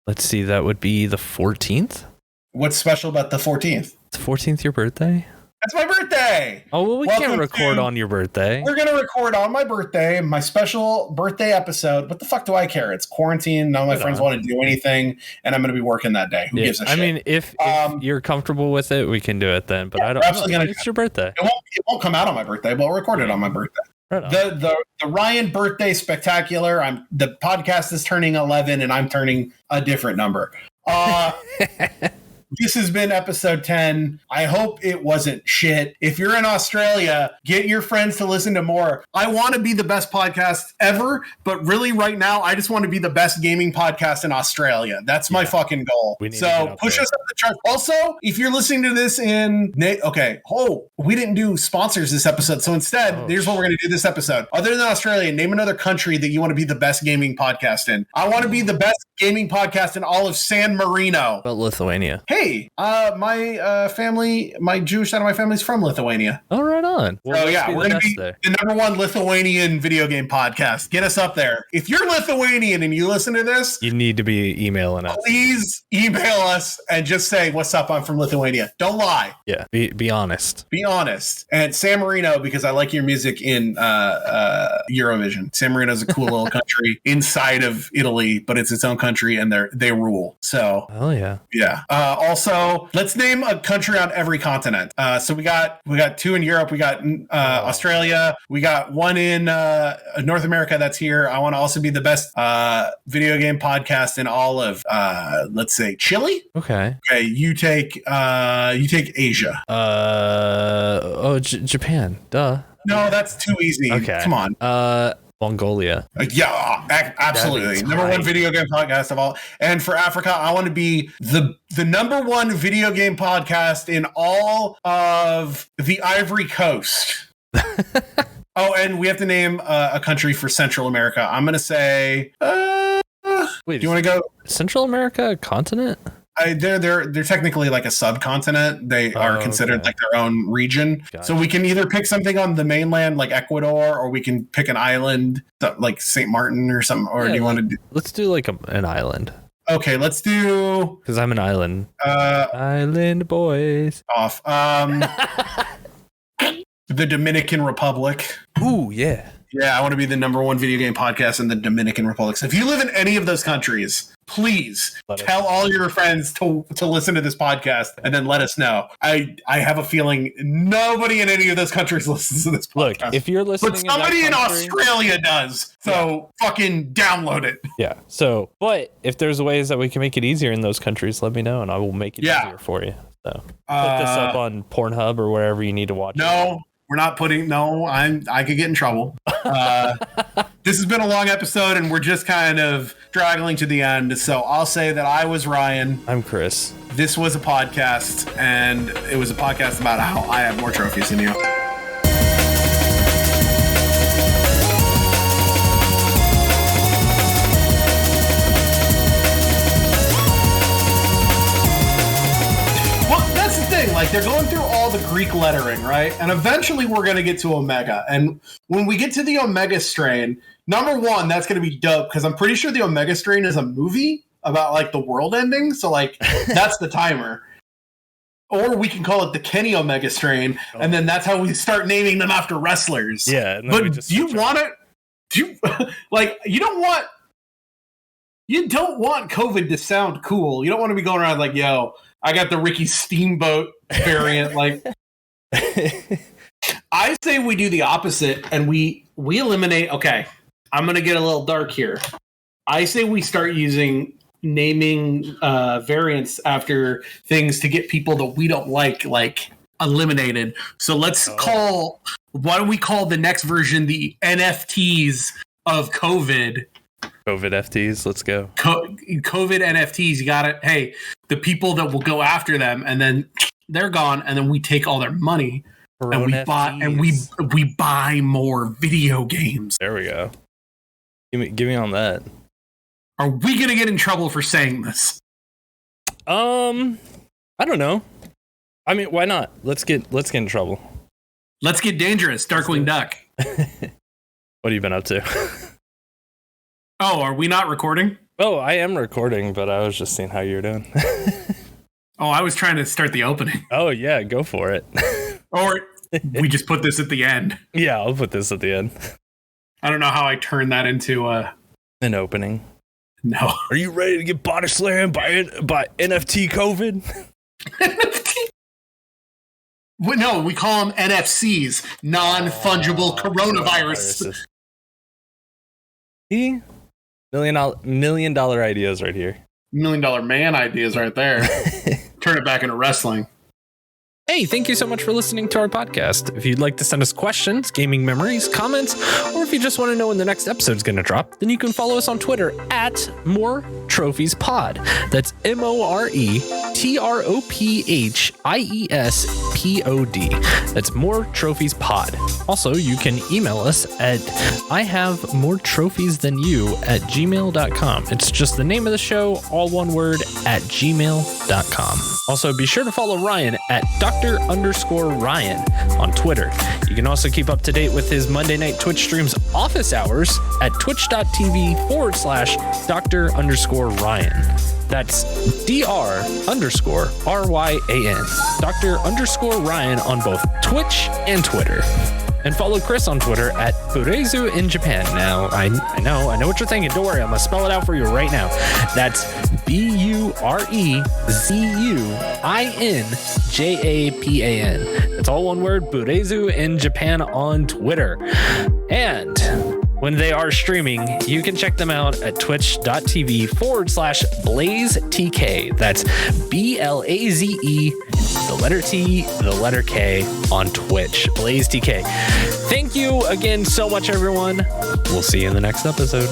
Speaker 2: Let's see. That would be the 14th.
Speaker 1: What's special about the 14th?
Speaker 2: It's 14th your birthday?
Speaker 1: That's my birthday.
Speaker 2: Oh, well, we can't record on your birthday.
Speaker 1: We're going to record on my birthday, my special birthday episode. What the fuck do I care? It's quarantine. None of my friends want to do anything, and I'm going to be working that day. Who gives a shit? I mean,
Speaker 2: if you're comfortable with it, we can do it then, but I don't know. It's your birthday.
Speaker 1: It won't come out on my birthday, but we'll record it on my birthday. Right the Ryan birthday spectacular. The podcast is turning 11, and I'm turning a different number. This has been episode 10. I hope it wasn't shit. If you're in Australia, get your friends to listen to more. I want to be the best podcast ever, but really right now, I just want to be the best gaming podcast in Australia. That's my fucking goal. So push us up the chart. Also, if you're listening to this we didn't do sponsors this episode. So instead, here's what we're going to do this episode. Other than Australia, name another country that you want to be the best gaming podcast in. I want to be the best gaming podcast in all of San Marino.
Speaker 2: But Lithuania.
Speaker 1: Hey, my family, my Jewish side of my family is from Lithuania.
Speaker 2: Oh, right on.
Speaker 1: Well, so yeah, we're going to be the number one Lithuanian video game podcast. Get us up there. If you're Lithuanian and you listen to this,
Speaker 2: you need to be emailing us.
Speaker 1: Please email us and just say, "What's up? I'm from Lithuania." Don't lie.
Speaker 2: Yeah, be honest.
Speaker 1: Be honest. And San Marino, because I like your music in Eurovision. San Marino is a cool little country inside of Italy, but it's its own country, and they rule. So,
Speaker 2: oh yeah,
Speaker 1: yeah. Also, let's name a country on every continent. So we got 2 in Europe. We got Australia. We got 1 in North America that's here. I want to also be the best video game podcast in all of let's say Chile.
Speaker 2: Okay.
Speaker 1: Okay. You take Asia.
Speaker 2: Japan. Duh.
Speaker 1: No, that's too easy.
Speaker 2: Okay.
Speaker 1: Come on.
Speaker 2: Mongolia.
Speaker 1: Yeah, absolutely. Number one video game podcast of all. And for Africa, I want to be the number one video game podcast in all of the Ivory Coast. Oh, and we have to name a country for Central America. I'm going to say,
Speaker 2: wait,
Speaker 1: do you want to go?
Speaker 2: Central America, a continent?
Speaker 1: They're technically like a subcontinent. They are considered like their own region. Gotcha. So we can either pick something on the mainland like Ecuador, or we can pick an island like St. Martin or something. Or do you want to do?
Speaker 2: Let's do like an island.
Speaker 1: Okay, let's do.
Speaker 2: Because I'm an island. Island boys.
Speaker 1: Off. The Dominican Republic.
Speaker 2: Ooh, yeah.
Speaker 1: Yeah, I want to be the number one video game podcast in the Dominican Republic. So if you live in any of those countries, please tell all your friends to listen to this podcast and then let us know. I have a feeling nobody in any of those countries listens to this podcast.
Speaker 2: Look, if you're listening,
Speaker 1: but somebody in Australia does. So fucking download it.
Speaker 2: Yeah. So, but if there's ways that we can make it easier in those countries, let me know and I will make it easier for you. So put this up on Pornhub or wherever you need to watch it.
Speaker 1: We're not putting. No, I could get in trouble. This has been a long episode, and we're just kind of straggling to the end. So I'll say that I was Ryan.
Speaker 2: I'm Chris.
Speaker 1: This was a podcast, and it was a podcast about how I have more trophies than you. Like, they're going through all the Greek lettering, right? And eventually we're going to get to Omega. And when we get to the Omega strain, number one, that's going to be dope, because I'm pretty sure the Omega strain is a movie about, like, the world ending. So, like, that's the timer. Or we can call it the Kenny Omega strain, and then that's how we start naming them after wrestlers.
Speaker 2: Yeah.
Speaker 1: But do you want it? You don't want COVID to sound cool. You don't want to be going around like, yo, I got the Ricky Steamboat variant. Like, I say we do the opposite and we eliminate. Okay, I'm going to get a little dark here. I say we start using naming variants after things to get people that we don't like eliminated. So let's why don't we call the next version the NFTs of COVID?
Speaker 2: COVID FTs, let's go.
Speaker 1: COVID NFTs, you got it. Hey, the people that will go after them, and then they're gone, and then we take all their money and we buy more video games.
Speaker 2: There we go. Give me on that.
Speaker 1: Are we gonna get in trouble for saying this?
Speaker 2: I don't know. I mean, why not? Let's get in trouble.
Speaker 1: Let's get dangerous, Darkwing Duck.
Speaker 2: What have you been up to?
Speaker 1: Oh, are we not recording?
Speaker 2: Oh, I am recording, but I was just seeing how you're doing.
Speaker 1: Oh, I was trying to start the opening.
Speaker 2: Oh, yeah, go for it.
Speaker 1: Or we just put this at the end.
Speaker 2: Yeah, I'll put this at the end.
Speaker 1: I don't know how I turn that into
Speaker 2: an opening.
Speaker 1: No.
Speaker 2: Are you ready to get body slammed by NFT COVID?
Speaker 1: NFT? No, we call them NFCs, non-fungible coronavirus.
Speaker 2: See? $1 million ideas right here.
Speaker 1: $1 million man ideas right there. Turn it back into wrestling.
Speaker 2: Hey, thank you so much for listening to our podcast. If you'd like to send us questions, gaming memories, comments, or if you just want to know when the next episode's going to drop, then you can follow us on Twitter at MoreTrophiesPod. That's MoreTrophiesPod. That's More Trophies Pod. Also, you can email us at ihavemoretrophiesthanyou@gmail.com. It's just the name of the show, all one word, at gmail.com. Also, be sure to follow Ryan at Dr._Ryan on Twitter. You can also keep up to date with his Monday night Twitch streams office hours at twitch.tv/Dr._Ryan. That's Dr._RYAN. Dr._Ryan on both Twitch and Twitter. And follow Chris on Twitter at Burezu in Japan. Now, I know what you're thinking. Don't worry, I'm going to spell it out for you right now. That's BUREZUINJAPAN. It's all one word, Burezu in Japan on Twitter. And when they are streaming, you can check them out at twitch.tv/BlazeTK. That's BLAZE, the letter T, the letter K on Twitch. BlazeTK. Thank you again so much, everyone. We'll see you in the next episode.